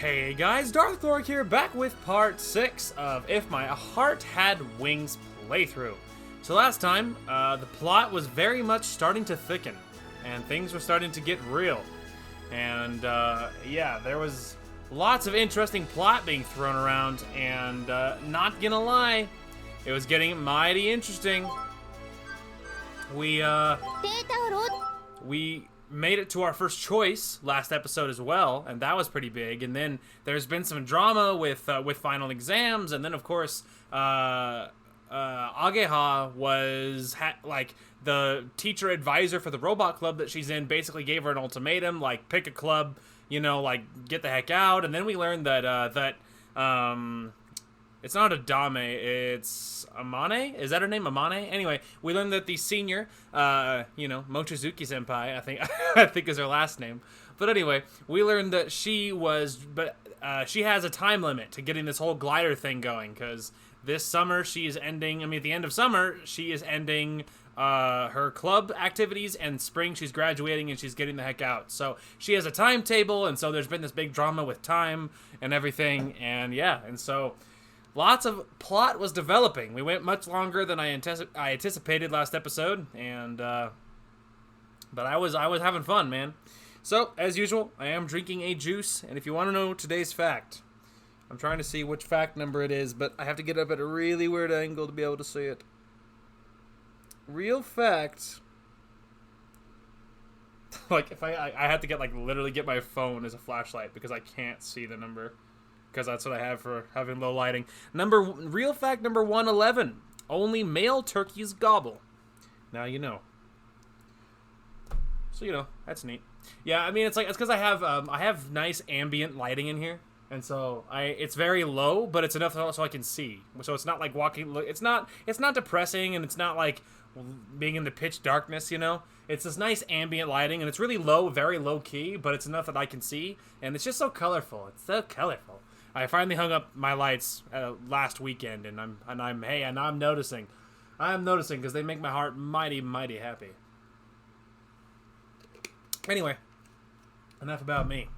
Hey guys, Darth Gloric here, back with part 6 of If My Heart Had Wings playthrough. So last time, the plot was very much starting to thicken, and things were starting to get real. And yeah, there was lots of interesting plot being thrown around, and not gonna lie, it was getting mighty interesting. We made it to our first choice last episode as well, and that was pretty big. And then there's been some drama with final exams, and then of course Ageha was like the teacher advisor for the robot club that she's in basically gave her an ultimatum, like pick a club, you know, like get the heck out. And then we learned that it's not Adame, it's Amane? Is that her name, Amane? Anyway, we learned that the senior, Mochizuki Senpai, I think is her last name. But anyway, we learned that she has a time limit to getting this whole glider thing going, because this summer at the end of summer, she is ending her club activities, and spring she's graduating and she's getting the heck out. So she has a timetable, and so there's been this big drama with time and everything, and yeah, and so lots of plot was developing. We went much longer than I anticipated last episode, and but I was having fun, man. So as usual, I am drinking a juice, and if you want to know today's fact, I'm trying to see which fact number it is, but I have to get up at a really weird angle to be able to see it. Real fact. Like if I have to literally get my phone as a flashlight because I can't see the number. Because that's what I have for having low lighting. Real fact number 111. Only male turkeys gobble. Now you know. So, you know, that's neat. Yeah, I mean, it's because I have nice ambient lighting in here. And so it's very low, but it's enough so I can see. So it's not like it's not depressing, and it's not like being in the pitch darkness, you know? It's this nice ambient lighting, and it's really low, very low key, but it's enough that I can see. And it's just so colorful. It's so colorful. I finally hung up my lights last weekend, and I'm noticing. I'm noticing because they make my heart mighty, mighty happy. Anyway, enough about me.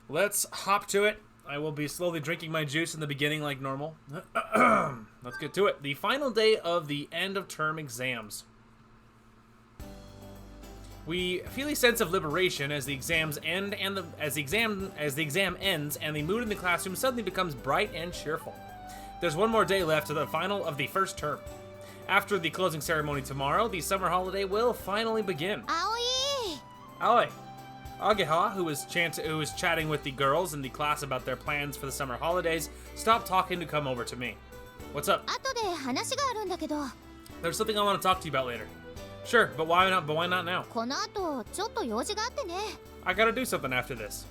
Let's hop to it. I will be slowly drinking my juice in the beginning like normal. Let's get to it. The final day of the end of term exams. We feel a sense of liberation as the exams end, and as the exam ends, and the mood in the classroom suddenly becomes bright and cheerful. There's one more day left to the final of the first term. After the closing ceremony tomorrow, the summer holiday will finally begin. Aoi! Ageha, who was chatting with the girls in the class about their plans for the summer holidays, stopped talking to come over to me. What's up? There's something I want to talk to you about later. Sure, but why not now? I gotta do something after this.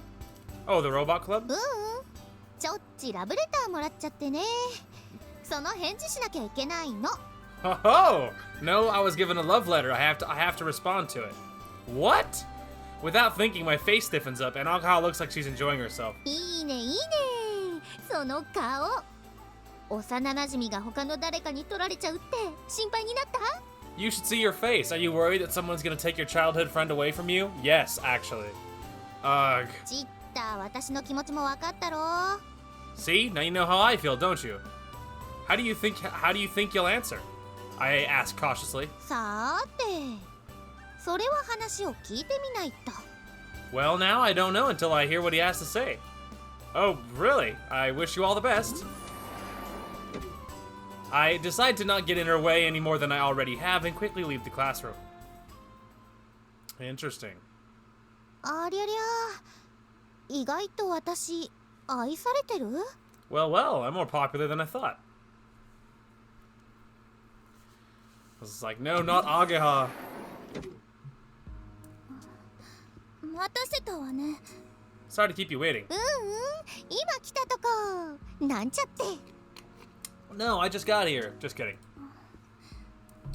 Oh, the robot club? Oh, no, I was given a love letter. I have to respond to it. What? Without thinking, my face stiffens up, and Ageha looks like she's enjoying herself. You should see your face. Are you worried that someone's gonna take your childhood friend away from you? Yes, actually. Ugh. See? Now you know how I feel, don't you? How do you think you'll answer? I asked cautiously. Well, now I don't know until I hear what he has to say. Oh, really? I wish you all the best. I decide to not get in her way any more than I already have and quickly leave the classroom. Interesting. Well, I'm more popular than I thought. I was like, no, not Ageha. Sorry to keep you waiting. No, I just got here. Just kidding.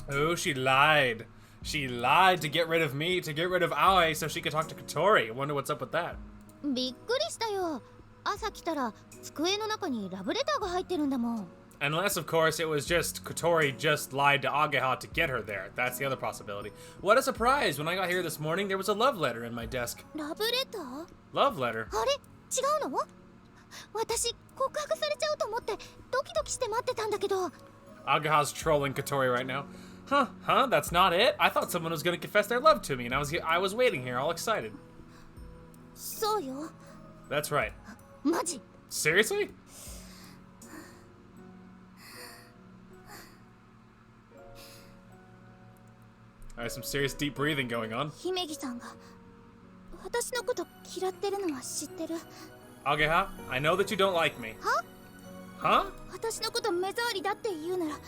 Oh, she lied. She lied to get rid of me, to get rid of Aoi, so she could talk to Kotori. I wonder what's up with that. Unless, of course, it was just Kotori just lied to Ageha to get her there. That's the other possibility. What a surprise! When I got here this morning, there was a love letter in my desk. Love letter? 違うの？私告白されちゃうと思ってドキドキして待ってたんだけど。 Agaha's trolling Katori right now. Huh? That's not it? I thought someone was gonna confess their love to me, and I was waiting here, all excited. そうよ。 That's right. マジ？ Seriously? Alright, some serious deep breathing going on. 姫木さんが私のこと嫌ってるのは知ってる。 Ageha, I know that you don't like me. は？ Huh? 私のこと目障りだって言うなら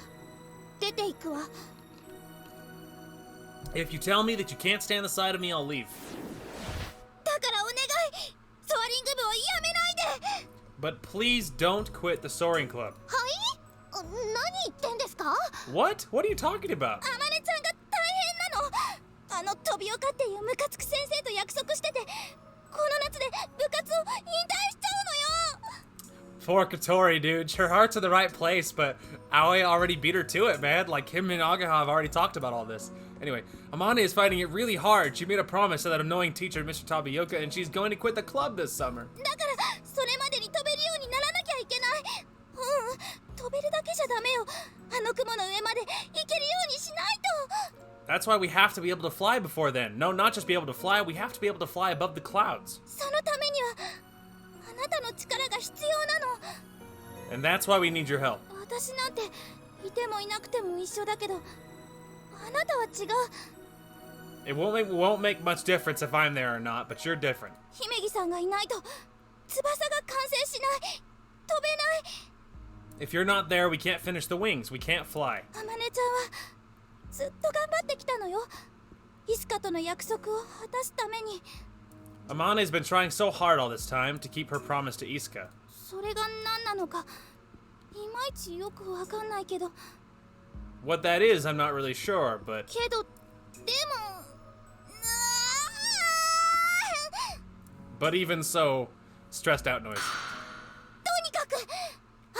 出ていくわ。 If you tell me that you can't stand the sight of me, I'll leave. だからお願い、ソアリング部をやめないで。 But please don't quit the soaring club. はい？何言ってんですか？ What? What are you talking about? あまねちゃんが大変なの。飛び岡っていうムカつく先生と約束してて、この夏で部活を引退しちゃうのよ。 Poor Katori, dude. Her heart's in the right place, but Aoi already beat her to it, man. Like, him and Agaha have already talked about all this. Anyway, Amane is fighting it really hard. She made a promise to that annoying teacher, Mr. Tabioka, and she's going to quit the club this summer. だからそれまでに飛べるようにならなきゃいけない。飛べるだけじゃダメよ。あの雲の上まで行けるようにしないと。 That's why we have to be able to fly before then. No, not just be able to fly, we have to be able to fly above the clouds. そのためにはあなたの力が必要なの。 And that's why we need your help. 私なんていてもいなくても一緒だけど、あなたは違う。 It won't make much difference if I'm there or not, but you're different. 姫木さんがいないと翼が完成しない。飛べない。 If you're not there, we can't finish the wings. We can't fly. あまねちゃんはずっと頑張ってきたのよ。イスカとの約束を果たすために。 Amane's been trying so hard all this time to keep her promise to Iska. それが何なのかいまいちよくわかんないけど。 What that is, I'm not really sure, but けどでも but even so, stressed out noise. とにかく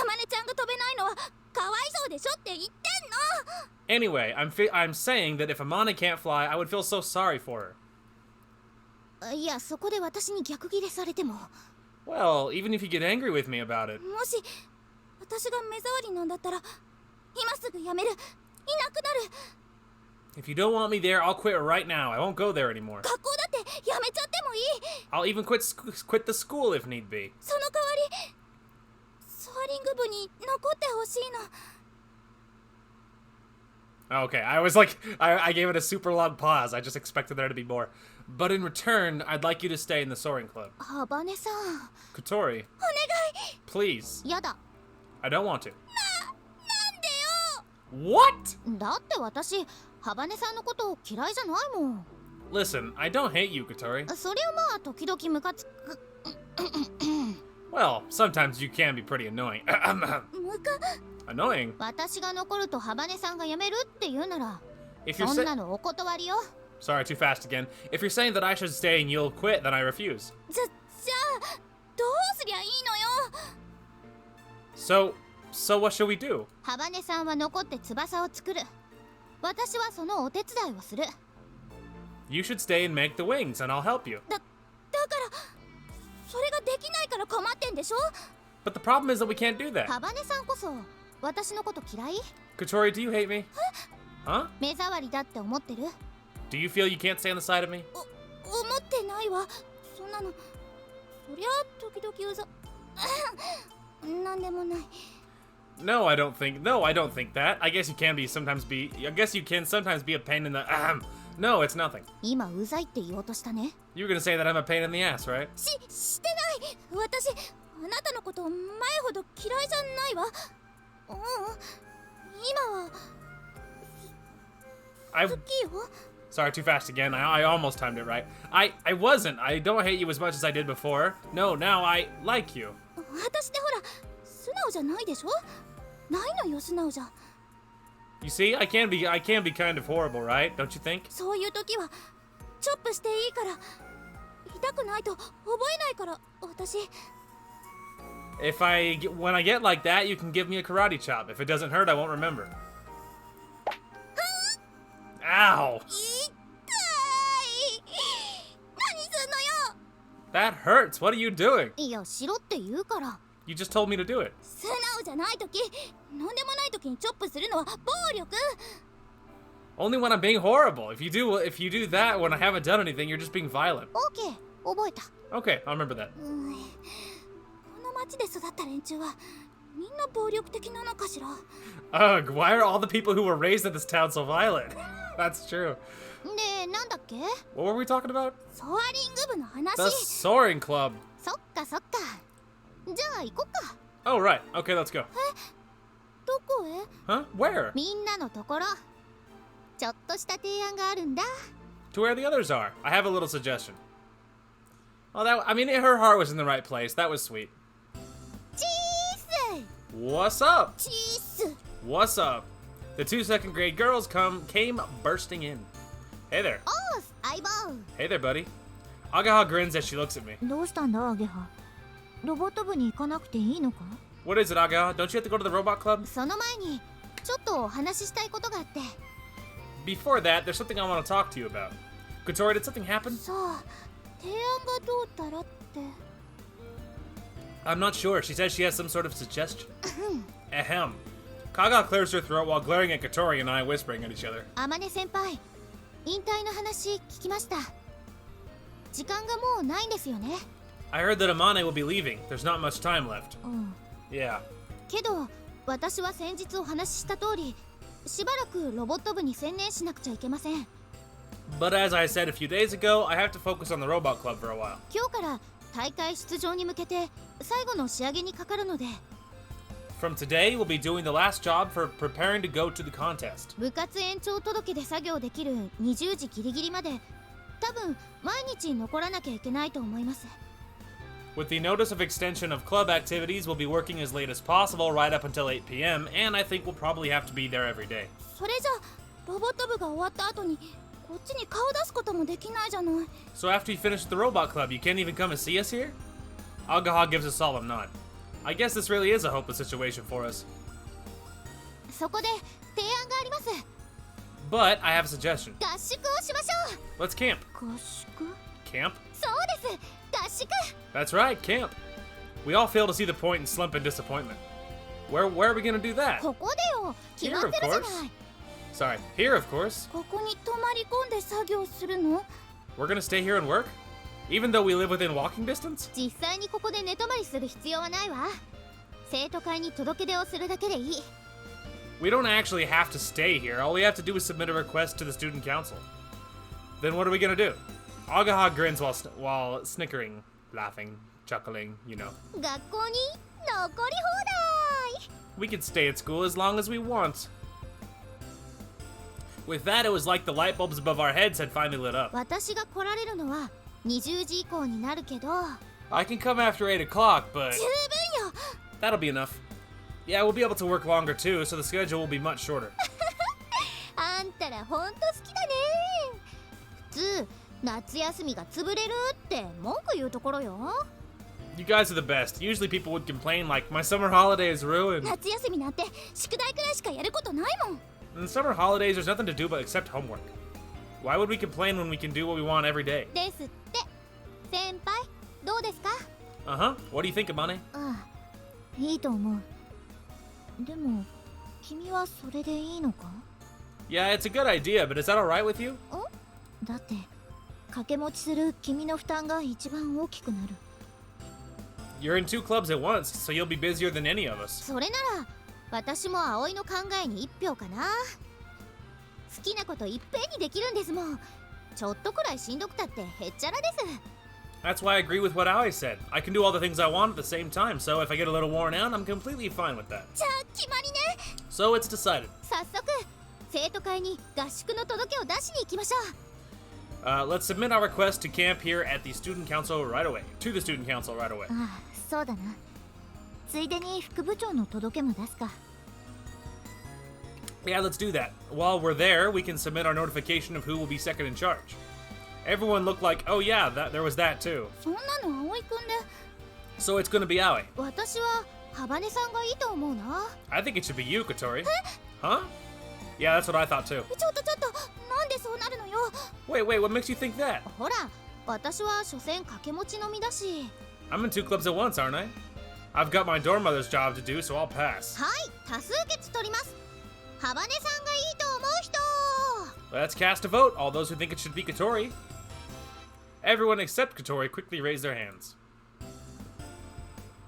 あまねちゃんが飛べないのはかわいそうでしょって言ってんの。 Anyway, I'm saying that if Amane can't fly, I would feel so sorry for her. いや、そこで私に逆ギレされても。 Well, even if you get angry with me about it. もし私が目障りなんだったら今すぐやめる。いなくなる。 If you don't want me there, I'll quit right now. I won't go there anymore. 学校だってやめちゃってもいい。 I'll even quit the school if need be. その代わりソアリング部に残ってほしいの。 Okay, I was like, I gave it a super long pause. I just expected there to be more. But in return, I'd like you to stay in the soaring club. ハバネさん、 Kotori, お願い。 please. やだ。 I don't want to. なんでよ。 What? だって私ハバネさんのこと嫌いじゃないもん。 Listen, I don't hate you, Kotori. それはまあ時々ムカつく。 Well, sometimes you can be pretty annoying. ムカ Annoying? 私が残るとハバネさんが辞めるって言うなら If you're そんなのお断りよ。 Sorry, too fast again. If you're saying that I should stay and you'll quit, then I refuse. じゃあどうすりゃいいのよ。 So what should we do? ハバネさんは残って翼を作る。私はそのお手伝いをする。 You should stay and make the wings, and I'll help you. だからそれができないから困ってんでしょ。 But the problem is that we can't do that. ハバネさんこそ私のこと嫌い？ Kotori, do you hate me? Huh? 目障りだって思ってる？ Do you feel you can't stand the sight of me? 思ってないわ。そんなのそりゃ時々うざなんでもない。 No, I don't think that. I guess you can sometimes be a pain in the No, it's nothing. 今うざいって言おうとしたね。 You were gonna say that I'm a pain in the ass, right? してない。私あなたのこと前ほど嫌いじゃないわ。今は I 好きよ。 Sorry, too fast again. I almost timed it right. I wasn't. I don't hate you as much as I did before. No, now I like you. 私ってほら素直じゃないでしょ。ないのよ素直じゃ。 You see, I can be kind of horrible, right? Don't you think? そういう時はチョップしていいから。痛くないと覚えないから私。 When I get like that, you can give me a karate chop. If it doesn't hurt, I won't remember. Ow! 痛い。何すんのよ。That hurts. What are you doing? いや、しろって言うから。 You just told me to do it. 素直じゃない時、なんでもない時にチョップするのは暴力。 Only when I'm being horrible. If you do that when I haven't done anything, you're just being violent. オーケー、覚えた。 Okay, I'll remember that. この町で育った連中はみんな暴力的なのかしら。 Ugh, why are all the people who were raised in this town so violent? That's true. で、なんだっけ？ What were we talking about? ソアリング部の話。 The Soaring Club. そっかそっか。じゃあ行こっか。 Oh, right. Okay, let's go. どこへ？ Huh? Where? みんなのところ。ちょっとした提案があるんだ。 To where the others are. I have a little suggestion. Oh, I mean, her heart was in the right place. That was sweet. チース。 What's up? チース。 What's up? The 2 second grade girls came bursting in. Hey there. おーす、相棒。 Hey there, buddy. Agaha grins as she looks at me. どうしたんだ、アゲハ。ロボット部に行かなくていいのか？ What is it, Agaha? Don't you have to go to the robot club? その前にちょっとお話ししたいことがあって。 Before that, there's something I want to talk to you about. Kotori, did something happen? さあ、提案がどうたらって。 I'm not sure. She says she has some sort of suggestion. Ahem. Kaga clears her throat while glaring at Kotori and I, whispering at each other. あまね先輩、引退の話聞きました。時間がもうないんですよね。 I heard that Amane will be leaving. There's not much time left. うん。 Yeah. けど、私は先日お話しした通り、しばらくロボット部に専念しなくちゃいけません。 But as I said a few days ago, I have to focus on the robot club for a while. 今日から大会出場に向けて最後の仕上げにかかるので、 From today, we'll be doing the last job for preparing to go to the contest. 部活延長届で作業できる20時ギリギリまで、多分毎日残らなきゃいけないと思います。 With the notice of extension of club activities, we'll be working as late as possible right up until 8 p.m., and I think we'll probably have to be there every day. それじゃロボット部が終わった後にこっちに顔出すこともできないじゃない。 So after you finish the robot club, you can't even come and see us here? Agaha gives a solemn nod. I guess this really is a hopeless situation for us. そこで提案があります。 But I have a suggestion. 合宿をしましょ Let's camp. う。合宿？ Camp? そうです。合宿。 That's right, camp. We all fail to see the point and slump in disappointment. Where are we gonna do that? ここでよ。決まってるじゃない。 Sorry, here of course. ここに泊まり込んで作業するの？ We're gonna stay here and work? Even though we live within walking distance? 実際にここで寝泊まりする必要はないわ。生徒会に届け出をするだけでいい。 We don't actually have to stay here. All we have to do is submit a request to the student council. Then what are we gonna do? Agaha grins while snickering, laughing, chuckling, you know. 学校に残り放題。 We can stay at school as long as we want. With that, it was like the light bulbs above our heads had finally lit up. 私が来られるのは20時以降になるけど、 I can come after 8 o'clock, but 十分よ。 that'll be enough. Yeah, we'll be able to work longer too, so the schedule will be much shorter. あんたらほんと好きだね。普通夏休みが潰れるって文句言うところよ。 You guys are the best. Usually people would complain like, my summer holiday is ruined. 夏休みなんて宿題くらいしかやることないもん。 In summer holidays, there's nothing to do but accept homework. Why would we complain when we can do what we want every day? ですって。先輩、どうですか？ Uh-huh. What do you think, Amane? ああ、いいと思う。でも、君はそれでいいのか？ Yeah, it's a good idea, but is that alright with you? だって、掛け持ちする君の負担が一番大きくなる。 You're in 2 clubs at once, so you'll be busier than any of us. それなら、私も葵の考えに1票かな。好きなこといっぺんにできるんですもん。ちょっとくらいしんどくたってへっちゃらです。 That's why I agree with what Aoi said. I can do all the things I want at the same time, so if I get a little worn out, I'm completely fine with that. じゃあ決まりね。 So it's decided. 早速、生徒会に合宿の届けを出しに行きましょう。Let's submit our request to camp here at the student council right away. To the student council right away. ああ、そうだな。ついでに副部長の届けも出すか。 Yeah, let's do that. While we're there, we can submit our notification of who will be second in charge. Everyone looked like, oh yeah, there was that too. そんなの葵くんで。 So it's gonna be Aoi. 私はハバネさんがいいと思うな。 I think it should be you, Kotori. Huh? Yeah, that's what I thought too. ちょっと、なんでそうなるのよ。 Wait, what makes you think that? ほら、私は所詮掛け持ちのみだし。 I'm in 2 clubs at once, aren't I? I've got my dorm mother's job to do, so I'll pass. はい、多数決取ります。ハバネさんがいいと思う人。 Let's cast a vote. All those who think it should be Katori. Everyone except Katori quickly raise their hands.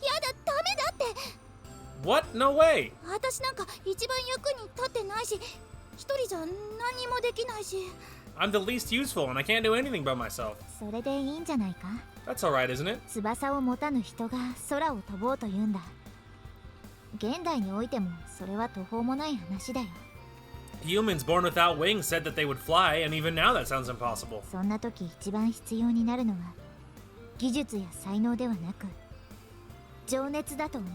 やだ、ダメだって。 What? No way! 私なんか一番役に立ってないし、一人じゃ何もできないし。 I'm the least useful and I can't do anything by myself. それでいいんじゃないか。 That's alright, isn't it? 翼を持たぬ人が空を飛ぼうと言うんだ。現代においてもそれは途方もない話だよ。 Humans born without wings said that they would fly, and even now that sounds impossible. そんな時一番必要になるのは技術や才能ではなく情熱だと思う。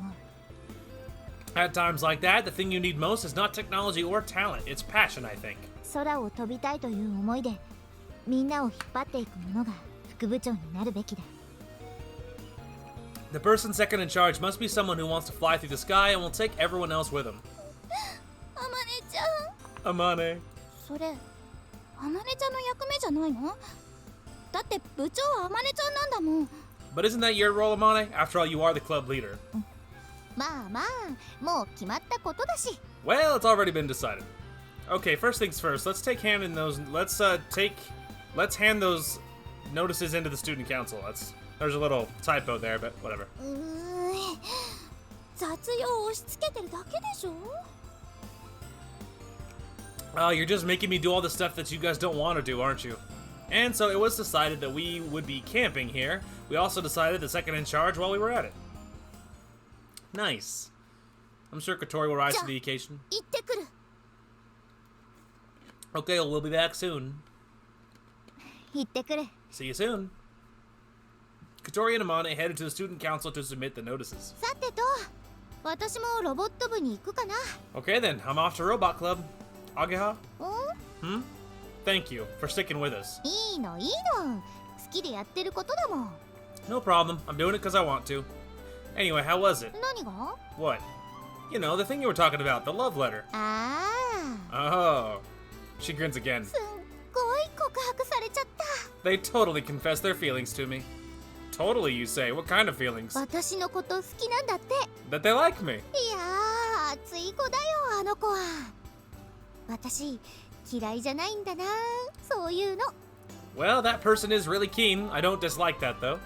At times like that, the thing you need most is not technology or talent, it's passion, I think. 空を飛びたいという思いでみんなを引っ張っていく者が副部長になるべきだ。 The person second in charge must be someone who wants to fly through the sky and will take everyone else with them. あまねちゃん。 Amane. それあまねちゃんの役目じゃないの？だって部長はあまねちゃんなんだもん。 But isn't that your role, Amane? After all, you are the club leader. まあまあ、もう決まったことだし。 Well, it's already been decided. Okay, first things first. Let's hand those notices into the student council. There's a little typo there, but whatever. 雑用を押し付けてるだけでしょ。 Oh, you're just making me do all the stuff that you guys don't want to do, aren't you? And so it was decided that we would be camping here. We also decided the second in charge while we were at it. Nice. I'm sure Katori will rise to the occasion. 行ってくる。 Okay, well, we'll be back soon. 行ってくる。 See you soon. Katori and Amane headed to the student council to submit the notices. さてと、私もロボット部に行くかな。 Okay then, I'm off to Robot Club. Ageha? ん？ Thank you for sticking with us. いいのいいの。好きでやってることだもん。 No problem. I'm doing it because I want to. Anyway, how was it? 何が？ What? You know, the thing you were talking about, the love letter. ああ。 Oh. She grins again. すっごい告白されちゃった。 They totally confess their feelings to me. Totally, you say? What kind of feelings? 私のこと好きなんだって。 That they like me. いやー、熱い子だよあの子は。私嫌いじゃないんだな、そういうの。 Well, that person is really keen. I don't dislike that, though.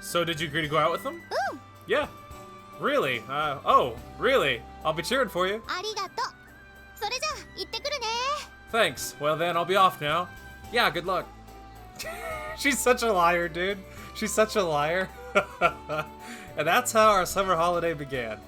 So did you agree to go out with them? うん。 Yeah. Really? Oh, really? I'll be cheering for you. ありがとう。それじゃあ行ってくるね。 Thanks. Well, then, I'll be off now. Yeah, good luck. She's such a liar, dude. She's such a liar. And that's how our summer holiday began.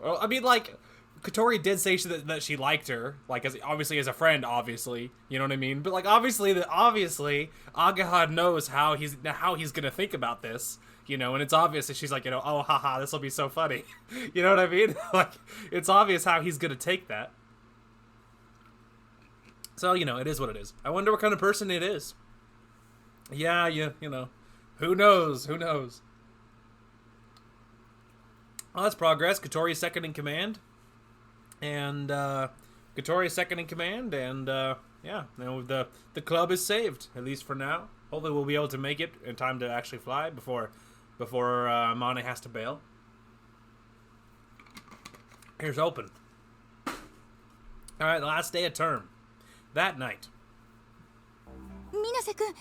Well, I mean, like, Katori did say that she liked her, like, obviously as a friend, obviously. You know what I mean? But, like, obviously, Agaha knows how he's gonna think about this. You know, and it's obvious that she's like, you know, oh, haha, this will be so funny. You know what I mean? Like, it's obvious how he's gonna take that. So, you know, it is what it is. I wonder what kind of person it is. Yeah, you know. Who knows? Who knows? Well, that's progress. Katori's second in command. And, Katori's second in command. And, yeah, you know, the club is saved. At least for now. Hopefully we'll be able to make it in time to actually fly before Mane has to bail. Here's open. Alright, the last day of term. That night. 水瀬くん、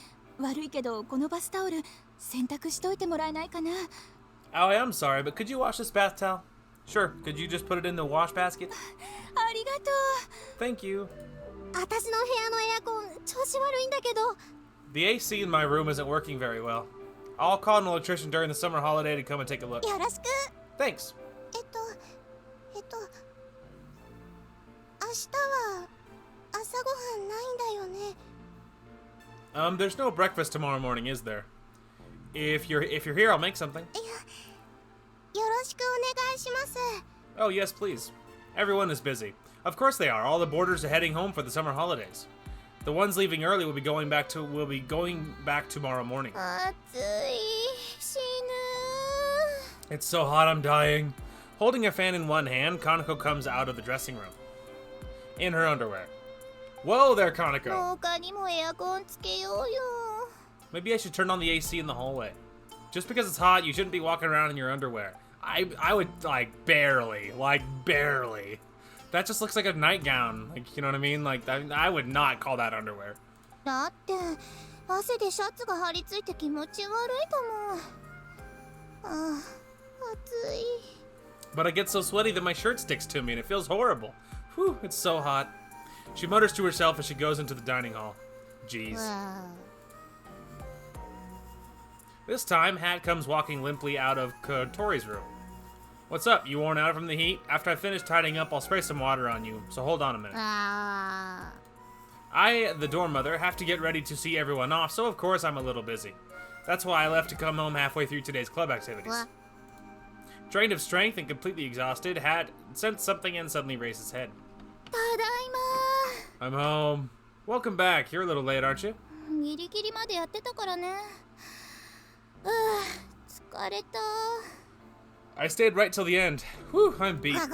悪いけどこのバスタオル洗濯しといてもらえないかな。 Oh, I'm sorry, but could you wash this bath towel? Sure, could you just put it in the wash basket? ありがと Thank you. う。私の部屋のエアコン調子悪いんだけど。 The AC in my room isn't working very well. I'll call an electrician during the summer holiday to come and take a look. よろしく。 Thanks. 明日は朝ごはんないんだよね。 There's no breakfast tomorrow morning, is there? If you're here, I'll make something. よろしくお願いします。 Oh, yes, please. Everyone is busy. Of course they are. All the boarders are heading home for the summer holidays. The ones leaving early will be going back tomorrow morning. 暑い、死ぬ。 It's so hot, I'm dying. Holding a fan in one hand, Kaneko comes out of the dressing room. In her underwear. Whoa there, Kaneko. 他にもエアコンつけようよ。Maybe I should turn on the AC in the hallway. Just because it's hot, you shouldn't be walking around in your underwear. I would, like, barely. That just looks like a nightgown. Like, you know what I mean? Like, I would not call that underwear. だって汗でシャツが張り付いて気持ち悪いと思う。ああ、暑い。But I get so sweaty that my shirt sticks to me and it feels horrible. Whew, it's so hot. She mutters to herself as she goes into the dining hall. Jeez. This time, Hat comes walking limply out of Kotori's room. What's up? You worn out from the heat? After I finish tidying up, I'll spray some water on you, so hold on a minute. I, the dorm mother, have to get ready to see everyone off, so of course I'm a little busy. That's why I left to come home halfway through today's club activities. What? Drained of strength and completely exhausted, Hat sensed something and suddenly raised his head. ただいま。 I'm home. Welcome back. You're a little late, aren't you? ギリギリまでやってたからね。疲れた。 I stayed right till the end. Whew, I'm beat. はい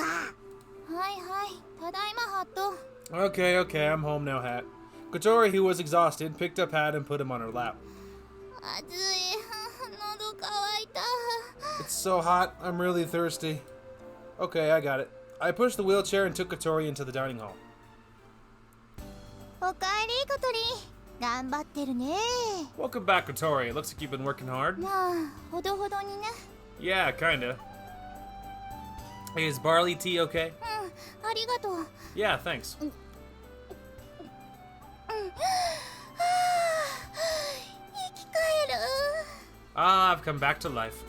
はい、ただいまハット。 Okay, I'm home now, Hat. Kotori, who was exhausted, picked up Hat and put him on her lap. 暑い。喉乾いた。 It's so hot. I'm really thirsty. Okay, I got it. I pushed the wheelchair and took Kotori into the dining hall. おかえり、小鳥。頑張ってるね。 Welcome back, Kotori. It looks like you've been working hard. まあ、ほどほどにね。 Yeah, kinda. Hey, is barley tea okay? ありがとう。 Yeah, thanks. はあ、生き返る。 Ah, I've come back to life.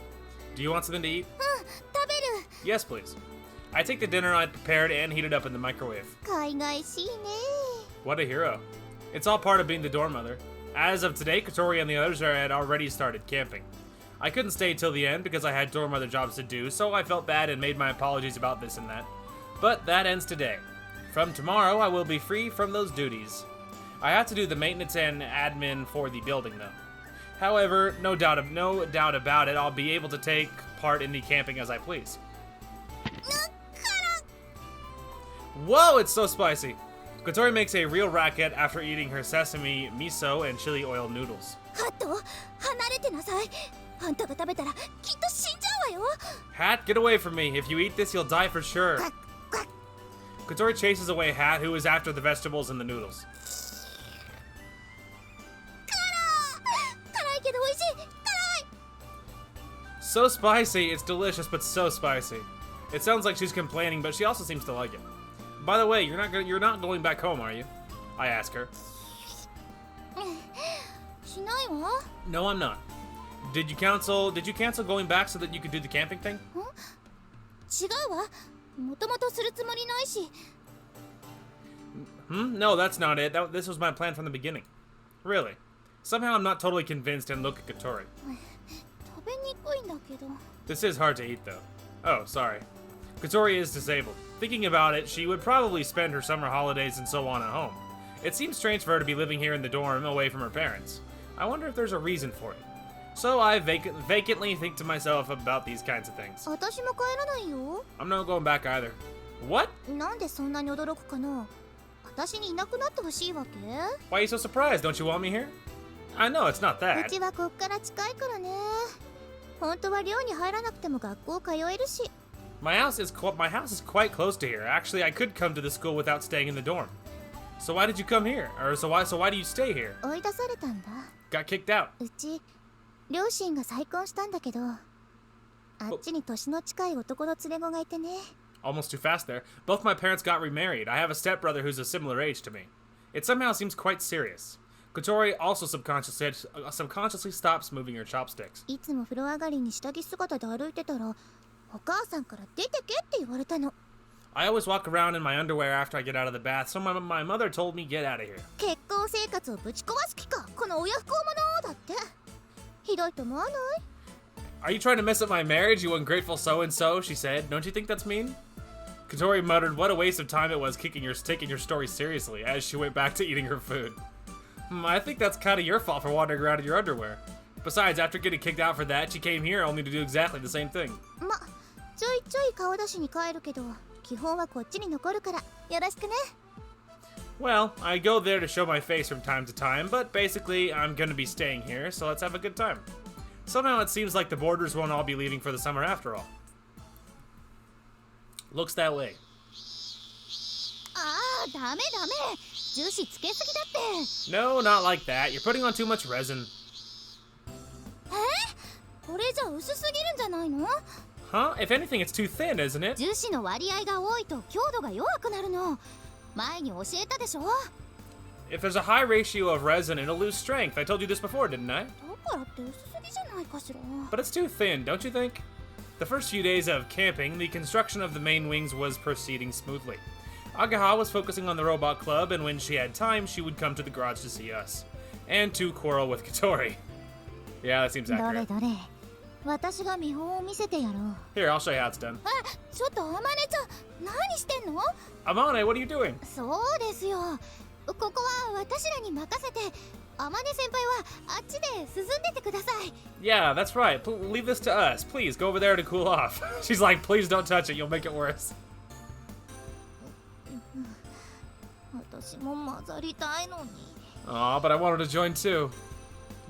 Do you want something to eat? 食べる。 Yes, please. I take the dinner I prepared and heat it up in the microwave. 海外しいね。 What a hero. It's all part of being the dorm mother. As of today, Kotori and the others had already started camping. I couldn't stay till the end because I had dorm mother jobs to do, so I felt bad and made my apologies about this and that. But that ends today. From tomorrow, I will be free from those duties. I have to do the maintenance and admin for the building, though. However, no doubt about it, I'll be able to take part in the camping as I please. Whoa, it's so spicy. Kotori makes a real racket after eating her sesame, miso, and chili oil noodles. ハット、離れてなさい。あんたが食べたらきっと死んじゃうわよ。 Hat, get away from me. If you eat this, you'll die for sure. Kotori chases away Hat, who is after the vegetables and the noodles. 辛いけど美味しい。辛い。 So spicy, it's delicious, but so spicy. It sounds like she's complaining, but she also seems to like it. By the way, you're not going back home, are you? I ask her. しないわ。 No, I'm not. Did you cancel going back so that you could do the camping thing? 違うわ。もともとするつもりないし。 No, that's not it. This was my plan from the beginning. Really. Somehow I'm not totally convinced and look at Kotori. 食べにくいんだけど。 This is hard to eat, though. Oh, sorry. Kotori is disabled. Thinking about it, she would probably spend her summer holidays and so on at home. It seems strange for her to be living here in the dorm away from her parents. I wonder if there's a reason for it. So I vacantly think to myself about these kinds of things. 私も帰らないよ。 I'm not going back either. What? なんでそんなに驚くかな。私にいなくなってほしいわけ？ Why are you so surprised? Don't you want me here? I know, it's not う that. ちはこっから近いからね。本当は寮に入らなくても学校通えるし。 My house is quite close to here. Actually, I could come to the school without staying in the dorm. So why did you come here? Or so why do you stay here? 追い出されたんだ。 Got kicked out. うち両親が再婚したんだけど、あっちに年の近い男の連れ子がいてね。 Almost too fast there. Both my parents got remarried. I have a stepbrother who's a similar age to me. It somehow seems quite serious. Kotori also subconsciously stops moving her chopsticks. いつも風呂上がりに下着姿で歩いてたら、お母さんから出てけって言われたの。 I always walk around in my underwear after I get out of the bath, so my mother told me get out of here. 結婚生活をぶち壊す気か、この親不孝者だって。ひどいと思わない？ Are you trying to mess up my marriage, you ungrateful so-and-so? She said. Don't you think that's mean? Kotori muttered what a waste of time it was taking your story seriously as she went back to eating her food. I think that's kind of your fault for wandering around in your underwear. Besides, after getting kicked out for that, she came here only to do exactly the same thing. ま、ちょいちょい顔出しに帰るけど、基本はこっちに残るからよろしくね。Well, I go there to show my face from time to time, but basically I'm gonna be staying here, so let's have a good time. Somehow it seems like the boarders won't all be leaving for the summer after all. Looks that way. ああ、ダメダメ。樹脂つけすぎだって。 No, not like that. You're putting on too much resin. これじゃ薄すぎるんじゃないの？ Huh? If anything, it's too thin, isn't it? 樹脂の割合が多いと強度が弱くなるの。前に教えたでしょ？ If there's a high ratio of resin, it'll lose strength. I told you this before, didn't I? だからって薄すぎじゃないかしら。 But it's too thin, don't you think? The first few days of camping, the construction of the main wings was proceeding smoothly. Agaha was focusing on the robot club, and when she had time, she would come to the garage to see us. And to quarrel with Katori. Yeah, that seems どれ accurate. どれ。私が見本を見せてやろう。 Here, I'll show you how it's done. ちょっとあまねちゃん、何してんの？ Amane, what are you doing? そうですよ。ここは私らに任せて、あまね先輩はあっちで涼んでてください。 Yeah, that's right. Leave this to us. Please, go over there to cool off. She's like, please don't touch it. You'll make it worse. 私も混ざりたいのに。 Aw, but I wanted to join too.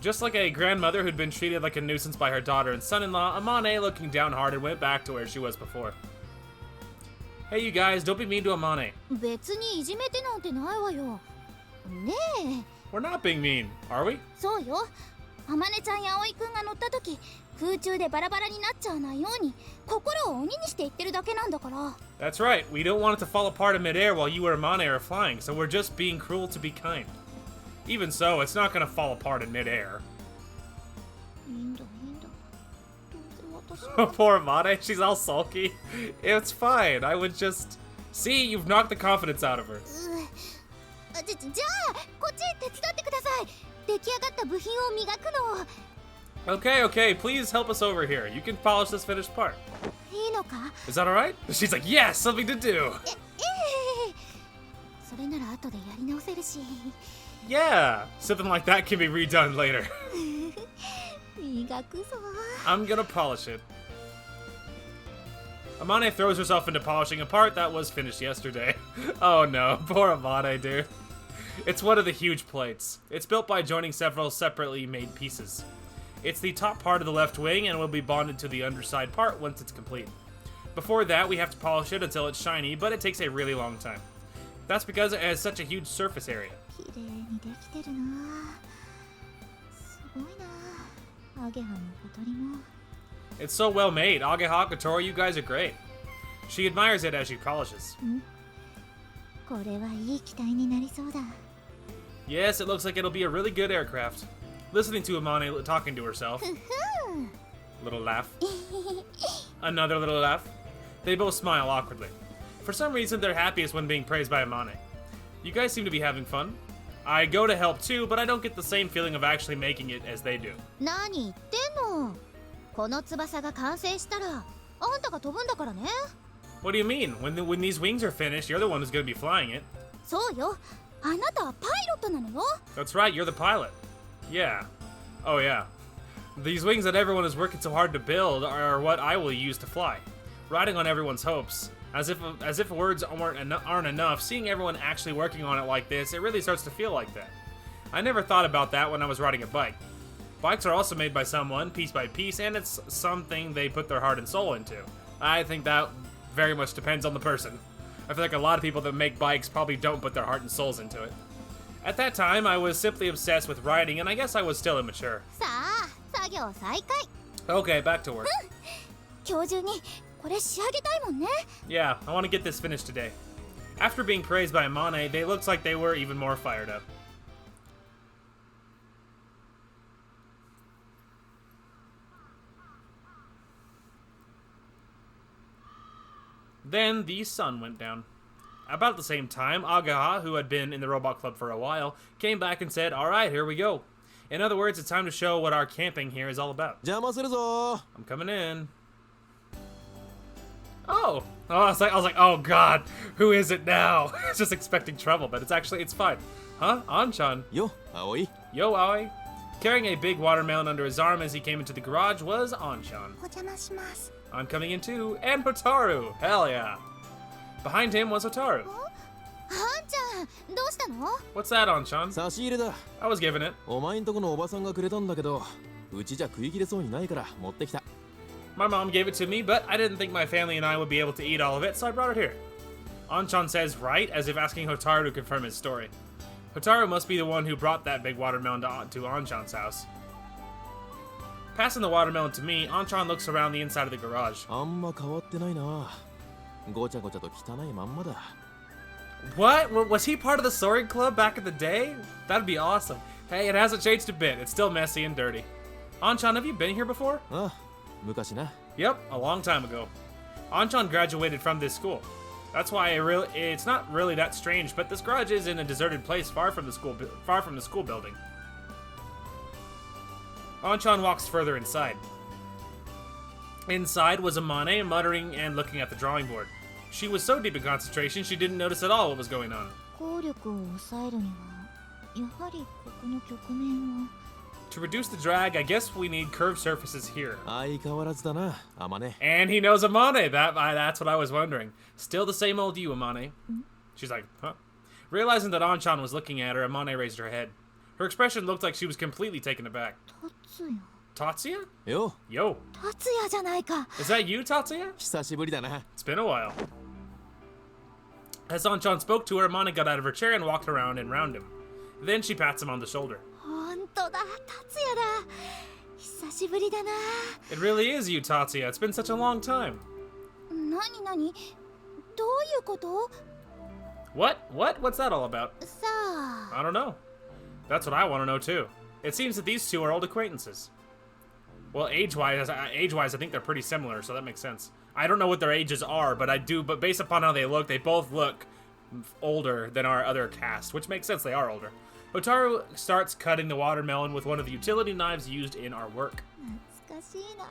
Just like a grandmother who'd been treated like a nuisance by her daughter and son-in-law, Amane, looking downhearted, went back to where she was before. Hey, you guys, don't be mean to Amane. 別にいじめてなんてないわよ。ねえ。 We're not being mean, are we? そうよ。あまねちゃんや葵くんが乗った時、空中でバラバラになっちゃわないように、心を鬼にして言ってるだけなんだから。 That's right. We don't want it to fall apart in midair while you or Amane are flying, so we're just being cruel to be kind. Even so, it's not gonna fall apart in midair. いいんだいいんだ。どうせ私は Poor Amane, she's all sulky. It's fine. I would just... See, you've knocked the confidence out of her. じゃあこっち手伝ってください。出来上がった部品を磨くの。 Okay, okay, please help us over here. You can polish this finished part. いいのか？ Is that alright? She's like, yes, something to do. それなら後でやり直せるし。 Yeah, something like that can be redone later. 磨くぞ。 I'm gonna polish it. Amane throws herself into polishing a part that was finished yesterday. Oh no, poor Amane, dude. It's one of the huge plates. It's built by joining several separately made pieces. It's the top part of the left wing and will be bonded to the underside part once it's complete. Before that, we have to polish it until it's shiny, but it takes a really long time. That's because it has such a huge surface area. 綺麗にできてるな。すごいな。アゲハも小鳥も。 It's so well made. Ageha, Katori, you guys are great. She admires it as she polishes. これはいい機体になりそうだ。 Yes, it looks like it'll be a really good aircraft. Listening to Amane talking to herself. Little laugh. Another little laugh. They both smile awkwardly. For some reason, they're happiest when being praised by Amane. You guys seem to be having fun. I go to help too, but I don't get the same feeling of actually making it as they do. 何言ってんの？この翼が完成したら、あんたが飛ぶんだからね。 What do you mean? When these wings are finished, you're the one who's going to be flying it. そうよ。あなたはパイロットなのよ。 That's right, you're the pilot. Yeah. Oh yeah. These wings that everyone is working so hard to build are what I will use to fly. Riding on everyone's hopes. As if words aren't enough, seeing everyone actually working on it like this, it really starts to feel like that. I never thought about that when I was riding a bike. Bikes are also made by someone, piece by piece, and it's something they put their heart and soul into. I think that very much depends on the person. I feel like a lot of people that make bikes probably don't put their heart and souls into it. At that time, I was simply obsessed with riding, and I guess I was still immature. さあ、作業再開。 Okay, back to work. 今日中にこれ仕上げたいもんね。 Yeah, I want to get this finished today. After being praised by Amane, they looked like they were even more fired up. Then the sun went down. About the same time, Agaha, who had been in the robot club for a while, came back and said, "Alright, here we go." In other words, it's time to show what our camping here is all about. 邪魔するぞ。 I'm coming in. Oh, I was like, oh god, who is it now? I was just expecting trouble, but it's fine. Huh? Anchan. よ、葵。 Yo, Aoi. Carrying a big watermelon under his arm as he came into the garage was Anchan. お邪魔します。 I'm coming in too, and Hotaru. Hell yeah. Behind him was Hotaru. あんちゃん、どうしたの？ What's that, Anchan? 差し入れだ。 I was given it. お前んとこのおばさんがくれたんだけど、うちじゃ食い切れそうにないから持ってきた。 My mom gave it to me, but I didn't think my family and I would be able to eat all of it, so I brought it here. Anchan says right, as if asking Hotaru to confirm his story. Hotaru must be the one who brought that big watermelon to Anchan's house. Passing the watermelon to me, Anchan looks around the inside of the garage. あんま変わってないな。ごちゃごちゃと汚いまんまだ。 What? Was he part of the Soaring Club back in the day? That'd be awesome. Hey, it hasn't changed a bit. It's still messy and dirty. Anchan, have you been here before? ああ、昔な。 Yep, a long time ago. Anchan graduated from this school. That's why it's not really that strange, but this garage is in a deserted place far from the school building. Anchan walks further inside. Inside was Amane, muttering and looking at the drawing board. She was so deep in concentration, she didn't notice at all what was going on. 効力を抑えるにはやはりここの局面を。 To reduce the drag, I guess we need curved surfaces here. 相変わらずだな、あまね。 And he knows Amane. That's what I was wondering. Still the same old you, Amane. She's like, huh? Realizing that Anchan was looking at her, Amane raised her head. Her expression looked like she was completely taken aback. 達也。 Tatsuya? よ、 Yo. 達也じゃないか。 Is that you, Tatsuya? 久しぶりだな。 It's been a while. As Anchan spoke to her, Amane got out of her chair and walked around and round him. Then she pats him on the shoulder. 本当だ、達也だ。久しぶりだな。 It really is you, Tatsuya. It's been such a long time. なにどういうこと？ What? What's that all about? さあ。 I don't know. That's what I want to know too. It seems that these two are old acquaintances. Well, age-wise, I think they're pretty similar, so that makes sense. I don't know what their ages are, but based upon how they both look older than our other cast, which makes sense, they are older. Hotaru starts cutting the watermelon with one of the utility knives used in our work. 懐かしいな。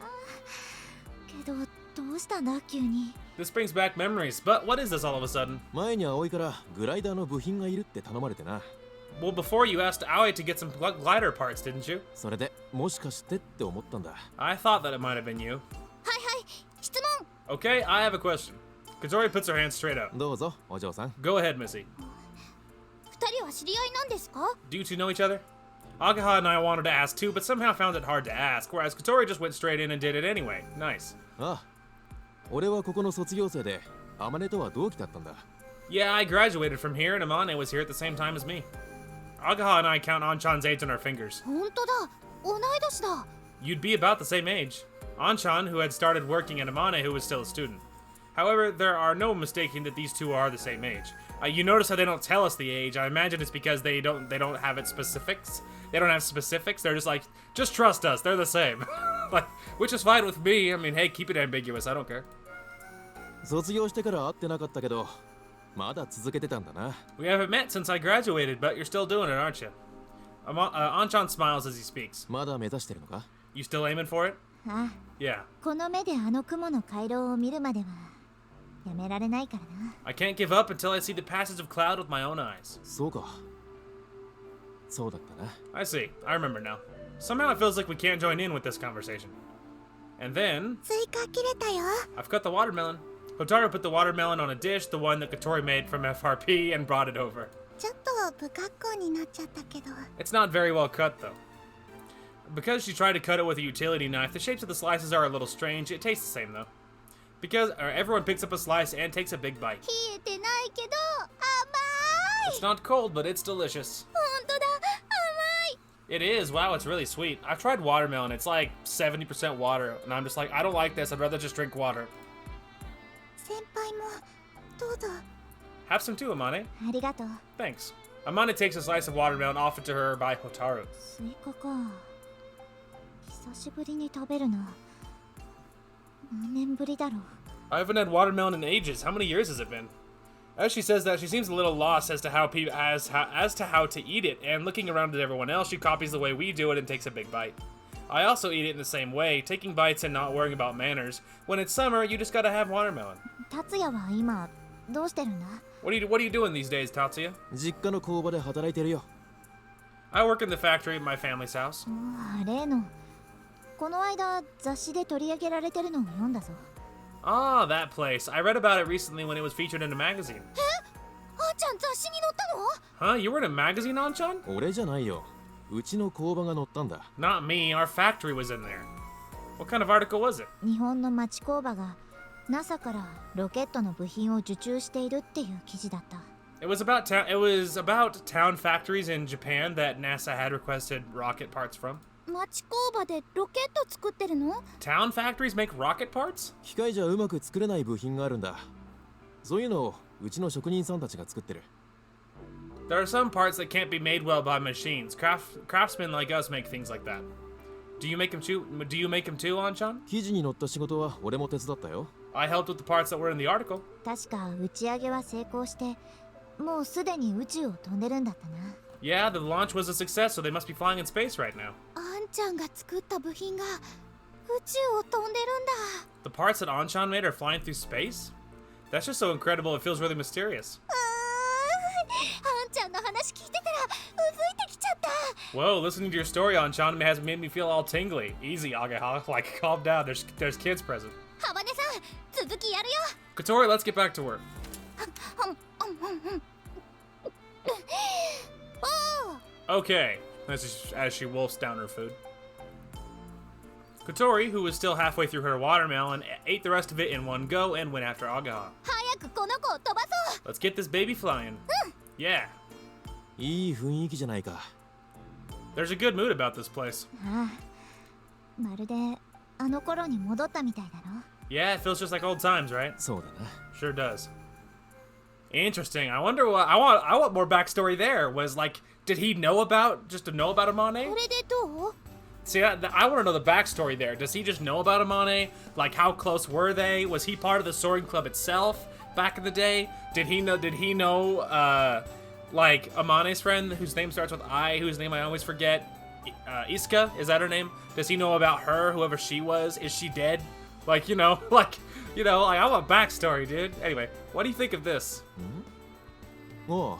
けどどうしたんだ急に。 This brings back memories, but what is this all of a sudden? 前に葵からグライダーの部品がいるって頼まれてな。 Well, before you asked Aoi to get some glider parts, didn't you? それでもしかしてって思ったんだ。 I thought that it might have been you. はいはい、質問。 Okay, I have a question. Katori puts her hands straight up. どうぞ、お嬢さん。 Go ahead, Missy. 二人は知り合いなんですか？ Do you two know each other? Agaha and I wanted to ask too, but somehow found it hard to ask, whereas Katori just went straight in and did it anyway. Nice. ああ、俺はここの卒業生で、あまねとは同期だったんだ。 Yeah, I graduated from here, and Amane was here at the same time as me. Agaha and I count Anchan's age on our fingers. 本当だ、同い年だ。 You'd be about the same age. Anchan, who had started working, and Amane, who was still a student. However, there are no mistaking that these two are the same age. You notice how they don't tell us the age. I imagine it's because they don't have it specifics. They don't have specifics. They're just like, just trust us. They're the same. Like, which is fine with me. I mean, hey, keep it ambiguous. I don't care. 卒業してから会ってなかったけど、まだ続けてたんだな。 We haven't met since I graduated, but you're still doing it, aren't you? Anchan smiles as he speaks. まだ目指してるのか？ You still aiming for it? ああ、 Yeah. この目であの雲の回廊を見るまではやめられないからな。 I can't give up until I see the passage of cloud with my own eyes. そうか。そうだったな。 I see. I remember now. Somehow it feels like we can't join in with this conversation. And then, 追加切れたよ。 I've cut the watermelon. Hotaru put the watermelon on a dish, the one that Katori made from FRP, and brought it over. ちょっと不格好になっちゃったけど。 It's not very well cut, though. Because she tried to cut it with a utility knife, the shapes of the slices are a little strange. It tastes the same, though. Because everyone picks up a slice and takes a big bite. 冷えてないけど甘い。 It's not cold, but it's delicious. 本当だ、甘い。 It is. Wow, it's really sweet. I've tried watermelon. It's like 70% water, and I'm just like, I don't like this. I'd rather just drink water. 先輩もどうぞ。 Have some too, Amane. ありがとう。 Thanks. Amane takes a slice of watermelon offered to her by Hotaru. スイカか。久しぶりに食べるな。何年ぶりだろう。 I haven't had watermelon in ages. How many years has it been? As she says that, she seems a little lost as to how to eat it, and looking around at everyone else, she copies the way we do it and takes a big bite. I also eat it in the same way, taking bites and not worrying about manners. When it's summer, you just gotta have watermelon. 達也は今どうしてるんだ？ What are you doing these days, Tatsuya? 実家の工場で働いてるよ。 I work in the factory at my family's house. あ、例の。この間雑誌で取り上げられてるのを読んだぞ。 Ah, that place. I read about it recently when it was featured in a magazine. あちゃん雑誌に載ったの？ Huh? You were in a magazine, Anchan? 俺じゃないよ。うちの工場が乗ったんだ。 Not me. Our factory was in there. What kind of article was it? 日本の町工場が NASA からロケットの部品を受注しているっていう記事だった。 It was about town factories in Japan that NASA had requested rocket parts from. 町工場でロケット作ってるの？ Town factories make rocket parts? 機械じゃうまく作れない部品があるんだ。そういうのをうちの職人さんたちが作ってる。 There are some parts that can't be made well by machines. Craftsmen like us make things like that. Do you make them too? Do you make them too, Anchan? 記事に載った仕事は俺も手伝ったよ。 I helped with the parts that were in the article. 確か打ち上げは成功してもうすでに宇宙を飛んでるんだったな。 Yeah, the launch was a success, so they must be flying in space right now. あんちゃんが作った部品が宇宙を飛んでるんだ。 The parts that Anchan made are flying through space? That's just so incredible, it feels really mysterious. あんちゃんの話聞いてたらうずいてきちゃった。 Whoa, listening to your story, Anchan, has made me feel all tingly. Easy, Ageha. Like, calm down, there's kids present. ハバネさん続きやるよ。 Kotori, let's get back to work. おお。 Okay, as she wolfs down her food. Kotori, who was still halfway through her watermelon, ate the rest of it in one go and went after Agaha. 早くこの子を飛ばそう。 Let's get this baby flying. Yeah, いい雰囲気じゃないか。 there's a good mood about this place. ああ、まるであの頃に戻ったみたいだろ。 Yeah, it feels just like old times, right? そうだな。 Sure does. Interesting. I wonder what I want more backstory there. Was like, did he know about Amane? これでどう？ See, I want to know the backstory there. Does he just know about Amane? Like, how close were they? Was he part of the Soaring Club itself back in the day? Did he know, like, Amane's friend, whose name starts with I, whose name I always forget? Iska? Is that her name? Does he know about her, whoever she was? Is she dead? Like, I want backstory, dude. Anyway, what do you think of this? おう、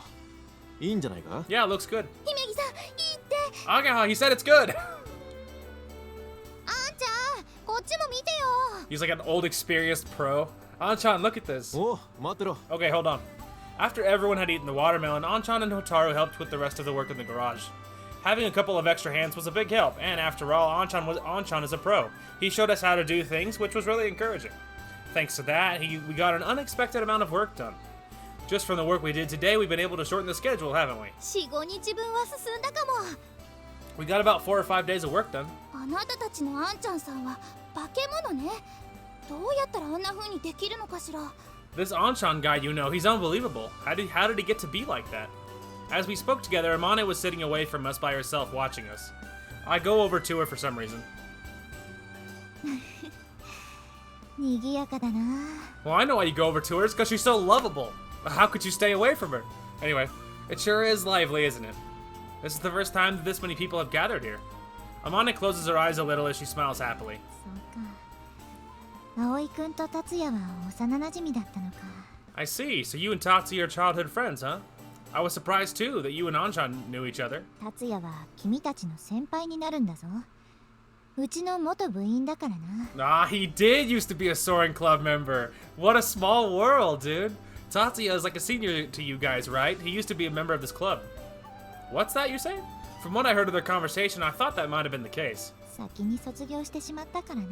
いいんじゃないか。 Yeah, it looks good. 姫木さん、いいって。 Agaha, he said it's good. あんちゃん、こっちも見てよ。 He's like an old experienced pro. Anchan, look at this. おう、待ってろ。 Okay, hold on. After everyone had eaten the watermelon, Anchan and Hotaru helped with the rest of the work in the garage. Having a couple of extra hands was a big help, and after all, Anchan is a pro. He showed us how to do things, which was really encouraging. Thanks to that, we got an unexpected amount of work done. Just from the work we did today, we've been able to shorten the schedule, haven't we? 4、5日分は進んだかも。 We got about 4 or 5 days of work done. あなたたちのあんちゃんさんは化け物ね。どうやったらあんな風にできるのかしら。 This Anchan guy, he's unbelievable. How did he get to be like that? As we spoke together, Amane was sitting away from us by herself watching us. I go over to her for some reason. 賑やかだな。 Well, I know why you go over to her. It's because she's so lovable. How could you stay away from her? Anyway, it sure is lively, isn't it? This is the first time that this many people have gathered here. Amane closes her eyes a little as she smiles happily. そうか。葵くんと達也は幼馴染だったのか。 I see. So you and Tatsuya are childhood friends, huh? I was surprised too that you and Anchan knew each other. 達也は君たちの先輩になるんだぞ。うちの元部員だからな。 Ah, he did used to be a Soaring Club member. What a small world, dude. Tatsuya is like a senior to you guys, right? He used to be a member of this club. What's that you say? From what I heard of their conversation, I thought that might have been the case. 先に卒業してしまったからな。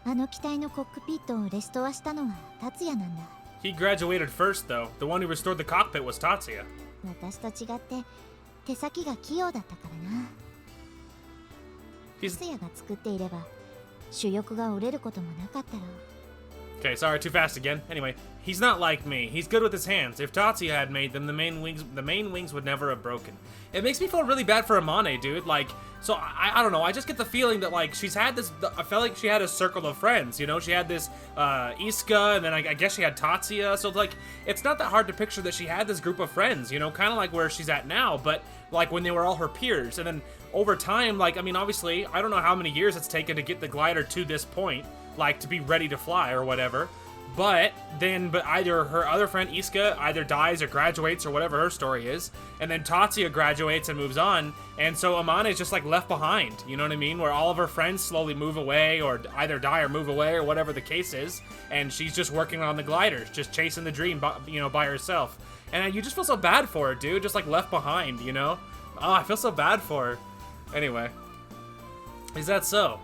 あの機体のコックピットをレストアしたのは達也なんだ。 He graduated first, though. The one who restored the cockpit was Tatsuya. 私と違って手先が器用だったからな。 He's... 達也が作っていれば主翼が折れることもなかったろう。 Okay, sorry, too fast again. Anyway, he's not like me. He's good with his hands. If Tatsuya had made them, the main wings would never have broken. It makes me feel really bad for Amane, dude. Like, so I don't know. I just get the feeling that like she's had this. I felt like she had a circle of friends. She had this Iska, and then I guess she had Tatsuya. So like, it's not that hard to picture that she had this group of friends. Kind of like where she's at now, but like when they were all her peers. And then over time, like I mean, obviously, I don't know how many years it's taken to get the glider to this point. Like to be ready to fly or whatever, But either her other friend Iska either dies or graduates or whatever her story is, and then Tatsuya graduates and moves on, and so Amane is just like left behind, you know what I mean? Where all of her friends slowly move away or either die or move away or whatever the case is, and she's just working on the gliders, just chasing the dream, by herself. And you just feel so bad for her, dude, just like left behind, you know? Oh, I feel so bad for her. Anyway, is that so?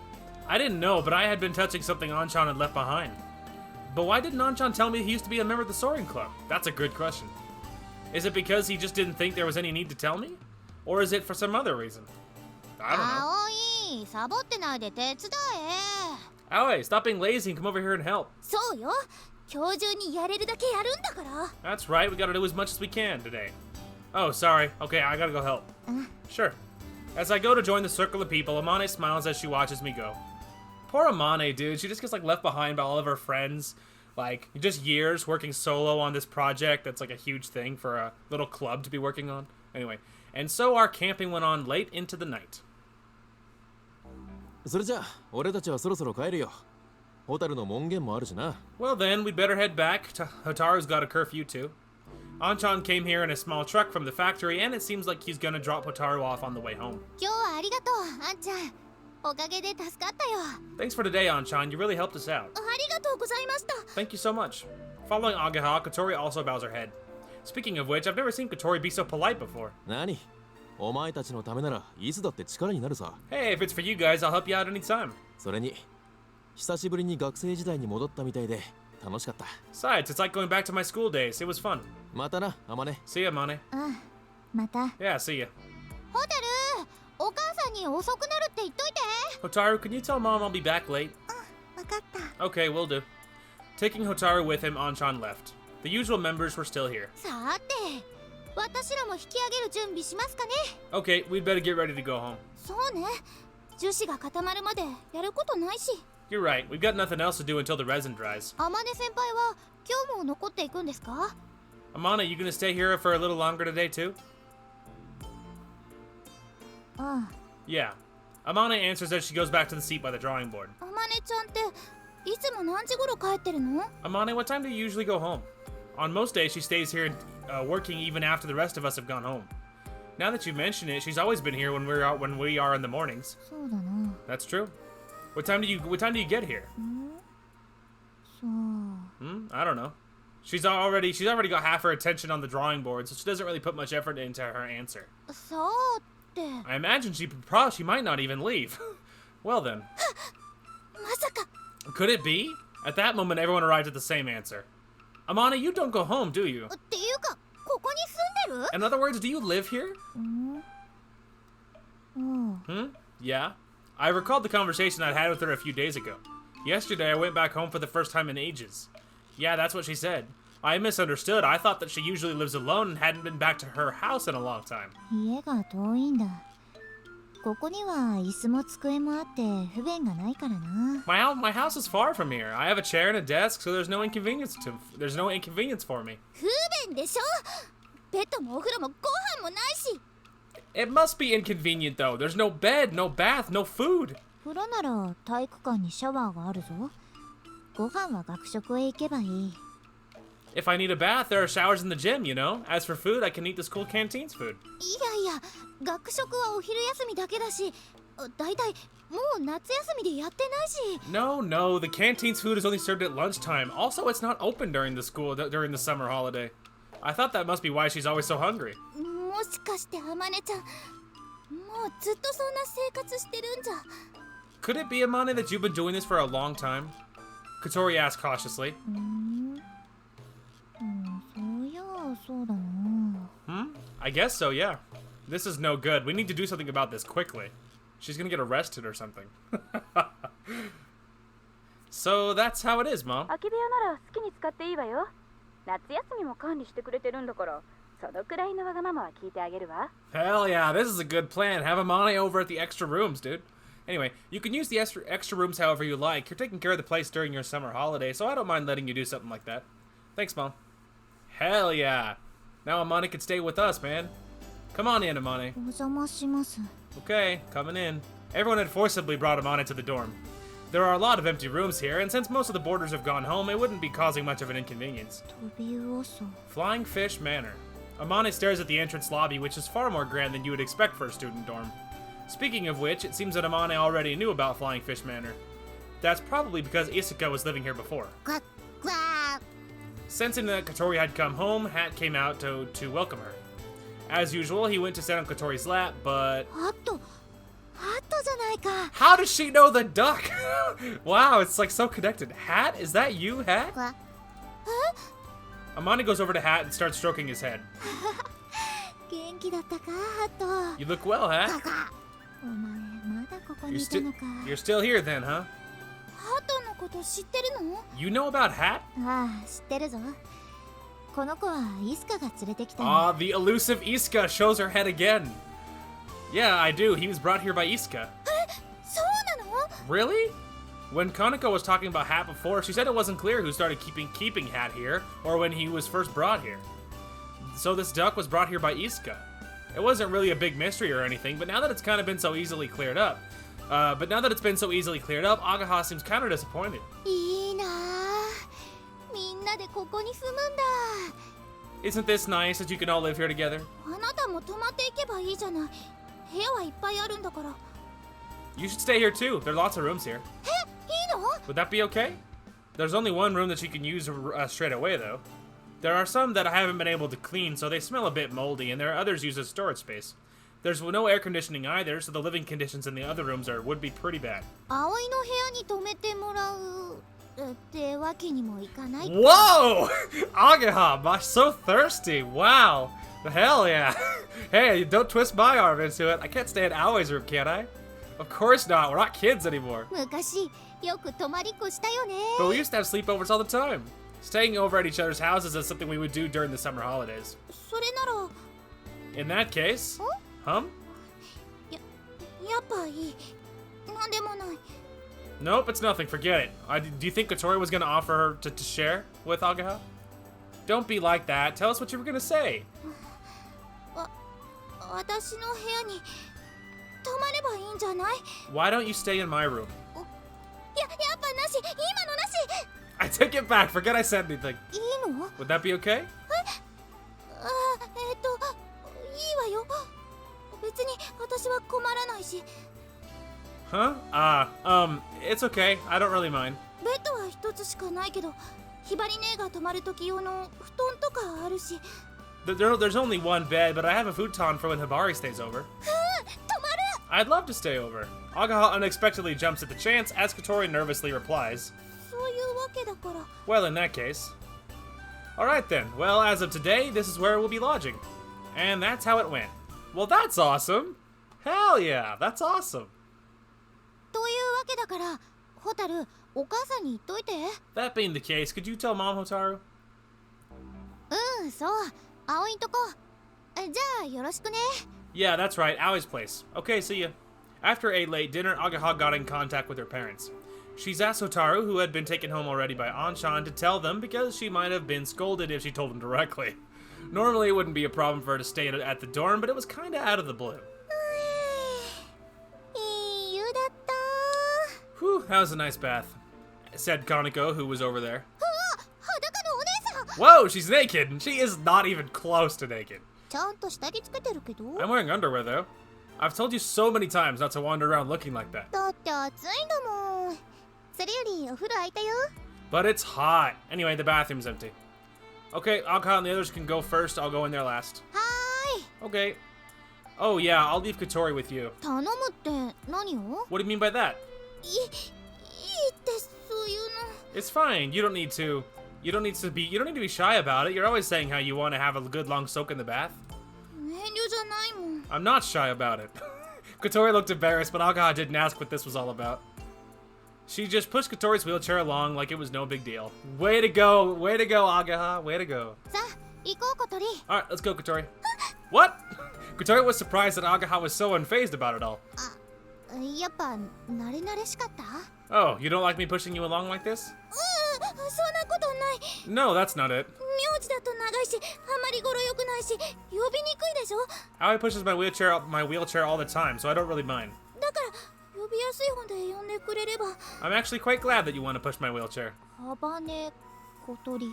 I didn't know, but I had been touching something Anchan had left behind. But why didn't Anchan tell me he used to be a member of the Soaring Club? That's a good question. Is it because he just didn't think there was any need to tell me? Or is it for some other reason? I don't know. Aoi, サボってないで手伝え。 Aoi, stop being lazy and come over here and help. そうよ。今日中にやれるだけやるんだから。 That's right, we gotta do as much as we can today. Oh, sorry. Okay, I gotta go help. Sure. As I go to join the circle of people, Amane smiles as she watches me go. Poor Amane, dude. She just gets like left behind by all of her friends. Like, just years working solo on this project that's like a huge thing for a little club to be working on. Anyway, and so our camping went on late into the night. それじゃあ俺たちはそろそろ帰るよ。ホタルの門限もあるしな。 Well then, we'd better head back. Hotaru's got a curfew too. Anchan came here in a small truck from the factory, and it seems like he's gonna drop Hotaru off on the way home. 今日はありがとう、あんちゃん。おかげで助かったよ。 Thanks for today, Anchan. You really helped us out. ありがとうございました。 Thank you so much. Following Ageha, Kotori also bows her head. Speaking of which, I've never seen Kotori be so polite before. 何？お前たちのためならいつだって力になるさ。 Hey, if it's for you guys, I'll help you out anytime. それに久しぶりに学生時代に戻ったみたいで楽しかった。 Besides, it's like going back to my school days. It was fun. またな、アマネ。 See ya, Mane. うんまた。 Yeah, see ya. ホタル、お母さんに遅くなるって言っといて。 Hotaru, can you tell Mom I'll be back late? わかった。 Okay, will do. Taking Hotaru with him, Anchan left. The usual members were still here. さて、私らも引き上げる準備しますかね。 Okay, we'd better get ready to go home. そうね。樹脂が固まるまでやることないし。 You're right, we've got nothing else to do until the resin dries. 天音先輩は今日も残っていくんですか？ Amana, you gonna stay here for a little longer today too? ああ。 Yeah. Amana answers as she goes back to the seat by the drawing board. 天音ちゃんっていつも何時頃帰ってるの？ Amane, what time do you usually go home? On most days, she stays here working even after the rest of us have gone home. Now that you mention it, she's always been here when we are in the mornings. そうだな。 That's true. What time do you get here? そう。 I don't know. She's already got half her attention on the drawing board, so she doesn't really put much effort into her answer. そうって。 I imagine she might not even leave. Well then. まさか。 Could it be? At that moment, everyone arrived at the same answer. Amana, you don't go home, do you? っていうか、ここに住んでる？ In other words, do you live here? うん。 Yeah. I recalled the conversation I'd had with her a few days ago. Yesterday, I went back home for the first time in ages. Yeah, that's what she said. I misunderstood. I thought that she usually lives alone and hadn't been back to her house in a long time. 家が遠いんだ。ここには椅子も机もあって不便がないからな。My house is far from here. I have a chair and a desk, so there's no inconvenience for me. 不便でしょ？ベッドもお風呂もご飯もないし。 It must be inconvenient though. There's no bed, no bath, no food. 風呂なら体育館にシャワーがあるぞ。ご飯は学食へ行けばいい。 If I need a bath, there are showers in the gym, you know? As for food, I can eat the school canteen's food. いやいや、学食はお昼休みだけだし、だいたいもう夏休みでやってないし。 No, the canteen's food is only served at lunchtime. Also, it's not open during the summer holiday. I thought that must be why she's always so hungry. もしかしてあまねちゃん、もうずっとそんな生活してるんじゃ。 Could it be, Amane, that you've been doing this for a long time? Kotori asked cautiously. そういや、そうだな。 I guess so, yeah. This is no good. We need to do something about this quickly. She's gonna get arrested or something. So that's how it is, Mom. 空き部屋なら好きに使っていいわよ。夏休みも管理してくれてるんだから、そのくらいのわがままは聞いてあげるわ。 Hell yeah, this is a good plan. Have Amane over at the extra rooms, dude. Anyway, you can use the extra rooms however you like. You're taking care of the place during your summer holiday, so I don't mind letting you do something like that. Thanks, Mom. Hell yeah. Now Amane can stay with us, man. Come on in, Amane. お邪魔します。 Okay, coming in. Everyone had forcibly brought Amane to the dorm. There are a lot of empty rooms here, and since most of the boarders have gone home, it wouldn't be causing much of an inconvenience. 飛び魚荘 Flying Fish Manor. Amane stares at the entrance lobby, which is far more grand than you would expect for a student dorm. Speaking of which, it seems that Amane already knew about Flying Fish Manor. That's probably because Isuka was living here before. クワックワ Sensing that Kotori had come home, Hat came out to welcome her. As usual, he went to sit on Kotori's lap, but... ハットじゃないか How does she know the duck? Wow, it's like so connected. Hat? Is that you, Hat? クワ Amane goes over to Hat and starts stroking his head. 元気だったかハット You look well, Hat. お前まだここに You're, いたのか you're still here then, huh? ハトのこと知ってるの You know about Hat? ああ知ってるぞこの子はイスカが連れてきたの Ah, the elusive Isuka shows her head again. Yeah, I do. He was brought here by Isuka. そうなの Really? When Kaneko was talking about Hat before, she said it wasn't clear who started keeping Hat here, or when he was first brought here. So this duck was brought here by Isuka. It wasn't really a big mystery or anything, but now that it's kind of been so easily cleared up, Agaha seems kind of disappointed. いいなあみんなでここに住むんだ Isn't this nice that you can all live here together? あなたも泊まっていけばいいじゃない部屋はいっぱいあるんだから You should stay here too. There are lots of rooms here. いいの Would that be okay? There's only one room that you can use straight away, though. There are some that I haven't been able to clean, so they smell a bit moldy, and there are others used as storage space. There's no air conditioning either, so the living conditions in the other rooms would be pretty bad. 葵の部屋に泊めてもらうってわけにもいかない Whoa! Agaha, I'm so thirsty. Wow. Hell yeah. Hey, don't twist my arm into it. I can't stay in Aoi's room, can I? Of course not. We're not kids anymore. 昔よく泊まりっこしたよね But we used to have sleepovers all the time. Staying over at each other's houses is something we would do during the summer holidays. それなら In that case, hum? やっぱいいなんでもない Nope, it's nothing. Forget it. Do you think Kotori was going to offer her to share with Agaha? Don't be like that. Tell us what you were going to say. 私の部屋に泊まればいいんじゃない Why don't you stay in my room? やっぱなし今のなし I take it back. Forget I said anything. いいの Would that be okay? いいわよ別に私は困らないし Huh? It's okay. I don't really mind. ベッドは一つしかないけどひばり姉が泊まる時用の布団とかあるし There's only one bed, but I have a futon for when Hibari stays over. 泊まる I'd love to stay over. Agaha unexpectedly jumps at the chance as Kotori nervously replies. そういうわけだから Well, in that case. Alright then. Well, as of today, this is where we'll be lodging. And that's how it went. Well, that's awesome. Hell yeah, that's awesome. というわけだからホタルお母さんに言っといて That being the case, could you tell Mom, Hotaru? うんそう葵んとこじゃあよろしくね Yeah, that's right, Aoi's place. Okay, see ya. After a late dinner, Agaha got in contact with her parents. She's asked Hotaru, who had been taken home already by Anshan, to tell them because she might have been scolded if she told them directly. Normally, it wouldn't be a problem for her to stay at the dorm, but it was kinda out of the blue. いい湯だった Whew, that was a nice bath, said Kaneko, who was over there. 裸のお姉さん Whoa, she's naked! She is not even close to naked. ちゃんと下着つけてるけど I'm wearing underwear, though. I've told you so many times not to wander around looking like that. だって暑いんだもんそれよりお風呂空いたよ But it's hot. Anyway, the bathroom's empty. Okay, Agaha and the others can go first. I'll go in there last. はーい Okay. Oh, yeah, I'll leave Kotori with you. 頼むって何を What do you mean by that? いいってそういうの It's fine. You don't need to be shy about it. You're always saying how you want to have a good long soak in the bath. 遠慮じゃないもん I'm not shy about it. Kotori looked embarrassed, but Agaha didn't ask what this was all about. She just pushed Kotori's wheelchair along like it was no big deal. Way to go, Agaha, way to go. さあ行こう小鳥 Alright, let's go, Kotori. What? Kotori was surprised that Agaha was so unfazed about it all. やっぱ慣れ慣れしかった Oh, you don't like me pushing you along like this? そんなことない No, that's not it. 名字だと長いしあまり語呂良くないし呼びにくいでしょ Aoi pushes my wheelchair all the time, so I don't really mind. だから呼びやすい本で呼んでくれれば。 I'm actually quite glad that you want to push my wheelchair. 幅ね、小鳥。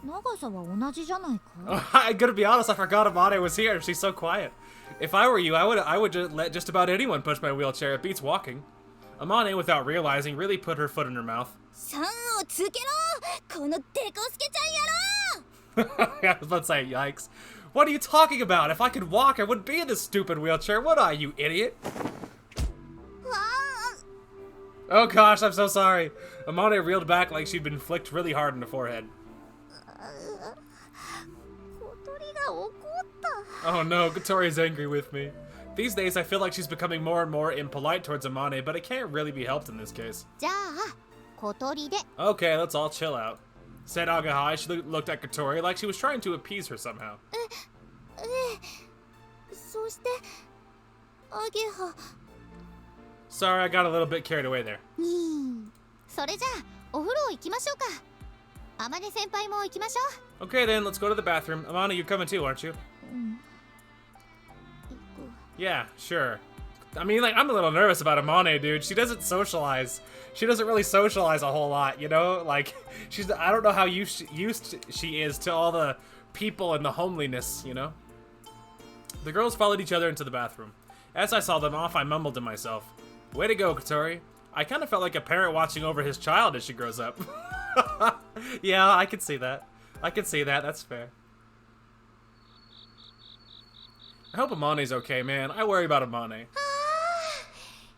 長さは同じじゃないか。 I'm gonna be honest, I forgot Amane was here. She's so quiet. If I were you, I would just let just about anyone push my wheelchair. It beats walking. Amane, without realizing, really put her foot in her mouth. さんをつけろ、このデコスケちゃんやろ。 I was about to say, yikes. What are you talking about? If I could walk, I wouldn't be in this stupid wheelchair, would I, you idiot? Oh gosh, I'm so sorry. Amane reeled back like she'd been flicked really hard in the forehead. 小鳥が怒った。 Oh no, Katori's angry with me. These days, I feel like she's becoming more and more impolite towards Amane, but it can't really be helped in this case. じゃあ、小鳥で。 Okay, let's all chill out. Said Agahai. She looked at Katori like she was trying to appease her somehow. そして、アゲハ。 Sorry, I got a little bit carried away there. それじゃあ、お風呂行きましょうか。あまね先輩も行きましょ Okay then, let's go to the bathroom. Amane, you're coming too, aren't you? う。行く。 Yeah, sure. I mean, like, I'm a little nervous about Amane, dude. She doesn't socialize. She doesn't really socialize a whole lot, you know? Like, I don't know how used she is to all the people and the homeliness, you know? The girls followed each other into the bathroom. As I saw them off, I mumbled to myself, "Way to go, Katori." I kind of felt like a parent watching over his child as she grows up. Yeah, I can see that. I can see that. That's fair. I hope Amane's okay, man. I worry about Amane.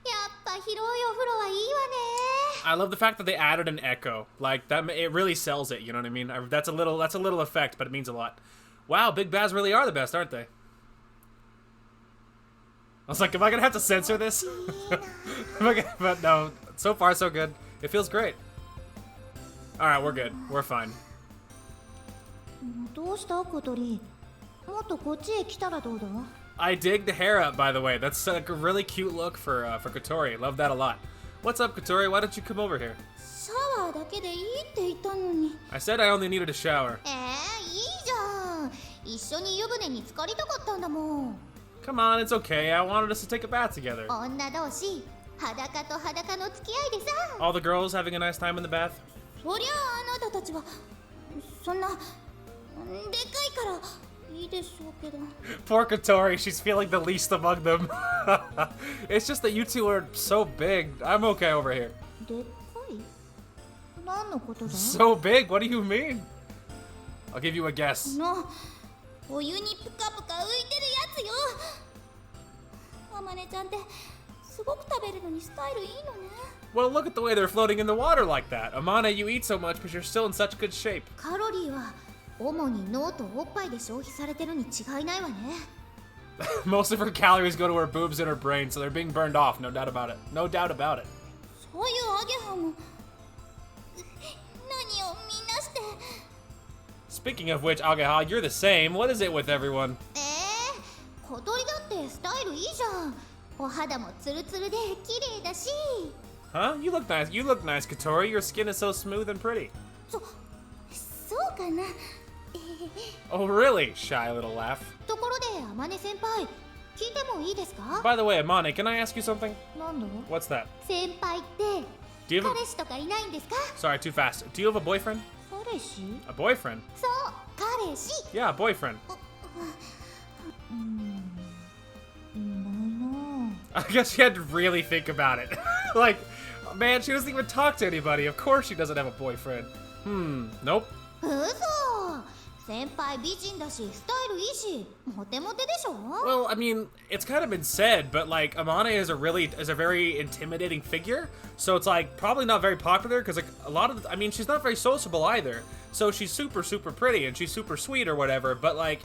やっぱ広いお風呂はいいわね。 I love the fact that they added an echo. Like that, it really sells it. You know what I mean? That's a little effect, but it means a lot. Wow, big baths really are the best, aren't they? I was like, am I gonna have to censor this? But no, so far so good. It feels great. All right, we're good. We're fine. どうした小鳥。もっとこっちへ来たらどうだ。 I dig the hair up, by the way. That's like a really cute look for Katori. Love that a lot. What's up, Katori? Why don't you come over here? シャワーだけでいいって言ったのに。 I said I only needed a shower. いいじゃん。一緒に湯船に浸かりたかったんだもん。 Come on, it's okay. I wanted us to take a bath together. 女同士、裸と裸の付き合いでさ。 All the girls having a nice time in the bath? そりゃあなたたちはそんなでっかいからいいでしょうけど。 Poor Katori, she's feeling the least among them. It's just that you two are so big. I'm okay over here. でっかい？何のことだ？ So big? What do you mean? I'll give you a guess. お湯にプカプカ浮いてるやつよ。あまねちゃんってすごく食べるのにスタイルいいのね。 Well, look at the way they're floating in the water like that. Amane, you eat so much, but you're still in such good shape. カロリーは主に脳とおっぱいで消費されてるに違いないわね。 Most of her calories go to her boobs and her brain, so they're being burned off, no doubt about it. No doubt about it. そういうアゲハも何をみんなして。 Speaking of which, Ageha, you're the same. What is it with everyone? 小鳥だってスタイルいいじゃん。お肌もツルツルで綺麗だし。 Huh? You look nice. You look nice, Katori. Your skin is so smooth and pretty. そうかな。 Oh, really? Shy little laugh. ところであまね先輩、聞いてもいいですか？ By the way, Amane, can I ask you something? なんだ？ What's that? 先輩って Do you have 彼氏とかいないんですか？ Sorry, too fast. Do you have a boyfriend? 彼氏？ A boyfriend? そう、彼氏。 Yeah, a boyfriend. いないな。 I guess you had to really think about it. Like, man, she doesn't even talk to anybody. Of course she doesn't have a boyfriend. Nope. 嘘。先輩美人だし、スタイルいいし、モテモテでしょ？ Well, I mean, it's kind of been said, but like Amane is a very intimidating figure. So it's like probably not very popular because like a lot of, I mean, she's not very sociable either. So she's super pretty and she's super sweet or whatever. But like,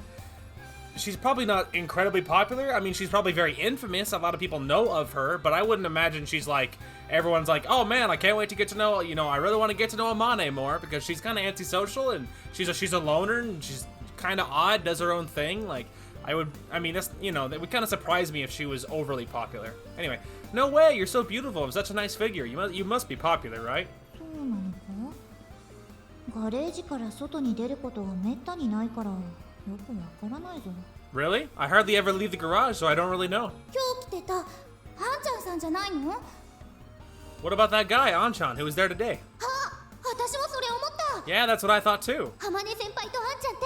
she's probably not incredibly popular. I mean, she's probably very infamous. A lot of people know of her, but I wouldn't imagine she's like, everyone's like, oh man, I can't wait to get to know, you know, I really want to get to know Amane more because she's kind of antisocial and she's a loner and she's kind of odd, does her own thing. Like, I mean, that's, you know, that would kind of surprise me if she was overly popular. Anyway, no way, you're so beautiful, and such a nice figure. You must be popular, right? そうなのか？ガレージから外に出ることはめったにないからよくわからないぞ。 Really? I hardly ever leave the garage, so I don't really know. 今日来てたハンちゃんさんんじゃないの？ What about that guy, Anchan, who was there today? 私もそれ思った。 Yeah, that's what I thought too. 浜根先輩とあんちゃんって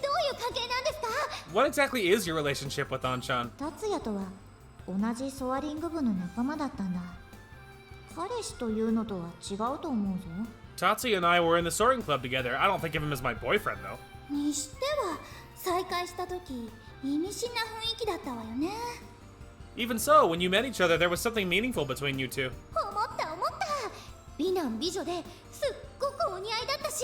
どういう関係なんですか？ What exactly is your relationship with Anchan? 達也とは同じソアリング部の仲間だったんだ。彼氏というのとは違うと思うぞ。 Tatsuya and I were in the soaring club together. I don't think of him as my boyfriend, though. にしては再会した時意味深な雰囲気だったわよね。 Even so, when you met each other, there was something meaningful between you two. 思った。美男美女ですっごくお似合いだったし。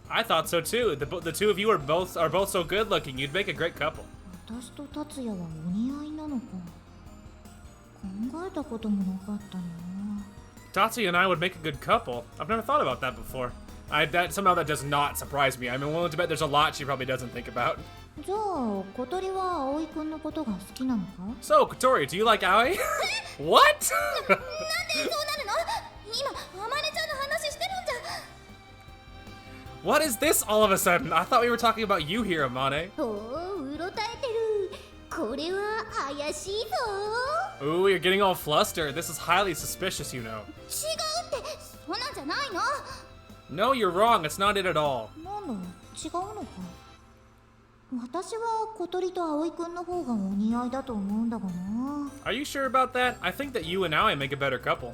I thought so too. The two of you are both so good looking. You'd make a great couple. 私と達也はお似合いなのか。考えたこともなかったな。 Tatsuya and I would make a good couple. I've never thought about that before. Somehow that does not surprise me. I'm willing to bet there's a lot she probably doesn't think about. じゃあ小鳥は葵くんのことが好きなのか？ So, Kotori, do you like Aoi? What? なんでそうなるの？今浜根ちゃんの話してるんじゃ。 What is this all of a sudden? I thought we were talking about you here, Amane. おお、うろたえてる。これは怪しいぞ。 Ooh, you're getting all flustered. This is highly suspicious, you know. 違うって、そうなんじゃないの？ No, you're wrong. It's not it at all. なんだ、違うのか。私は小鳥と葵くんの方がお似合いだと思うんだがな。 Are you sure about that? I think that you and Aoi make a better couple.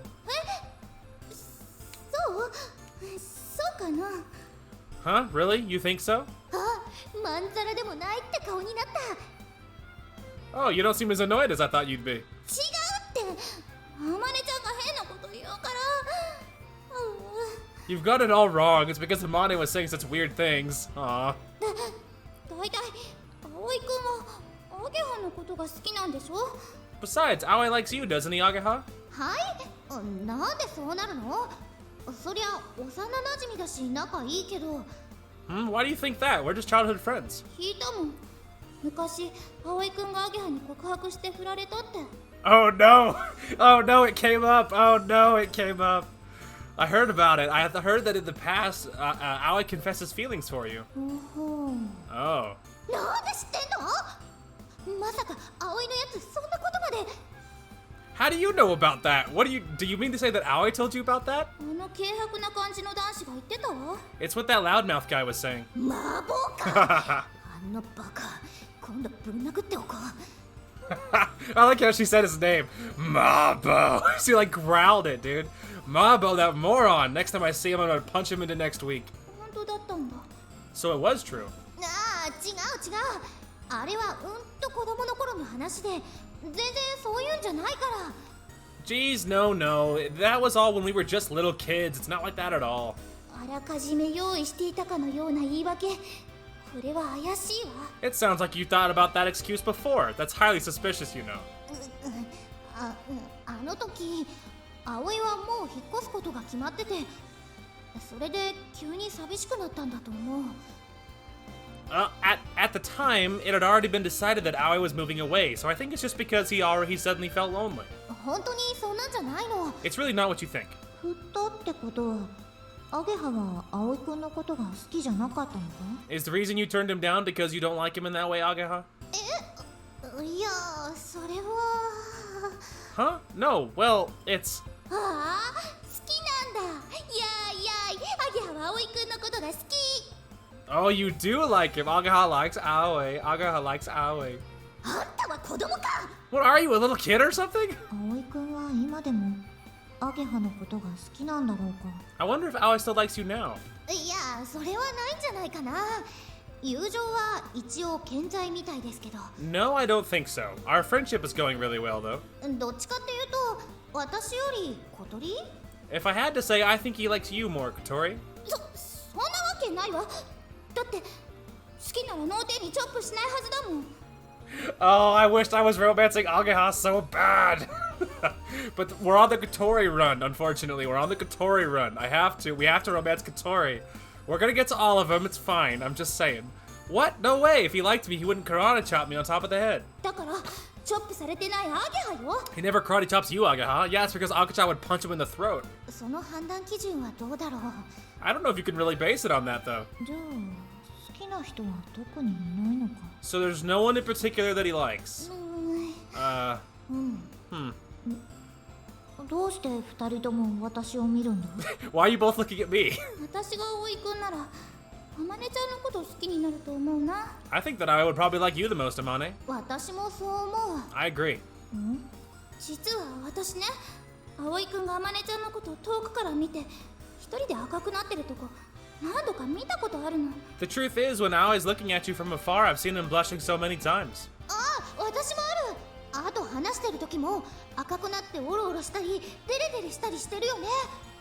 そうかな。 Huh? Really? You think so? あ、まんざらでもないって顔になった。 Oh, you don't seem as annoyed as I thought you'd be. 違うって、浜根ちゃんが変なこと言うから。You've got it all wrong. It's because Amane was saying such weird things. Aw. だいたい葵くんはアゲハのことが好きなんでしょ？ Besides, Aoi likes you, doesn't he, Ageha? はい？なんでそうなるの？そりゃ幼馴染だし仲いいけど。 Why do you think that? We're just childhood friends. 聞いたもん。昔葵くんがアゲハに告白して振られたって。 Oh no! Oh no, it came up! Oh no, it came up! I heard about it. I heard that in the past, Aoi confesses feelings for you. ほう。 Oh. なんで知ってんの？まさか葵のやつそんなことまで。 How do you know about that? Do you mean to say that Aoi told you about that? あの軽薄な感じの男子が言ってたわ。 It's what that loudmouth guy was saying. 麻婆か。あんなバカ。今度ぶん殴っておこう。 I like how she said his name. Mabo. She like growled it, dude. Mabo, that moron. Next time I see him, I'm gonna punch him into next week. 本当だったんだ。 So it was true. ああ、違う。あれはと子供の頃の話で、全然そういうんじゃないから。 Geez, no. That was all when we were just little kids. It's not like that at all. あらかじめ用意していたかのような言い訳。これは怪しいわ。 It sounds like you thought about that excuse before. That's highly suspicious, you know. あの時、葵はもう引っ越すことが決まってて、それで急に寂しくなったんだと思う。 At the time, it had already been decided that Aoi was moving away, so I think it's just because he suddenly felt lonely. 本当にそんなんじゃないの。 It's really not what you think. 振ったってことは、アゲハは葵くんのことが好きじゃなかったのか？ Is the reason you turned him down because you don't like him in that way, Ageha? いや、それは。 Huh? No, well, it's... ああ、好きなんだ。やー、アゲハは葵くんのことが好き。 Oh, you do like him. Ageha likes Aoi. Ageha likes Aoi. あんたは子供か。 What are you, a little kid or something? 葵くんは今でもアゲハのことが好きなんだろうか？ I wonder if Aoi still likes you now. いや、それはないんじゃないかな。友情は一応健在みたいですけど。 No, I don't think so. Our friendship is going really well, though. どっちかっていうと、私より小鳥？ If I had to say, I think he likes you more, Kotori. そんなわけないわ。だって好きなら脳天にチョップしないはずだもん。 Oh, I wished I was romancing Ageha so bad. But we're on the Kotori run, unfortunately. We're on the Kotori run. We have to romance Kotori. We're gonna get to all of them, it's fine. I'm just saying. What? No way. If he liked me, he wouldn't karate chop me on top of the head. だからチョップされてないアゲハよ。 He never karate chops you, Ageha. Yeah, it's because Akacha would punch him in the throat. その判断基準はどうだろう。 I don't know if you can really base it on that, though. じゃあ好きな人は特にいないのか？ So there's no one in particular that he likes. どうして二人とも私を見るんだ Why are you both looking at me? 私が葵くんならあまねちゃんのこと好きになると思うな I think that I would probably like you the most, Amane. 私もそう思う I agree. 実は私ね葵くんがあまねちゃんのことを遠くから見て一人で赤くなってるとこ何度か見たことあるの The truth is, when Aoi is looking at you from afar, I've seen him blushing so many times. ああ、私もある。あと話してる時も赤くなってオロオロしたりデレデレしたりしてるよね。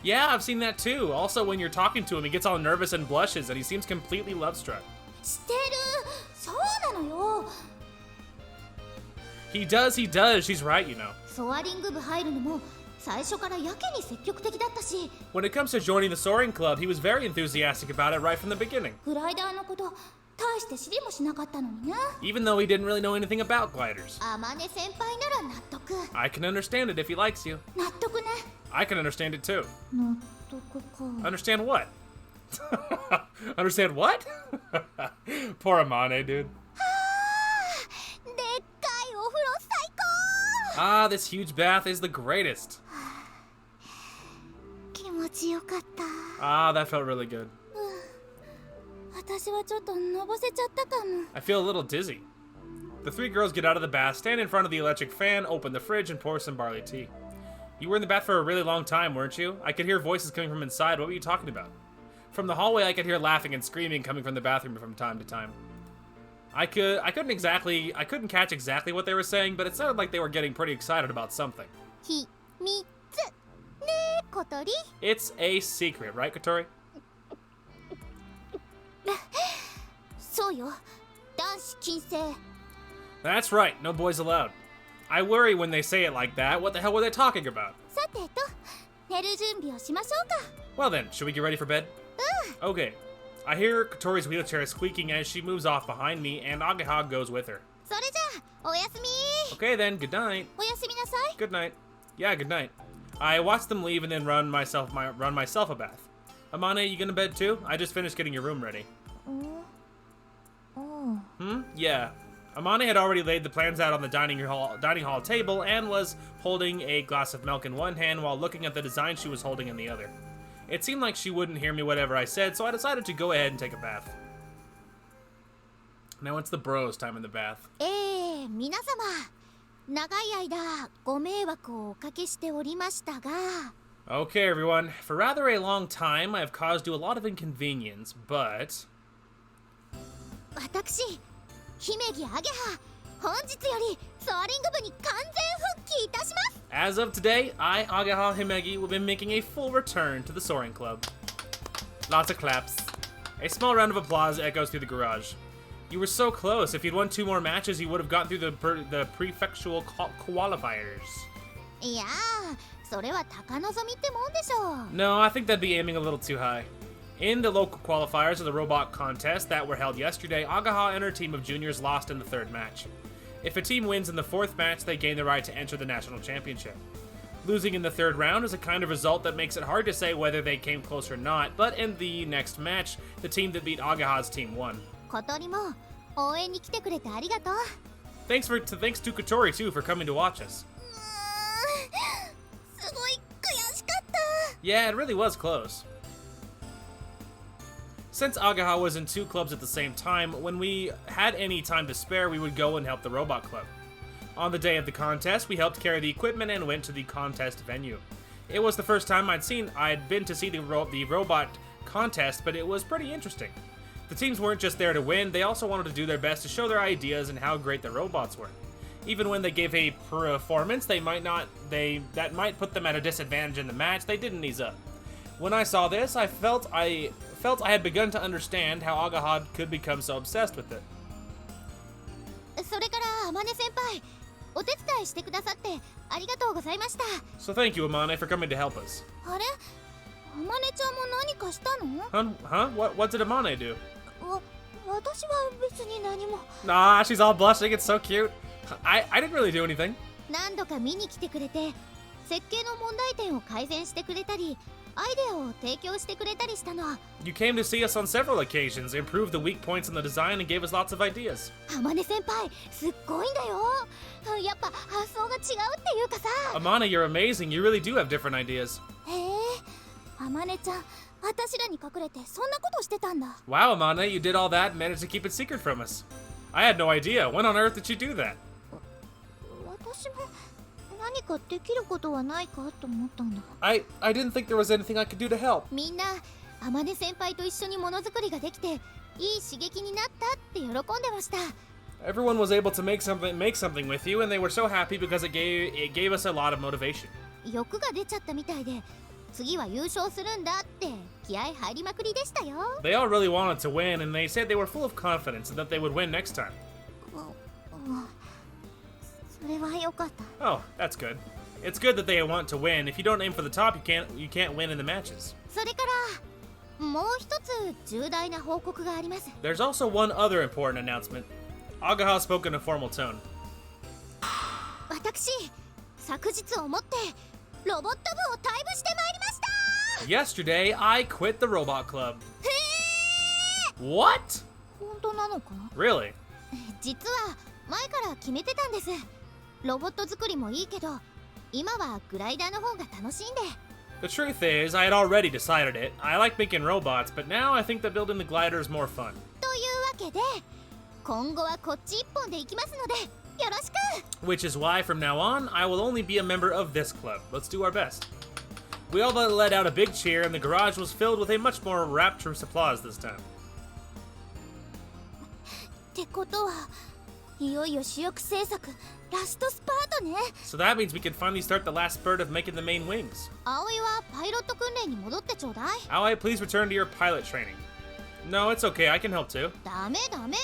Yeah, I've seen that too. Also, when you're talking to him, he gets all nervous and blushes, and he seems completely love-struck. してるそうなのよ He does, she's right, you know. ソアリング部入るのも最初からやけに積極的だったし、 When it comes to joining the Soaring Club, he was very enthusiastic about it right from the beginning, グライダーのこと大して知りもしなかったのにね even though he didn't really know anything about gliders. あまね先輩なら納得。 I can understand it if he likes you. 納得ね I can understand it too. 納得か Understand what? Understand what? Poor Amane, dude. でっかいお風呂最 Ah, this huge bath is the greatest. 気持ちよかった Ah, that felt really good. 私はちょっとのぼせちゃったかも I feel a little dizzy. The three girls get out of the bath, stand in front of the electric fan, open the fridge, and pour some barley tea. You were in the bath for a really long time, weren't you? I could hear voices coming from inside. What were you talking about? From the hallway, I could hear laughing and screaming coming from the bathroom from time to time. I couldn't catch exactly what they were saying, but it sounded like they were getting pretty excited about something. 秘密ねえ小鳥。 It's a secret, right, Kotori? そうよ。男子禁制。 That's right, no boys allowed. I worry when they say it like that. What the hell were they talking about? さてと寝る準備をしましょうか Well then, should we get ready for bed? Okay. I hear Kotori's wheelchair squeaking as she moves off behind me, and Ageha goes with her. それじゃあおやすみ。 Okay then, good night. おやすみなさい Good night. Yeah, good night. I watch them leave and then run myself a bath. Amane, you gonna bed too? I just finished getting your room ready. Yeah. Amane had already laid the plans out on the dining hall table and was holding a glass of milk in one hand while looking at the design she was holding in the other. It seemed like she wouldn't hear me whatever I said, so I decided to go ahead and take a bath. Now it's the bros time in the bath. 皆様長い間ご迷惑をおかけしておりましたが Okay, everyone. For rather a long time, I've caused you a lot of inconvenience, but... 私姫木アゲハ本日よりソアリング部に完全復帰いたします As of today, I, Ageha Himegi, will be making a full return to the Soaring Club. Lots of claps. A small round of applause echoes through the garage. You were so close. If you'd won 2 more matches, you would have gotten through the prefectural qualifiers. いやーそれは高望みってもんでしょう No, I think that'd be aiming a little too high. In the local qualifiers of the robot contest that were held yesterday, Ageha and her team of juniors lost in the 3rd match. If a team wins in the 4th match, they gain the right to enter the national championship. Losing in the 3rd round is a kind of result that makes it hard to say whether they came close or not, but in the next match, the team that beat Ageha's team won. 小鳥も応援に来てくれてありがとう Thanks to Kotori too for coming to watch us. すごい悔しかった Yeah, it really was close. Since Ageha was in 2 clubs at the same time, when we had any time to spare, we would go and help the robot club. On the day of the contest, we helped carry the equipment and went to the contest venue. It was the first time I'd been to see the robot contest, but it was pretty interesting. The teams weren't just there to win, they also wanted to do their best to show their ideas and how great the robots were. Even when they gave a performance that might put them at a disadvantage in the match, they didn't ease up. When I saw this, I felt I had begun to understand how Ageha could become so obsessed with it. それからあまね先輩お手伝いしてくださってありがとうございました So thank you, Amane, for coming to help us. あれあまねちゃんも何かしたの Huh? What did Amane do? 私は別に何も Nah, she's all blushing, it's so cute. I didn't really do anything. 何度か見に来てくれて設計の問題点を改善してくれたりアイデアを提供してくれたりしたの。 You came to see us on several occasions, improved the weak points in the design, and gave us lots of ideas. 天音先輩すっごいんだよ。やっぱ発想が違うっていうかさ。 Amana, you're amazing. You really do have different ideas. へえ、あまねちゃん私らに隠れてそんなことしてたんだ。 Wow, Amana, you did all that and managed to keep it secret from us. I had no idea. When on earth did you do that? 私も何かできることはないかと思ったんだ。 I didn't think there was anything I could do to help. みんな天音先輩と一緒にものづくりができていい刺激になったって喜んでました。 Everyone was able to make something with you, and they were so happy because it gave us a lot of motivation. 欲が出ちゃったみたいで次は優勝するんだって気合入りまくりでしたよ。 They all really wanted to win, and they said they were full of confidence and that they would win next time. それは良かった。 Oh, that's good. It's good that they want to win. If you don't aim for the top, you can't win in the matches. それからもう一つ重大な報告があります。 There's also one other important announcement. Agaha spoke in a formal tone. 私昨日をもってロボット部を退部してまいりました。 Yesterday, I quit the Robot Club. What? 本当なのか？ Really? 実は前から決めてたんです。ロボット作りもいいけど今はグライダーの方が楽しいんで。 The truth is, I had already decided it. I like making robots, but now I think that building the glider is more fun. というわけで今後はこっち一本で行きますのでよろしく。 Which is why, from now on, I will only be a member of this club. Let's do our best. We all let out a big cheer, and the garage was filled with a much more rapturous applause this time. ってことはいよいよ主翼制作ラストスパートね。 So that means we can finally start the last spurt of making the main wings. 葵はパイロット訓練に戻ってちょうだい。 Ally, please return to your pilot training. No, it's okay. I can help too. ダメダメ。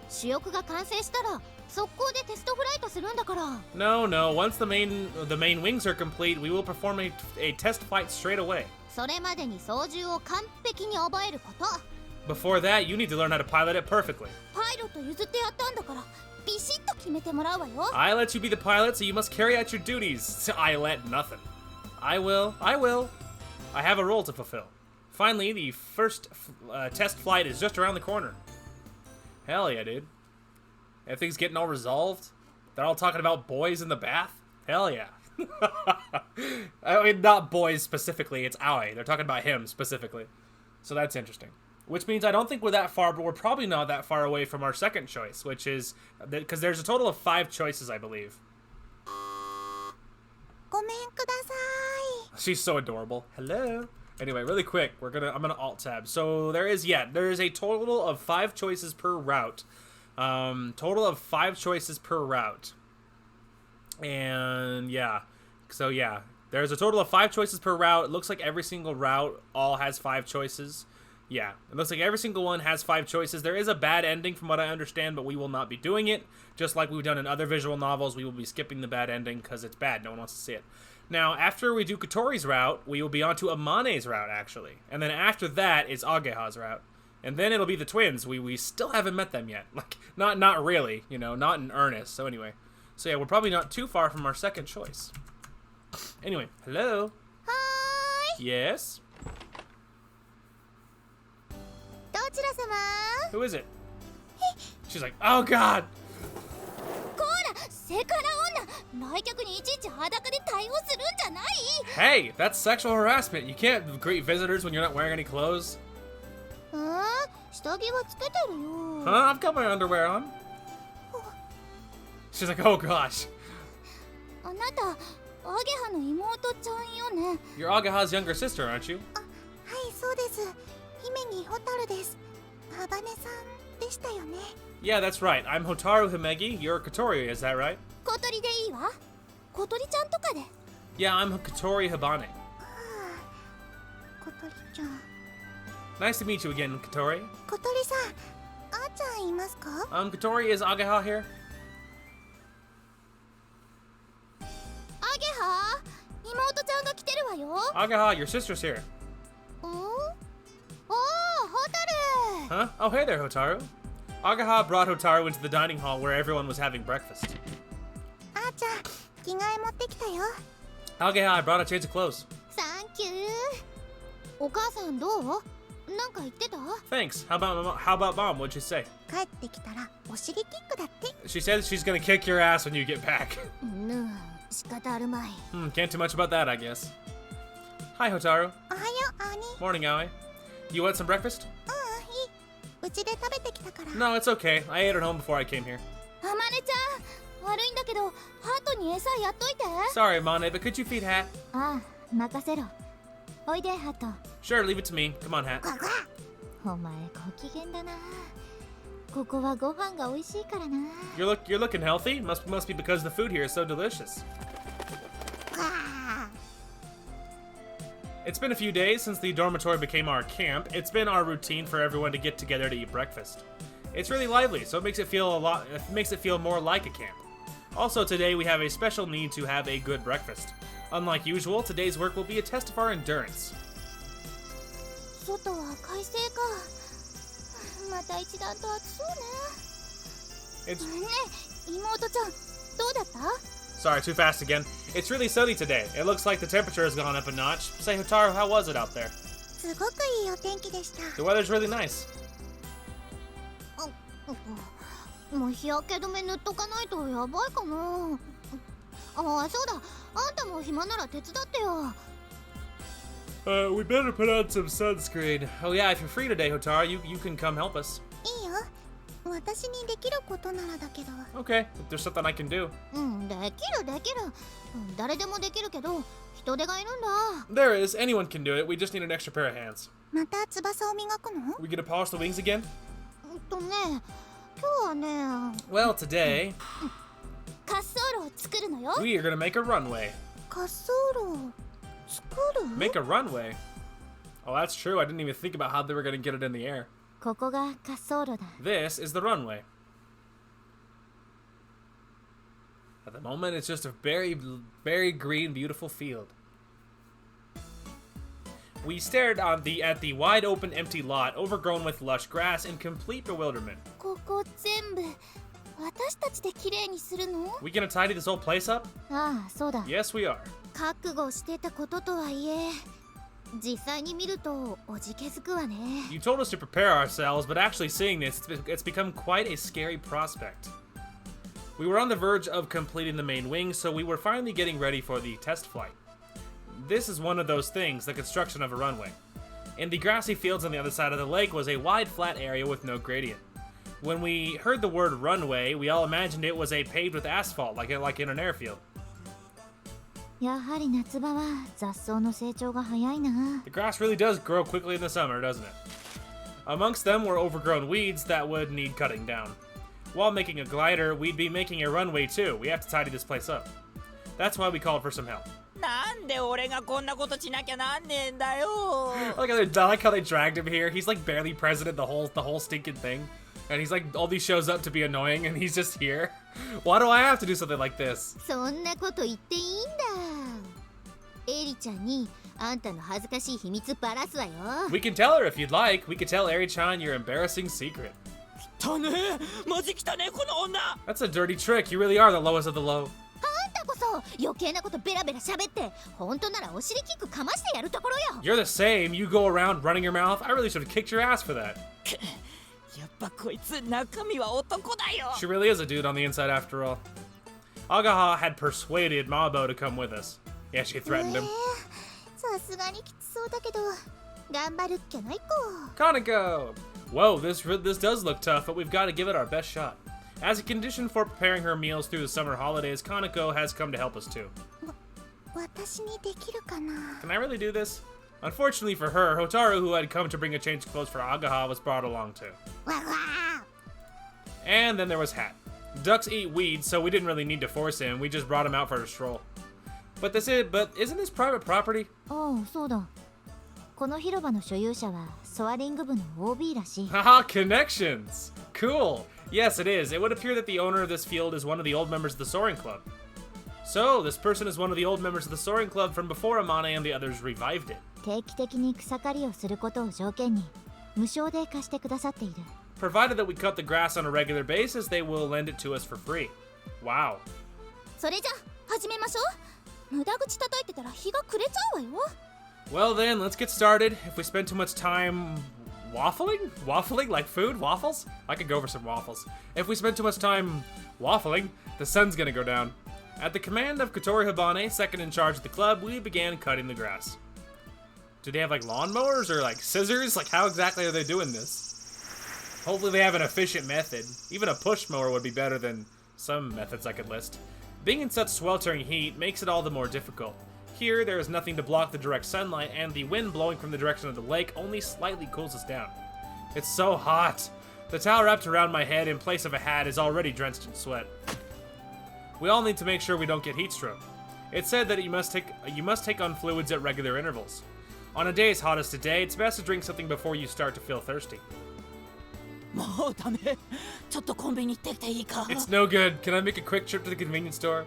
主翼が完成したら速攻でテストフライトするんだから。 No. Once the main wings are complete, we will perform a test flight straight away. それまでに操縦を完璧に覚えること。 Before that, you need to learn how to pilot it perfectly. パイロット譲ってやったんだからビシッと決めてもらうわよ。 I let you be the pilot, so you must carry out your duties. I let nothing. I will. I have a role to fulfill. Finally, the first test flight is just around the corner. Hell yeah, dude. Everything's getting all resolved. They're all talking about boys in the bath. Hell yeah. I mean, not boys specifically, it's Aoi. They're talking about him specifically. So that's interesting. Which means I don't think we're that far, but we're probably not that far away from our second choice, which is... Because there's a total of 5 choices, I believe. ごめんください。 She's so adorable. Hello. Anyway, really quick, I'm gonna alt tab. So there is a total of 5 choices per route. Total of 5 choices per route. And yeah. So yeah, there's a total of 5 choices per route. It looks like every single route all has 5 choices. Yeah, it looks like every single one has 5 choices. There is a bad ending from what I understand, but we will not be doing it. Just like we've done in other visual novels, we will be skipping the bad ending because it's bad. No one wants to see it. Now, after we do Kotori's route, we will be on to Amane's route, actually. And then after that is Ageha's route. And then it'll be the twins. We still haven't met them yet. Like, not really, you know, not in earnest. So anyway. So yeah, we're probably not too far from our second choice. Anyway, hello? Hi! Yes? どちら様？ Who is it? She's like, oh god! こらセカラ女、来客にいちいち裸で対応するんじゃない。 Hey, that's sexual harassment. You can't greet visitors when you're not wearing any clothes. 下着はつけてるよ。 Huh? I've got my underwear on. She's like, oh gosh. あなたアゲハの妹ちゃんよね。 You're Ageha's younger sister, aren't you? はいそうです。姫にホタルです。ハバネさんでしたよね。 Yeah, that's right. I'm Hotaru Himegi. You're Kotori, is that right? 小鳥でいいわ。小鳥ちゃんとかで。 Yeah, I'm Kotori Hibane. 小鳥ちゃん。 Nice to meet you again, Kotori. 小鳥さん、あーちゃんいますか？ Kotori, is Ageha here? アゲハ、妹ちゃんが来てるわよ。 Ageha, your sister's here. おお、ホタル。 Huh? Oh, hey there, Hotaru. Ageha brought Hotaru into the dining hall where everyone was having breakfast. あーちゃん、着替え持ってきたよ。 Ageha, I brought a change of clothes. サンキュー。お母さんどう？なんか言ってた？ Thanks. How about mom? What'd you say? 帰ってきたらお尻キックだって。 She said she's gonna kick your ass when you get back. 仕方あるまい。 Can't do much about that, I guess. Hi, Hotaru. おはよう、兄。 Morning, Aoi. You want some breakfast? いい。うちで食べてきたから。 No, it's okay. I ate at home before I came here. あまねちゃん、悪いんだけど、ハートに餌やっといて。 Sorry, Mane, but could you feed Hat? ああ、任せろ。おいで、ハト。 Sure, leave it to me. Come on, Hat. お前ご機嫌だな。ここはご飯が美味しいからな。You're looking healthy. Must be because the food here is so delicious. It's been a few days since the dormitory became our camp. It's been our routine for everyone to get together to eat breakfast. It's really lively, so it makes it feel more like a camp. Also, today we have a special need to have a good breakfast. Unlike usual, today's work will be a test of our endurance. 外は快晴か。また一段と暑そうね。 It's ねえ、妹ちゃん、どうだった？ sorry, too fast again. It's really sunny today. It looks like the temperature has gone up a notch. Say, Hotaru, how was it out there? すごくいいお天気でした。 The weather's really nice. もう日焼け止め塗っとかないとやばいかな。ああ、そうだ。あんたも暇なら手伝ってよ。We better put on some sunscreen. Oh yeah, if you're free today, Hotaru, you can come help us. いいよ。私にできることならだけど。 Okay, if there's something I can do. できる。誰でもできるけど、人手がいるんだ。 There is. Anyone can do it. We just need an extra pair of hands. また翼を磨くの？ We gonna polish the wings again? 今日はね、 Well, today, 滑走路を作るのよ。 we are gonna make a runway. 滑走路を作る？ Make a runway? Oh, that's true. I didn't even think about how they were gonna get it in the air. ここが滑走路だ。 This is the runway. At the moment, it's just a very, very green, beautiful field. We stared at the wide open empty lot, overgrown with lush grass, in complete bewilderment. ここ全部私たちで綺麗にするの？ We gonna tidy this whole place up? ああ、そうだ。 Yes, we are. 覚悟してたこととはいえ、実際に見るとおじけづくわね。 You told us to prepare ourselves, but actually seeing this, it's become quite a scary prospect. We were on the verge of completing the main wing, so we were finally getting ready for the test flight. This is one of those things, the construction of a runway. In the grassy fields on the other side of the lake was a wide, flat area with no gradient. When we heard the word runway, we all imagined it was a paved with asphalt, like in an airfield. やはり夏場は雑草の成長が早いな。 The grass really does grow quickly in the summer, doesn't it? Amongst them were overgrown weeds that would need cutting down. While making a glider, we'd be making a runway too. We have to tidy this place up. That's why we called for some help. なんで俺がこんなことしなきゃなんねえんだよ。 I like how they dragged him here. He's like barely president the whole stinking thing. And he's like, all these shows up to be annoying and he's just here. Why do I have to do something like this? そんなこと言っていいんだ。エリちゃんにあんたの恥ずかしい秘密ばらすわよ。 We can tell her if you'd like. We could tell Eri-chan your embarrassing secret. 汚ねえ、マジ汚ねえこの女。 That's a dirty trick. You really are the lowest of the low. あんたこそ余計なことベラベラ喋って、本当ならお尻キックかましてやるところよ。 You're the same. You go around running your mouth. I really should have kicked your ass for that. やっぱこいつ中身は男だよ。 She really is a dude on the inside after all. Agaha had persuaded Mabo to come with us. Yeah, she threatened him. さすがにきつそうだけど頑張るっきゃないか。 Kaneko! Whoa, this does look tough, but we've got to give it our best shot. As a condition for preparing her meals through the summer holidays, Kaneko has come to help us too. 私にできるかな。 Can I really do this? Unfortunately for her, Hotaru, who had come to bring a change of clothes for Agaha, was brought along too. わわ And then there was Hat. Ducks eat weeds, so we didn't really need to force him. We just brought him out for a stroll. But isn't this private property? ああ、そうだ。この広場の所有者はソアリング部の OB らしい。 Haha, connections! Cool! Yes, it is. It would appear that the owner of this field is one of the old members of the Soaring Club. So, this person is one of the old members of the Soaring Club from before Amane and the others revived it. 定期的に草刈りをすることを条件に無償で貸してくださっている。 Provided that we cut the grass on a regular basis, they will lend it to us for free. Wow. それじゃ始めましょう。無駄口叩いてたら日が暮れちゃうわよ。Well then, let's get started. If we spend too much time waffling? Waffling like food? Waffles? I could go for some waffles. If we spend too much time waffling, the sun's gonna go down. At the command of Kotori Habane, second in charge of the club, we began cutting the grass. Do they have like lawnmowers or like scissors? Like how exactly are they doing this? Hopefully they have an efficient method. Even a push mower would be better than some methods I could list. Being in such sweltering heat makes it all the more difficult. Here, there is nothing to block the direct sunlight, and the wind blowing from the direction of the lake only slightly cools us down. It's so hot. The towel wrapped around my head in place of a hat is already drenched in sweat. We all need to make sure we don't get heat stroke. It's said that you must take on fluids at regular intervals. On a day as hot as today, it's best to drink something before you start to feel thirsty. もうダメ。ちょっとコンビニ行ってきていいか。 It's no good. Can I make a quick trip to the convenience store?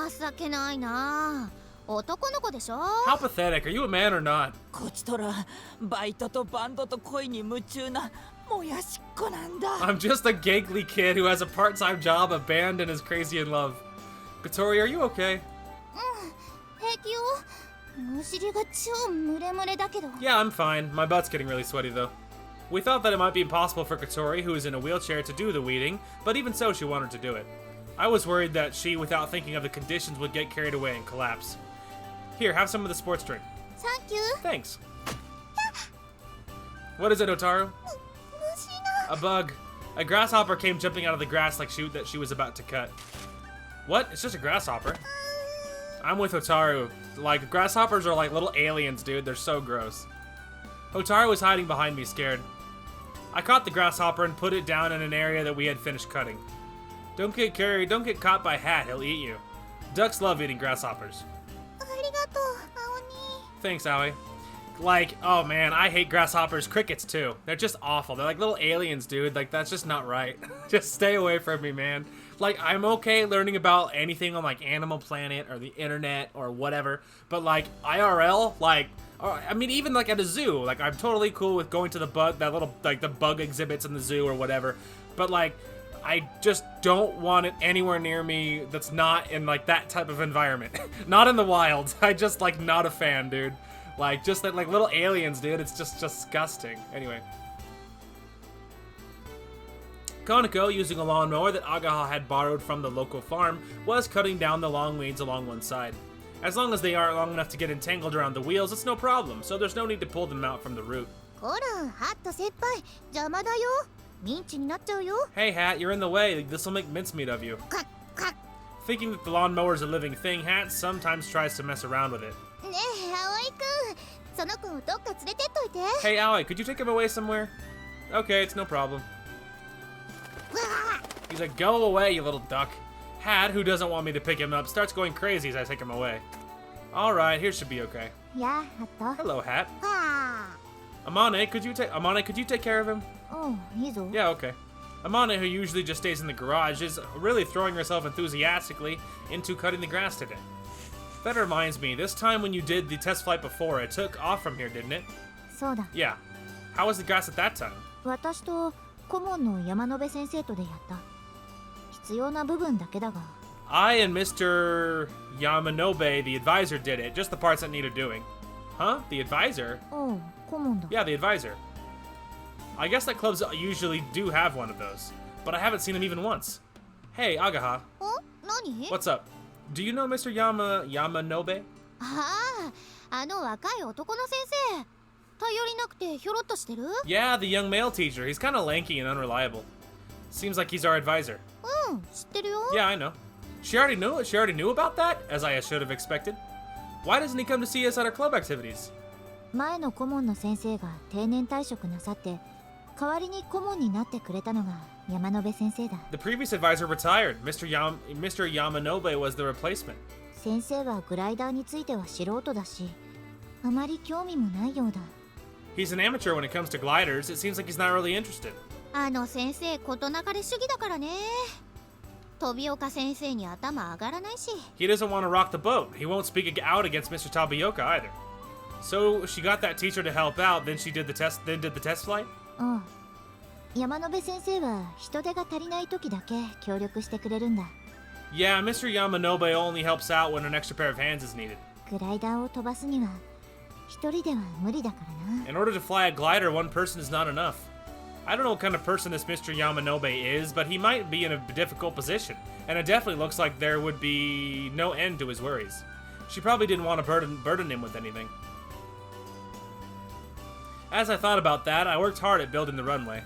情けないな。男の子でしょ。 How pathetic. Are you a man or not? こちとらバイトとバンドと恋に夢中なもやしっこなんだ。 I'm just a gangly kid who has a part-time job, a band, and is crazy in love. Kotori, are you okay? 平気よ。お尻が超ムレムレだけど。 Yeah, I'm fine. My butt's getting really sweaty though. We thought that it might be impossible for Kotori, who is in a wheelchair, to do the weeding, but even so, she wanted to do it. I was worried that she, without thinking of the conditions, would get carried away and collapse. Here, have some of the sports drink. サンキュー。 Thanks. What is it, Otaru? 虫が。 A bug. A grasshopper came jumping out of the grass like that she was about to cut. What? It's just a grasshopper. I'm with Otaru. Like, grasshoppers are like little aliens, dude. They're so gross. Otaru was hiding behind me, scared. I caught the grasshopper and put it down in an area that we had finished cutting. Don't get caught by Hat, he'll eat you. Ducks love eating grasshoppers. ありがとう、青に。 Thanks, Aoi. Like, oh man, I hate grasshoppers. Crickets, too. They're just awful. They're like little aliens, dude. Like, that's just not right. Just stay away from me, man. Like, I'm okay learning about anything on, like, Animal Planet or the internet or whatever. But, like, IRL, like, I mean, even, like, at a zoo. Like, I'm totally cool with going to the the bug exhibits in the zoo or whatever. But, like, I just don't want it anywhere near me that's not in, like, that type of environment. Not in the wild. I just, like, not a fan, dude. Like, just that, like, little aliens, dude. It's just disgusting. Anyway. Koneko, using a lawnmower that Agaha had borrowed from the local farm, was cutting down the long weeds along one side. As long as they aren't long enough to get entangled around the wheels, it's no problem, so there's no need to pull them out from the root. ほら、ハット先輩、邪魔だよ。ミンチになっちゃうよ。 Hey, Hat, you're in the way. This'll make mincemeat of you. カッカッ。 Thinking that the lawnmower's a living thing, Hat sometimes tries to mess around with it. ねえ、葵くん、その子をどっか連れてっといて。 Hey, Aoi, could you take him away somewhere? Okay, it's no problem. He's like, go away, you little duck. Hat, who doesn't want me to pick him up, starts going crazy as I take him away. Alright, here should be okay. やあ、ハット。 Hello, Hat. は Amane, could you take care of him? あ。うん、いいぞ。 Yeah, okay. Amane, who usually just stays in the garage, is really throwing herself enthusiastically into cutting the grass today. That reminds me, this time when you did the test flight before, it took off from here, didn't it? そうだ。 Yeah. How was the grass at that time? 私と顧問の山野辺先生とでやった。必要な部分だけだが。 I and Mr. Yamanobe, the advisor, did it. Just the parts that needed doing. Huh? The advisor? おう、顧問だ。 Yeah, the advisor. I guess that clubs usually do have one of those, but I haven't seen him even once. Hey, Agaha. お、何？ What's up? Do you know Mr. Yamanobe? ああ、あの若い男の先生。頼りなくてひょろっとしてる？ Yeah, the young male teacher. He's kind of lanky and unreliable. Seems like he's our advisor. うん、知ってるよ。 Yeah, I know. She already knew about that, as I should have expected. Why doesn't he come to see us at our club activities? 前の顧問の先生が定年退職なさって、代わりに顧問になってくれたのが山野辺先生だ。 The previous advisor retired. Mr. Yamanobe was the replacement. 先生はグライダーについては素人だし、あまり興味もないようだ。 He's an amateur when it comes to gliders. It seems like he's not really interested. あの先生、事なかれ主義だからね。飛岡先生に頭上がらないし。 He doesn't want to rock the boat. He won't speak out against Mr. Tabioka either. So she got that teacher to help out, then did the test flight? うん。山野辺先生は人手が足りない時だけ協力してくれるんだ。 Yeah, Mr. Yamanobe only helps out when an extra pair of hands is needed. グライダーを飛ばすには一人では無理だからな。 In order to fly a glider, one person is not enough. I don't know what kind of person this Mr. Yamanobe is, but he might be in a difficult position, and it definitely looks like there would be no end to his worries. She probably didn't want to burden him with anything. As I thought about that, I worked hard at building the runway.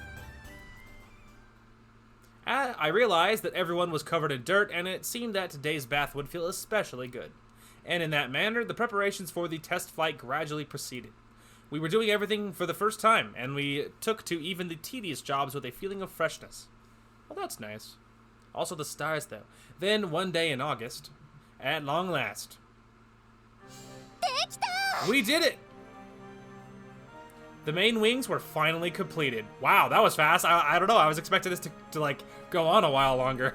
I realized that everyone was covered in dirt, and it seemed that today's bath would feel especially good. And in that manner, the preparations for the test flight gradually proceeded. We were doing everything for the first time, and we took to even the tedious jobs with a feeling of freshness. Well, that's nice. Also the stars, though. Then, one day in August, at long last, we did it! The main wings were finally completed. Wow, that was fast. I don't know, I was expecting this to like, go on a while longer.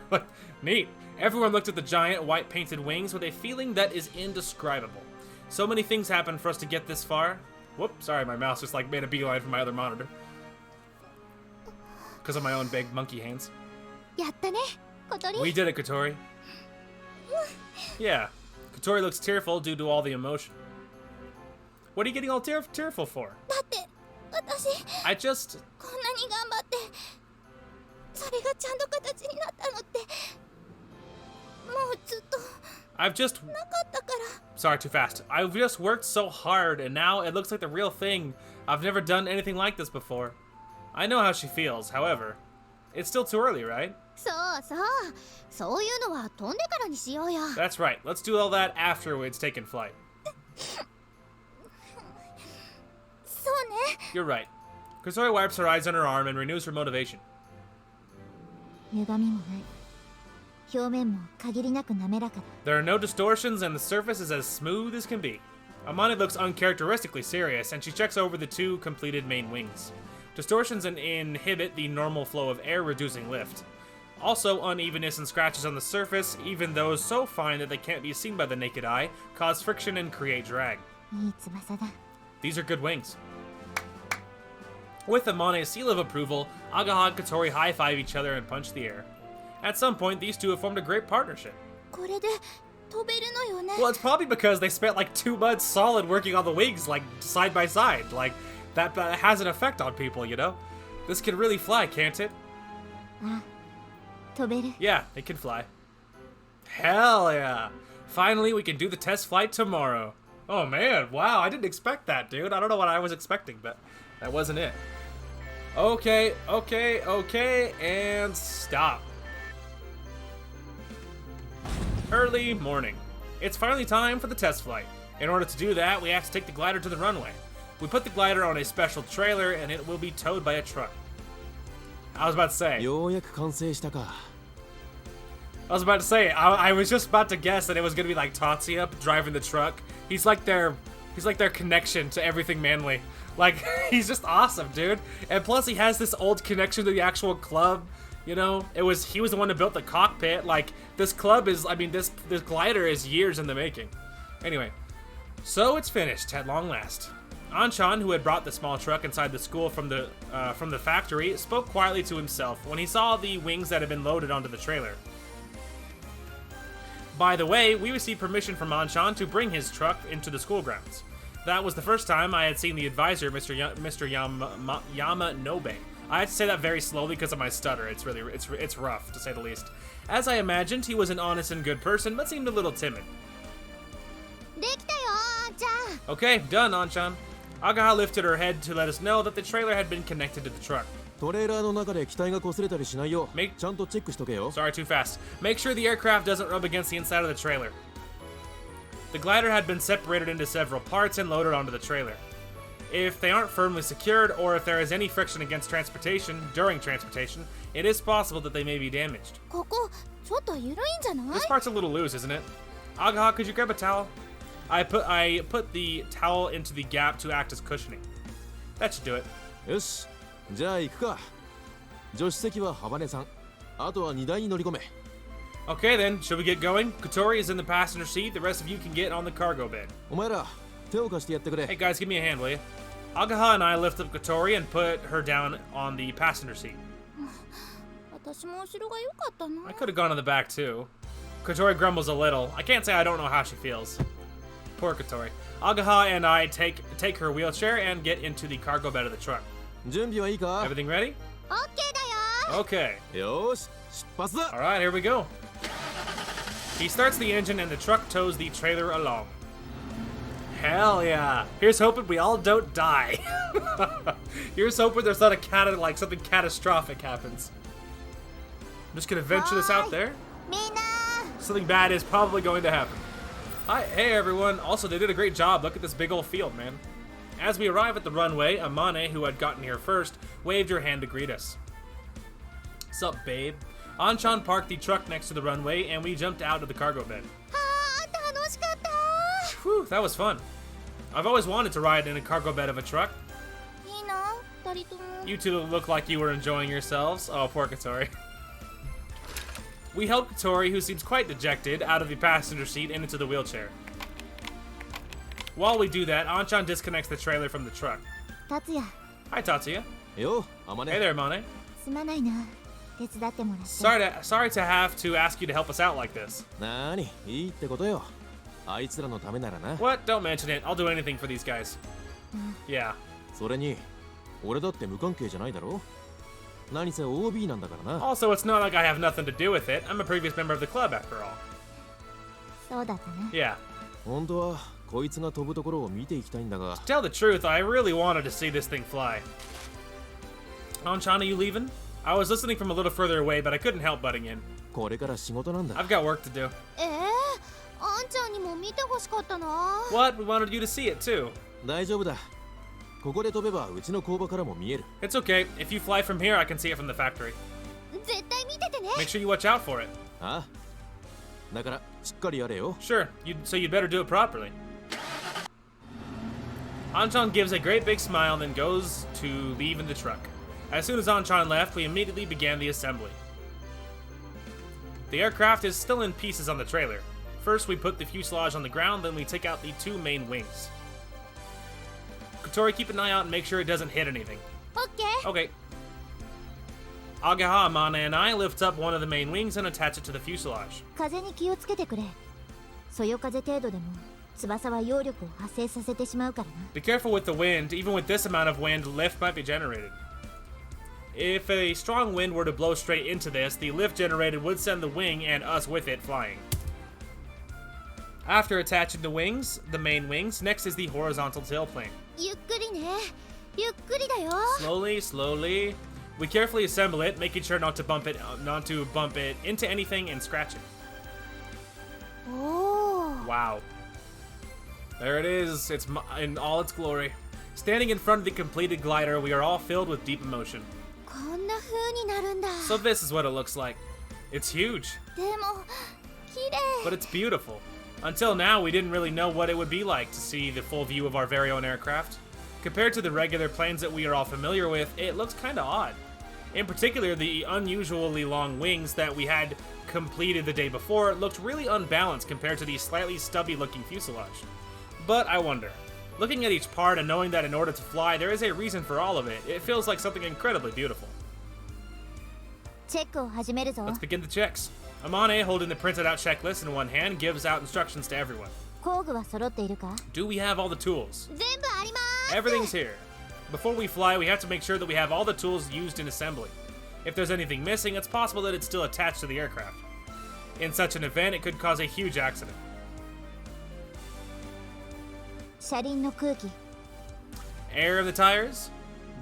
Neat. Everyone looked at the giant white painted wings with a feeling that is indescribable. So many things happened for us to get this far. Whoop, sorry, my mouse just like made a beeline from my other monitor. Because of my own big monkey hands. やったね、小鳥。 We did it, Kotori. Yeah, Kotori looks tearful due to all the emotion. What are you getting all tearful for? だって私 I just... こんなに頑張ってそれがちゃんと形になったのってもうずっと I've just... なかったから。 Sorry, too fast. I've just worked so hard, and now it looks like the real thing. I've never done anything like this before. I know how she feels, however. It's still too early, right? そうそう、そういうのは飛んでからにしようよ。 That's right. Let's do all that after it's taken flight. そうね。 You're right. Kotori wipes her eyes on her arm and renews her motivation. 歪みもない。表面も限りなく滑らかだ。 There are no distortions, and the surface is as smooth as can be. Amane looks uncharacteristically serious, and she checks over the two completed main wings. Distortions inhibit the normal flow of air, reducing lift. Also, unevenness and scratches on the surface, even those so fine that they can't be seen by the naked eye, cause friction and create drag. いい翼だ。 These are good wings. With Amane's seal of approval, Agaha and Kotori high-five each other and punch the air. At some point, these two have formed a great partnership. これで飛べるのよね。 Well, it's probably because they spent like 2 months solid working on the wings, like side by side. Like, that has an effect on people, you know? This can really fly, can't it? あ、飛べる。 Yeah, it can fly. Hell yeah! Finally, we can do the test flight tomorrow. Oh man, wow, I didn't expect that, dude. I don't know what I was expecting, but that wasn't it. Okay, and stop. Early morning. It's finally time for the test flight. In order to do that, we have to take the glider to the runway. We put the glider on a special trailer, and it will be towed by a truck. I was about to say. ようやく完成したか。 I was about to say. I was just about to guess that it was gonna be like Tatsuya driving the truck. He's like their connection to everything manly. Like, he's just awesome, dude. And plus, he has this old connection to the actual club. You know, he was the one who built the cockpit. Like, this club is, I mean, this glider is years in the making. Anyway, so it's finished at long last. Anchan, who had brought the small truck inside the school from the factory, spoke quietly to himself when he saw the wings that had been loaded onto the trailer. By the way, we received permission from Anchan to bring his truck into the school grounds. That was the first time I had seen the advisor, Mr. Yamanobe. I had to say that very slowly because of my stutter. It's rough, to say the least. As I imagined, he was an honest and good person, but seemed a little timid. できたよ、あんちゃん。 Okay, done, Anchan. Agaha lifted her head to let us know that the trailer had been connected to the truck. トレーラーの中で機体が擦れたりしないよう Make- ちゃんとチェックしとけよ。 Sorry, too fast. Make sure the aircraft doesn't rub against the inside of the trailer. The glider had been separated into several parts and loaded onto the trailer. If they aren't firmly secured, or if there is any friction against transportation during transportation, it is possible that they may be damaged. ここちょっと緩いんじゃない？ This part's a little loose, isn't it? Agaha, could you grab a towel? I put the towel into the gap to act as cushioning. That should do it. よし、じゃあ行くか。助手席はハバネさん。あとは荷台に乗り込め。 Okay then, should we get going? Kotori is in the passenger seat. The rest of you can get on the cargo bed. お前ら、手を貸してやってくれ。 Hey guys, give me a hand, will you? Agaha and I lift up Kotori and put her down on the passenger seat. 私も後ろが良かったな。 I could have gone in the back too. Kotori grumbles a little. I can't say I don't know how she feels. Poor Kotori. Agaha and I take her wheelchair and get into the cargo bed of the truck. 準備はいいか Everything ready? オッケーだよ Okay. よーし出発だ Alright, here we go. He starts the engine and the truck tows the trailer along. Hell yeah. Here's hoping we all don't die. Here's hoping there's not like something catastrophic happens. I'm just gonna venture this out there. みんな Something bad is probably going to happen. Hi, hey everyone. Also, they did a great job. Look at this big old field, man. As we arrive at the runway, Amane, who had gotten here first, waved her hand to greet us. Sup, babe? Anchan parked the truck next to the runway, and we jumped out of the cargo bed. あー楽しかった Whew, that was fun. I've always wanted to ride in a cargo bed of a truck. いいな二人とも You two look like you were enjoying yourselves. Oh, poor Katori. We helped Katori, who seems quite dejected, out of the passenger seat and into the wheelchair. While we do that, Anchan disconnects the trailer from the truck. 達也 Hi, Tatsuya. よあま Hey ね there, Mane. すまないな手伝ってもらって Sorry to have to ask you to help us out like this. なーにいいってことよあいつらのためならな What? Don't mention it. I'll do anything for these guys. Yeah. それに俺だって無関係じゃないだろ何せ OB なんだからな Also, it's not like I have nothing to do with it. I'm a previous member of the club, after all. そうだったね Yeah. 本当はこいつが飛ぶところを見ていきたいんだが Tell the truth, I really wanted to see this thing fly. Anchan, are you leaving? I was listening from a little further away, but I couldn't help butting in. これから仕事なんだ I've got work to do. あんちゃんにも見てほしかったな What? We wanted you to see it too. 大丈夫だここで飛べばうちの工場からも見える It's okay. If you fly from here, I can see it from the factory. 絶対見ててね Make sure you watch out for it. ああだからしっかりやれよ Sure. So you'd better do it properly. Anchan gives a great big smile, then goes to leave in the truck. As soon as Anchan left, we immediately began the assembly. The aircraft is still in pieces on the trailer. First, we put the fuselage on the ground, then we take out the two main wings. Kotori, keep an eye out and make sure it doesn't hit anything. オッケー Okay. Agaha, Amane, and I lift up one of the main wings and attach it to the fuselage. 風に気をつけてくれそよ風程度でも翼は揚力を発生させてしまうからな Be careful with the wind. Even with this amount of wind, lift might be generated. If a strong wind were to blow straight into this, the lift generated would send the wing and us with it flying. After attaching the wings, the main wings, next is the horizontal tailplane. ゆっくりねゆっくりだよ Slowly, slowly. We carefully assemble it, making sure not to bump it into anything and scratch it. おお Wow. There it is. It's in all its glory. Standing in front of the completed glider, we are all filled with deep emotion. こんな風になるんだ So this is what it looks like. It's huge, でも綺麗 but it's beautiful. Until now, we didn't really know what it would be like to see the full view of our very own aircraft. Compared to the regular planes that we are all familiar with, it looks kinda odd. In particular, the unusually long wings that we had completed the day before looked really unbalanced compared to the slightly stubby looking fuselage. But I wonder. Looking at each part and knowing that in order to fly, there is a reason for all of it, it feels like something incredibly beautiful. チェックを始めるぞ Let's begin the checks. Amane, holding the printed out checklist in one hand, gives out instructions to everyone. 工具は揃っているか Do we have all the tools? 全部あります Everything's here. Before we fly, we have to make sure that we have all the tools used in assembly. If there's anything missing, it's possible that it's still attached to the aircraft. In such an event, it could cause a huge accident. 車輪の空気 Air of the tires?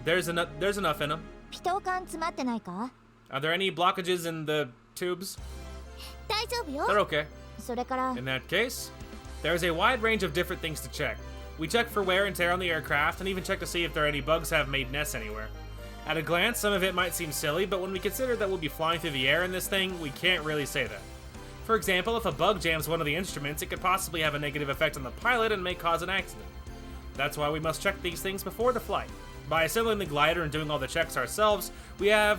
There's enough in them. ピトー管詰まってないか Are there any blockages in the tubes? 大丈夫よ They're okay. それから In that case, there's a wide range of different things to check. We check for wear and tear on the aircraft, and even check to see if there are any bugs have made nests anywhere. At a glance, some of it might seem silly, but when we consider that we'll be flying through the air in this thing, we can't really say that. For example, if a bug jams one of the instruments, it could possibly have a negative effect on the pilot and may cause an accident. That's why we must check these things before the flight. By assembling the glider and doing all the checks ourselves, we are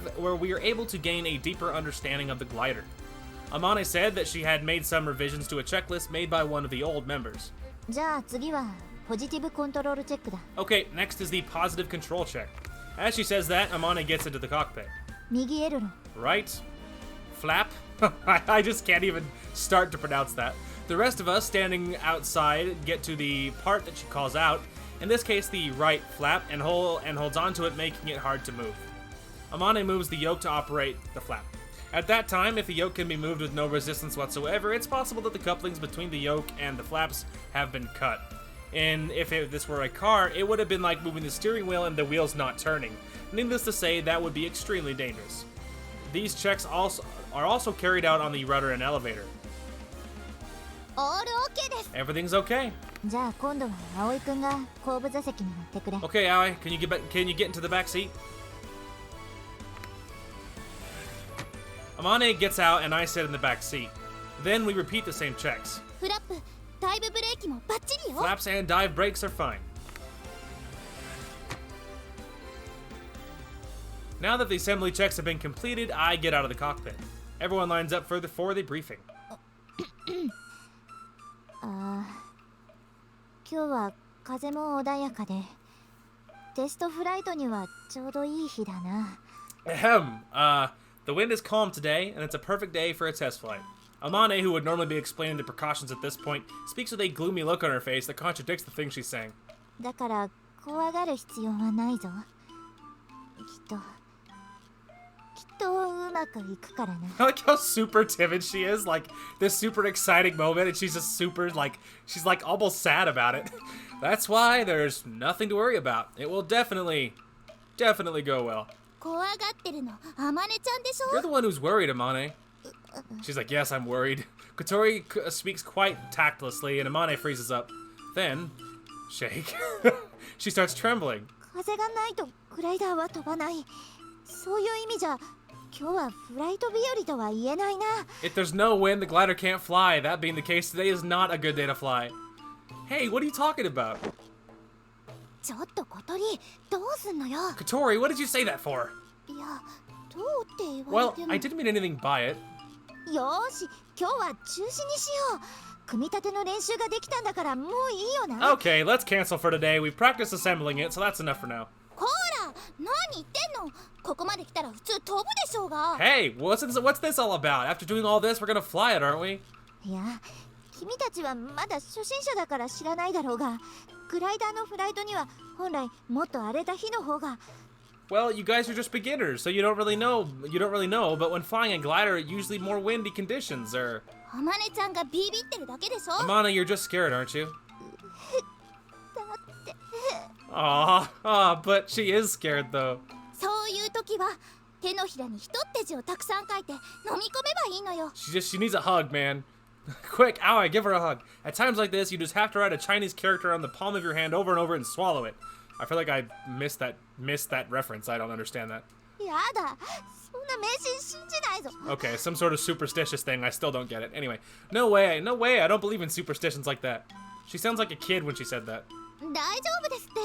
able to gain a deeper understanding of the glider. Amane said that she had made some revisions to a checklist made by one of the old members. じゃあ次はポジティブコントロールチェックだ Okay, next is the positive control check. As she says that, Amane gets into the cockpit. 右エルロン Right? Flap? I just can't even start to pronounce that. The rest of us standing outside get to the part that she calls out, in this case the right flap, and holds onto it, making it hard to move. Amane moves the yoke to operate the flap. At that time, if the yoke can be moved with no resistance whatsoever, it's possible that the couplings between the yoke and the flaps have been cut. And if this were a car, it would have been like moving the steering wheel and the wheels not turning. Needless to say, that would be extremely dangerous. These checks are also carried out on the rudder and elevator. オールオッケーです。 Everything's okay. じゃあ今度は葵くんが後部座席に乗ってくれ。 Okay, Aoi, can you get into the back seat? Amane gets out and I sit in the back seat. Then we repeat the same checks. フラップ、ダイブブレーキもバッチリよ。 Flaps and dive brakes are fine. Now that the assembly checks have been completed, I get out of the cockpit. Everyone lines up for the briefing. 今日は風も穏やかで、テストフライトにはちょうどいい日だな。Ahem. The wind is calm today, and it's a perfect day for a test flight. Amane, who would normally be explaining the precautions at this point, speaks with a gloomy look on her face that contradicts the things she's saying. だから怖がる必要はないぞ。きっとうまくいくからな。 I like how super timid she is, like this super exciting moment, and she's just super she's almost sad about it. That's why there's nothing to worry about. It will definitely go well. 怖がってるのあまねちゃんでし You're ょ。 the one who's worried, Amane. She's like, yes, I'm worried. Kotori speaks quite tactlessly, and Amane freezes up. Then, shake. She starts trembling. 風がないとグライダーは飛ばない。そういう意味じゃ今日はフライト日和とは言えないな。 If there's no wind, the glider can't fly. That being the case, today is not a good day to fly. Hey, what are you talking about? ちょっと小鳥どうすんのよ。 Kotori, what did you say that for? いやどうって言わ Well, れても。 I didn't mean anything by it. よーし今日は中止にしよう。組み立ての練習ができたんだからもういいよな。 Okay, let's cancel for today. We've practiced assembling it, so that's enough for now. こーら何言ってんの。ここまで来たら普通飛ぶでしょうが。 Hey, what's this all about? After doing all this, we're gonna fly it, aren't we? いや君たちはまだ初心者だから知らないだろうが、グライダーのフライトには本来もっと荒れた日の方が。 Well, you guys are just beginners, so you don't really know. But when flying a glider, usually more windy conditions are. あまねちゃんがビビってるだけでしょ。 Amana, you're just scared, aren't you? だって。 Aw, but she is scared though. そういう時は手のひらにひとって字をたくさん書いて飲み込めばいいのよ。 She needs a hug, man. Quick, Aoi, give her a hug. At times like this, you just have to write a Chinese character on the palm of your hand over and over and swallow it. I feel like I missed that reference. I don't understand that. やだそんな迷信信じないぞ。 Okay, some sort of superstitious thing. I still don't get it. Anyway, no way. I don't believe in superstitions like that. She sounds like a kid when she said that. 大丈夫ですって。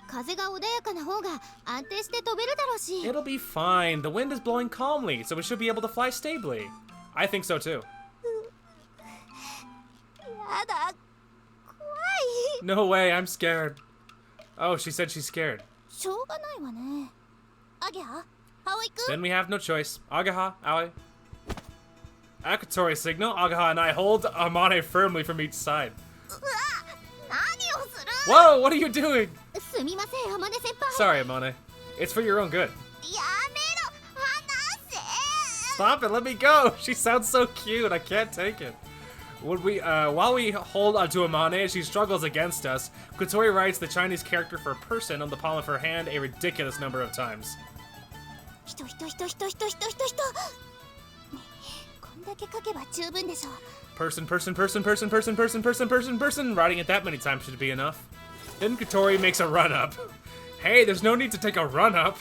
風が穏やかな方が安定して飛べるだろうし。 It'll be fine. The wind is blowing calmly, so we should be able to fly stably. I think so too. やだ怖い。 No way, I'm scared. Oh, she said she's scared. しょうがないわね。あぎゃ葵くん。 Then we have no choice. Agaha, Aoi. Akatori signal. Agaha and I hold Amane firmly from each side. うわ何をする。 Whoa, what are you doing? すみませんあまね先輩。 Sorry, Amane. It's for your own good. やめろ離せ。 Stop it, let me go. She sounds so cute. I can't take it. While we hold onto Amane, she struggles against us. Kotori writes the Chinese character for person on the palm of her hand a ridiculous number of times. 人人人人人人人人。ねこんだけ書けば十分でしょ。 Person, person, person, person, person, person, person, person, person. Writing it that many times should be enough. Then Kotori makes a run up. Hey, there's no need to take a run up.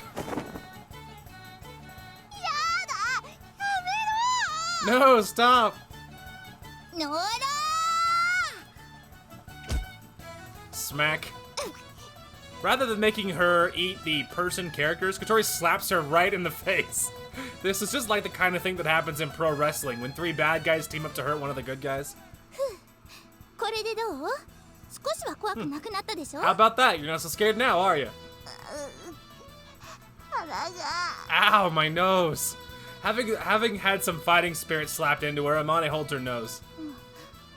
やだやめろ。 No, stop. 乗ろう。 Smack. Rather than making her eat the person characters, Kotori slaps her right in the face. This is just like the kind of thing that happens in pro wrestling when 3 bad guys team up to hurt one of the good guys. これでどう？少しは怖くなくなったでしょ。 How about that? You're not so scared now, are you? 腹が。 Ow, my nose. Having had some fighting spirit slapped into her, Amane holds her nose.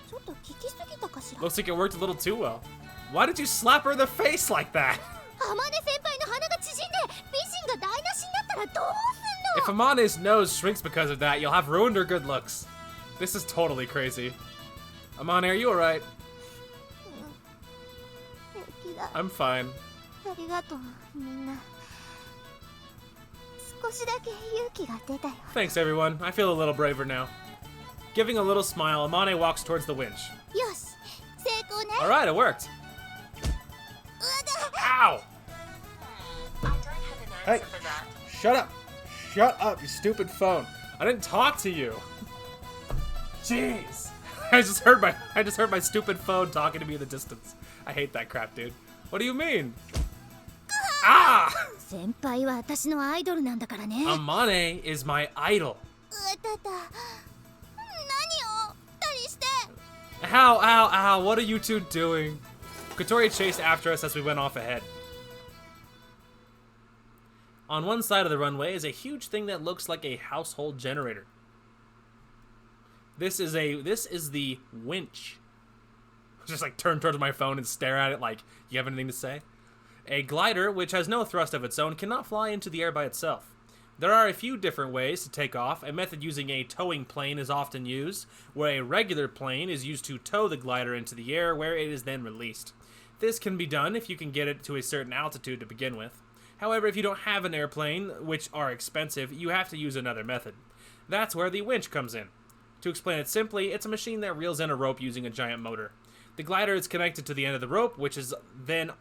ちょっと効きすぎたかしら。 Looks like it worked a little too well. Why did you slap her in the face like that? 天音先輩の鼻が縮んで美人が台無しになったらどう If Amane's nose shrinks because of that, you'll have ruined her good looks. This is totally crazy. Amane, are you alright? すんの？平気だ。 I'm fine. ありがとうみんな。少しだけ勇気が出たよ。 Thanks, everyone. I feel a little braver now. Giving a little smile, Amane walks towards the winch. よし成功ね。 Alright, it worked. Ow! Hey, shut up. Shut up, you stupid phone. I didn't talk to you. Jeez. I just heard my stupid phone talking to me in the distance. I hate that crap, dude. What do you mean? Ah! 先輩は私のアイドルなんだからね。 Amane is my idol. うたた。何を二人して。 Ow, ow, ow, what are you two doing? Kotori chased after us as we went off ahead. On one side of the runway is a huge thing that looks like a household generator. This is the winch. Just like turn towards my phone and stare at it like, you have anything to say? A glider, which has no thrust of its own, cannot fly into the air by itself. There are a few different ways to take off. A method using a towing plane is often used, where a regular plane is used to tow the glider into the air, where it is then released. This can be done if you can get it to a certain altitude to begin with. However, if you don't have an airplane, which are expensive, you have to use another method. That's where the winch comes in. To explain it simply, it's a machine that reels in a rope using a giant motor. The glider is connected to the end of the rope, which is then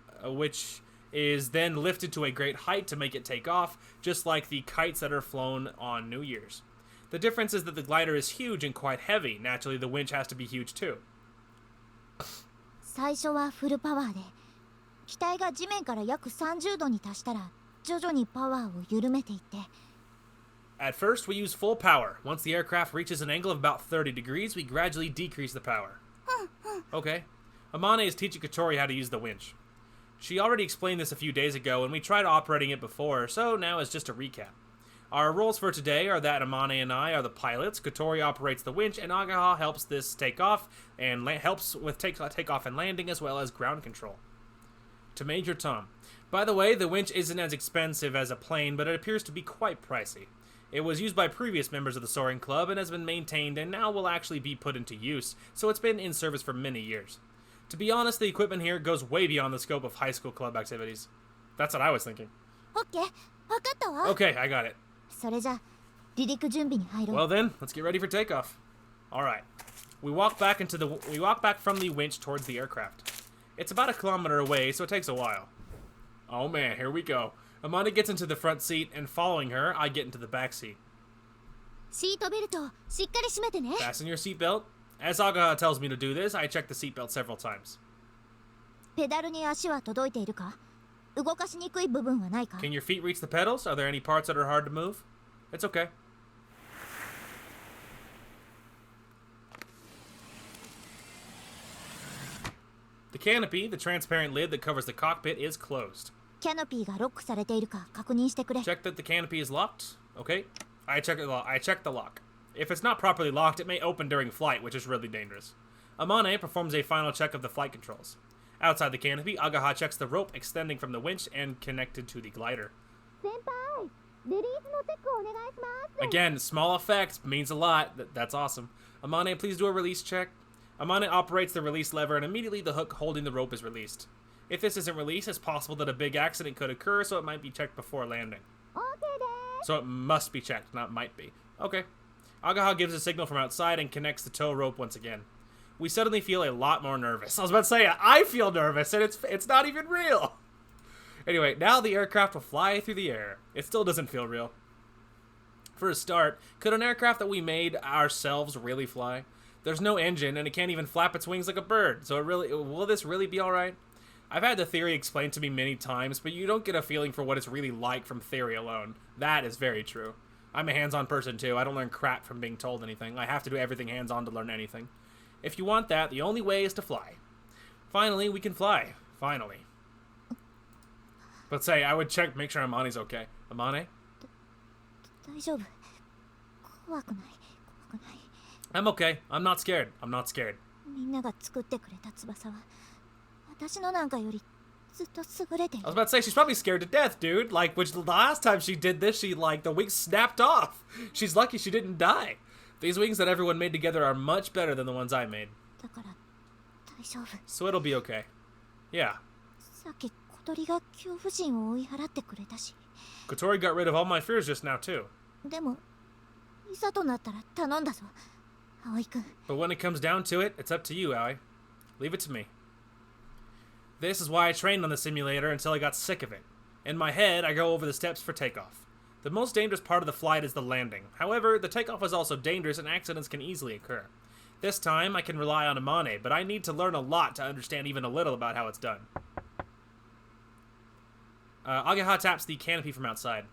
lifted to a great height to make it take off, just like the kites that are flown on New Year's. The difference is that the glider is huge and quite heavy. Naturally, the winch has to be huge too. 最初はフルパワーで、機体が地面から約30度に達したら徐々にパワーを緩めていって。 At first, we use full power. Once the aircraft reaches an angle of about 30 degrees, we gradually decrease the power. Okay. Amane is teaching Kotori how to use the winch. She already explained this a few days ago, and we tried operating it before, so now it's just a recap. Our roles for today are that Amane and I are the pilots, Kotori operates the winch, and Agaha helps this take off, and helps with takeoff and landing, as well as ground control. To Major Tom. By the way, the winch isn't as expensive as a plane, but it appears to be quite pricey. It was used by previous members of the Soaring Club and has been maintained and now will actually be put into use, so it's been in service for many years. To be honest, the equipment here goes way beyond the scope of high school club activities. That's what I was thinking. オッケー、わかったわ。 Okay, I got it. それじゃあ離陸準備に入ろう。 Well then, let's get ready for takeoff. Alright. We walk back from the winch towards the aircraft. It's about 1 kilometer away, so it takes a while. Oh man, here we go. Amanda gets into the front seat, and following her, I get into the back seat. シートベルトしっかり締めてね。 Fasten your seatbelt. As Agaha tells me to do this, I check the seatbelt several times. ペダルに足は届いているか？動かしにくい部分はないか？ Can your feet reach the pedals? Are there any parts that are hard to move? It's okay. The canopy, the transparent lid that covers the cockpit, is closed. キャノピーがロックされているか確認してくれ。 Check that the canopy is locked. Okay. I check the lock. If it's not properly locked, it may open during flight, which is really dangerous. Amane performs a final check of the flight controls. Outside the canopy, Agaha checks the rope extending from the winch and connected to the glider. 先輩、レリースのチェックをお願いします。 Again, small effect means a lot. That's awesome. Amane, please do a release check. Amane operates the release lever, and immediately the hook holding the rope is released. If this isn't released, it's possible that a big accident could occur, so it might be checked before landing. オーケーです。 So it must be checked, not might be. Okay. Agaha gives a signal from outside and connects the tow rope once again. We suddenly feel a lot more nervous. I was about to say, I feel nervous, and it's not even real. Anyway, now the aircraft will fly through the air. It still doesn't feel real. For a start, could an aircraft that we made ourselves really fly? There's no engine, and it can't even flap its wings like a bird, so will this really be alright? I've had the theory explained to me many times, but you don't get a feeling for what it's really like from theory alone. That is very true. I'm a hands-on person too. I don't learn crap from being told anything. I have to do everything hands-on to learn anything. If you want that, the only way is to fly. Finally, we can fly. Finally. But say, I would check, make sure Amane's okay. Amane? 大丈夫。怖くない。怖くない。 I'm okay. I'm not scared. I'm not scared. みんなが作ってくれた翼は私のなんかよりずっと優れてい I was る。 about to say, she's probably scared to death, dude. Like, which the last time she did this, she, like, the wings snapped off. She's lucky she didn't die. These wings that everyone made together are much better than the ones I made. だから大丈夫。 So it'll be okay. Yeah. さっき小鳥が恐怖心を追い払ってくれたし。 Kotori got rid of all my fears just now, too. でもいざとなったら頼んだぞ、葵くん。 But when it comes down to it, it's up to you, Aoi. Leave it to me. This is why I trained on the simulator until I got sick of it. In my head, I go over the steps for takeoff. The most dangerous part of the flight is the landing. However, the takeoff is also dangerous and accidents can easily occur. This time, I can rely on Amane, but I need to learn a lot to understand even a little about how it's done. Ageha taps the canopy from outside.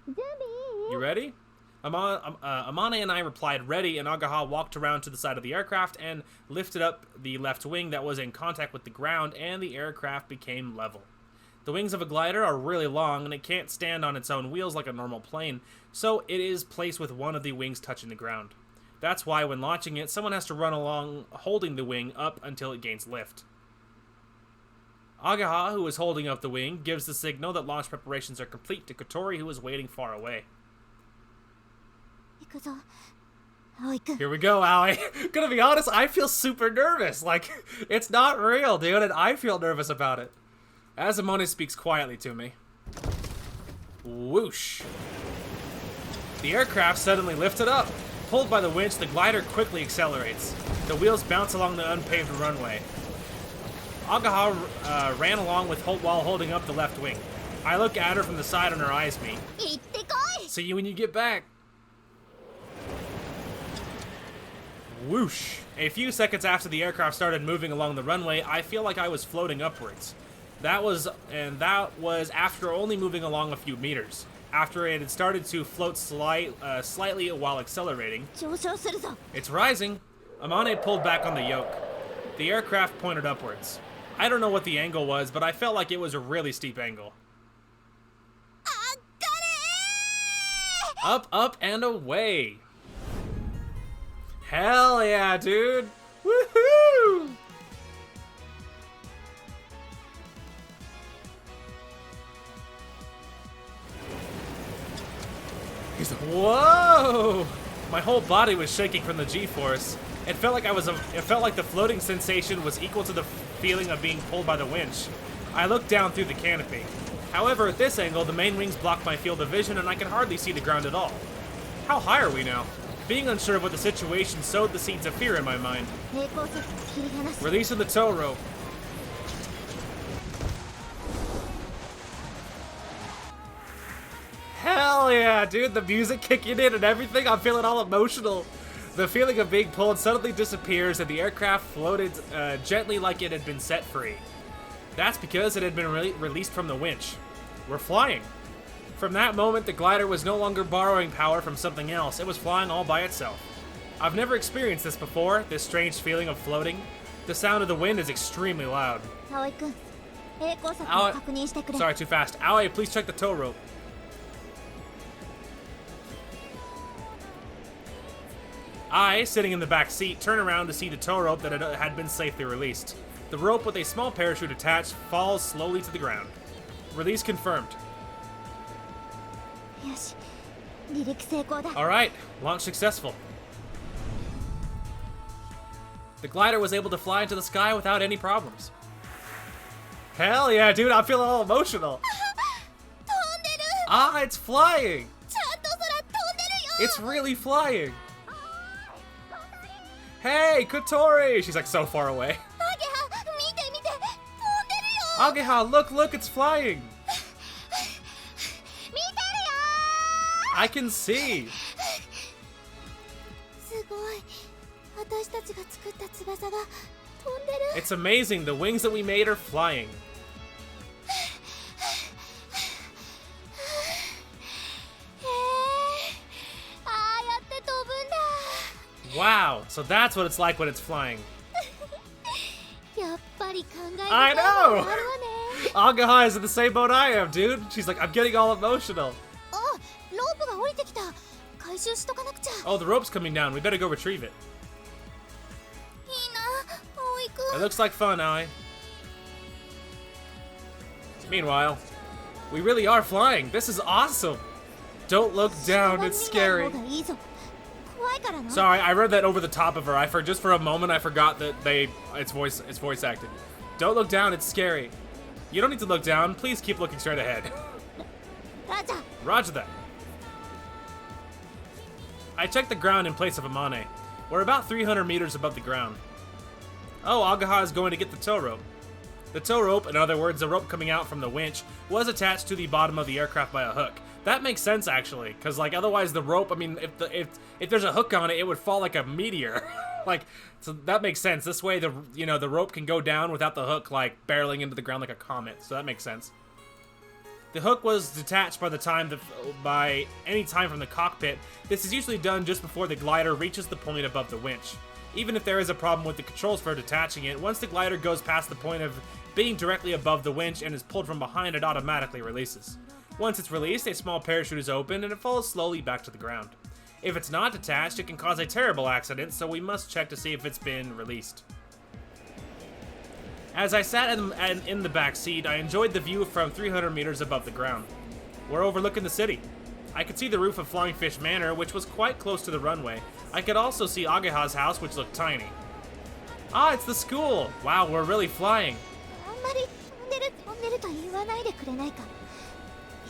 You ready? Amane and I replied ready, and Ageha walked around to the side of the aircraft and lifted up the left wing that was in contact with the ground, and the aircraft became level. The wings of a glider are really long, and it can't stand on its own wheels like a normal plane, so it is placed with one of the wings touching the ground. That's why when launching it, someone has to run along holding the wing up until it gains lift. Ageha, who is holding up the wing, gives the signal that launch preparations are complete to Kotori, who is waiting far away. 行くぞ、葵くん。 Here we go, Aoi. Gonna be honest, I feel super nervous. Like, it's not real, dude, and I feel nervous about it. As Amane speaks quietly to me. Whoosh. The aircraft suddenly lifted up. Pulled by the winch, the glider quickly accelerates. The wheels bounce along the unpaved runway. Ageha ran along while holding up the left wing. I look at her from the side and her eyes meet. 行ってこい。 See you when you get back. Whoosh. A few seconds after the aircraft started moving along the runway, I feel like I was floating upwards. That was after only moving along a few meters. After it had started to float slightly while accelerating. 上昇するぞ。 It's rising. Amane pulled back on the yoke. The aircraft pointed upwards. I don't know what the angle was, but I felt like it was a really steep angle. Up, up, and away. Hell yeah, dude. Woohoo! Whoa! My whole body was shaking from the G-force. It felt like the floating sensation was equal to the feeling of being pulled by the winch. I looked down through the canopy. However, at this angle, the main wings block my field of vision and I can hardly see the ground at all. How high are we now? Being unsure of what the situation sowed the seeds of fear in my mind. 平行説切り離す。 Releasing the tow rope. Hell yeah, dude. The music kicking in and everything. I'm feeling all emotional. The feeling of being pulled suddenly disappears and the aircraft floated gently like it had been set free. That's because it had been released from the winch. We're flying. From that moment, the glider was no longer borrowing power from something else. It was flying all by itself. I've never experienced this before, this strange feeling of floating. The sound of the wind is extremely loud. 葵くん、平行策を確認してくれ。 Sorry, too fast. Aoi, please check the tow rope. I, sitting in the back seat, turn around to see the tow rope that had been safely released. The rope with a small parachute attached falls slowly to the ground. Release confirmed. よし、離陸成功だ。 Alright, launch successful. The glider was able to fly into the sky without any problems. Hell yeah, dude, I'm feeling all emotional. 飛んでる。 Ah, it's flying! ちゃんと空飛んでるよ。 It's really flying! Hey, Kotori! She's like so far away. アゲハ、見て見て、飛んでるよ。 Ageha, look, look, it's flying! 見てるよ。 I can see! すごい。私たちが作った翼が飛んでる。 It's amazing, the wings that we made are flying. へえ、ああやって飛ぶんだ。 Wow, so that's what it's like when it's flying. やっぱり考え I 方 know! があるわね。 Ageha is in the same boat I am, dude. She's like, I'm getting all emotional. あ、ロープが降りてきた。回収しとかなくちゃ。 Oh, the rope's coming down. We better go retrieve it. It looks like fun, Aoi. Meanwhile, we really are flying. This is awesome. Don't look down, it's scary. 怖いからな。 Sorry, I read that over the top of her. Just for a moment I forgot that it's voice acted. Don't look down, it's scary. You don't need to look down. Please keep looking straight ahead. ラジャー。 Roger that. I checked the ground in place of Amane. We're about 300 meters above the ground. Oh, Agaha is going to get the tow rope. The tow rope, in other words, the rope coming out from the winch, was attached to the bottom of the aircraft by a hook. That makes sense, actually, because like otherwise the rope, I mean, if there's a hook on it, it would fall like a meteor. Like, so that makes sense. This way, the rope can go down without the hook like barreling into the ground like a comet. So that makes sense. The hook was detached by any time from the cockpit. This is usually done just before the glider reaches the point above the winch. Even if there is a problem with the controls for detaching it, once the glider goes past the point of being directly above the winch and is pulled from behind, it automatically releases. Once it's released, a small parachute is opened and it falls slowly back to the ground. If it's not detached, it can cause a terrible accident, so we must check to see if it's been released. As I sat in the back seat, I enjoyed the view from 300 meters above the ground. We're overlooking the city. I could see the roof of Flying Fish Manor, which was quite close to the runway. I could also see Agaha's house, which looked tiny. Ah, it's the school! Wow, we're really flying. あんまり飛んでると言わないでくれないか。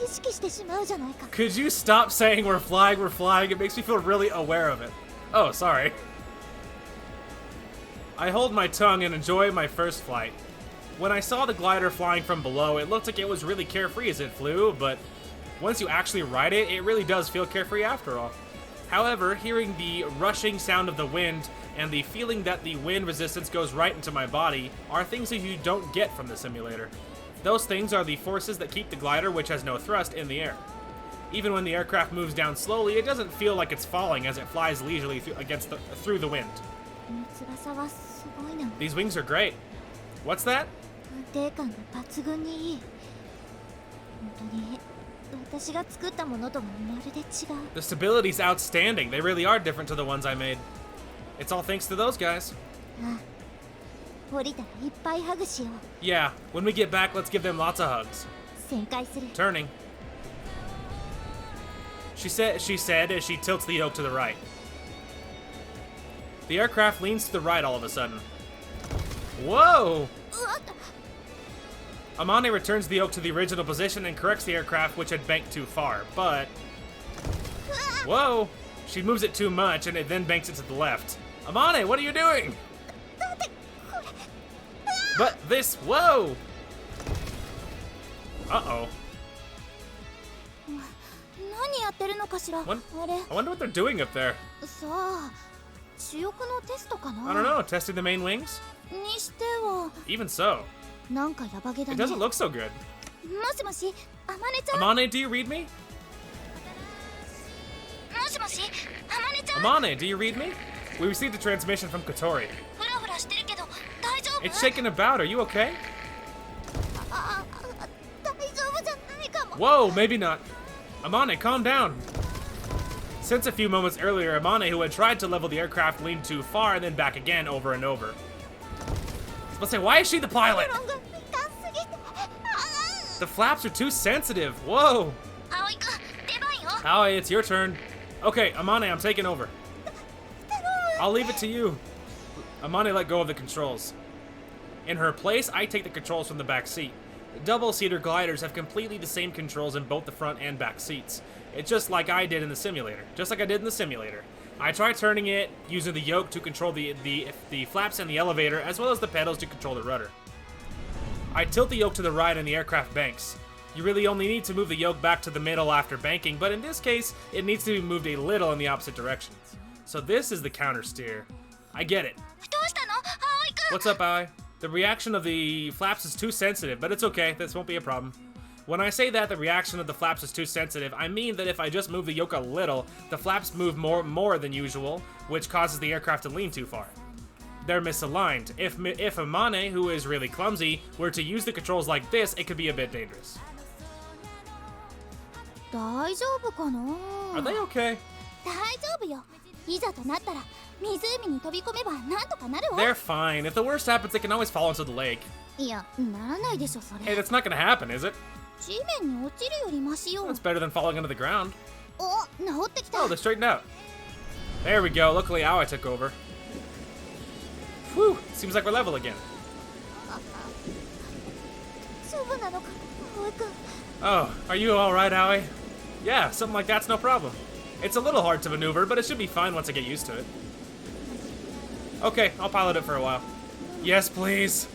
意識してしまうじゃないか。 Could you stop saying we're flying, we're flying? It makes me feel really aware of it. Oh, sorry. I hold my tongue and enjoy my first flight. When I saw the glider flying from below, it looked like it was really carefree as it flew, but once you actually ride it, it really does feel carefree after all. However, hearing the rushing sound of the wind and the feeling that the wind resistance goes right into my body are things that you don't get from the simulator. Those things are the forces that keep the glider, which has no thrust, in the air. Even when the aircraft moves down slowly, it doesn't feel like it's falling as it flies leisurely through the wind. 翼はすごいな。 These wings are great. What's that? 安定感が抜群にいい。本当に私が作ったものとはまるで違う。 The stability's outstanding. They really are different to the ones I made. It's all thanks to those guys. ああ降りたらいっぱいハグしよう。 Yeah, when we get back, let's give them lots of hugs. 旋回する。 Turning. She said as she tilts the yoke to the right. The aircraft leans to the right all of a sudden. Whoa! うわっと。 Amane returns the yoke to the original position and corrects the aircraft which had banked too far, but... Whoa! She moves it too much and it then banks it to the left. Amane, what are you doing? But this... Whoa! Uh-oh. 何やってるのかしら。 What? あれ。 I wonder what they're doing up there. さあ主翼のテストかな。 I don't know, testing the main wings? にしては Even so. なんかヤバゲだ It ね。 doesn't look so good. もしもし、あまねちゃん。 Amane, do you read me? もしもし、あまねちゃん。 Amane, do you read me? We received a transmission from Kotori. フラフラしてるけど大丈夫？ It's shaking about. Are you okay? 大丈夫じゃないかも。 Whoa, maybe not. Amane, calm down. Since a few moments earlier, Amane, who had tried to level the aircraft, leaned too far and then back again over and over. Let's say, why is she the pilot? ロンがいかんすぎて。The flaps are too sensitive. Whoa. 葵くん、出番よ。 Aoi, it's your turn. Okay, Amane, I'm taking over. I'll leave it to you. Amane let go of the controls. In her place, I take the controls from the back seat. Double-seater gliders have completely the same controls in both the front and back seats. It's just like I did in the simulator. I try turning it using the yoke to control the flaps and the elevator, as well as the pedals to control the rudder. I tilt the yoke to the right and the aircraft banks. You really only need to move the yoke back to the middle after banking, but in this case, it needs to be moved a little in the opposite direction. So this is the counter steer. I get it. どうしたの？葵くん。 What's up, Aoi? The reaction of the flaps is too sensitive, but it's okay. This won't be a problem. When I say that the reaction of the flaps is too sensitive, I mean that if I just move the yoke a little, the flaps move more than usual, which causes the aircraft to lean too far. They're misaligned. If Amane, who is really clumsy, were to use the controls like this, it could be a bit dangerous. 大丈夫かな。 Are they okay? 大丈夫よ。いざとなったら湖に飛び込めばなんとかなるわ。 They're fine. If the worst happens, they can always fall into the lake. いや、ならないでしょそ Hey, れ。 that's not gonna happen, is it? 地面に落ちるよりマシよ。 That's better than falling into the ground. お、治ってきた。 Oh, they're straightened out. There we go. Luckily, Aoi took over. Whew. Seems like we're level again. 大丈夫なのか、葵くん。 Oh, are you alright, Aoi? Yeah, something like that's no problem. It's a little hard to maneuver, but it should be fine once I get used to it. Okay, I'll pilot it for a while. Yes, please.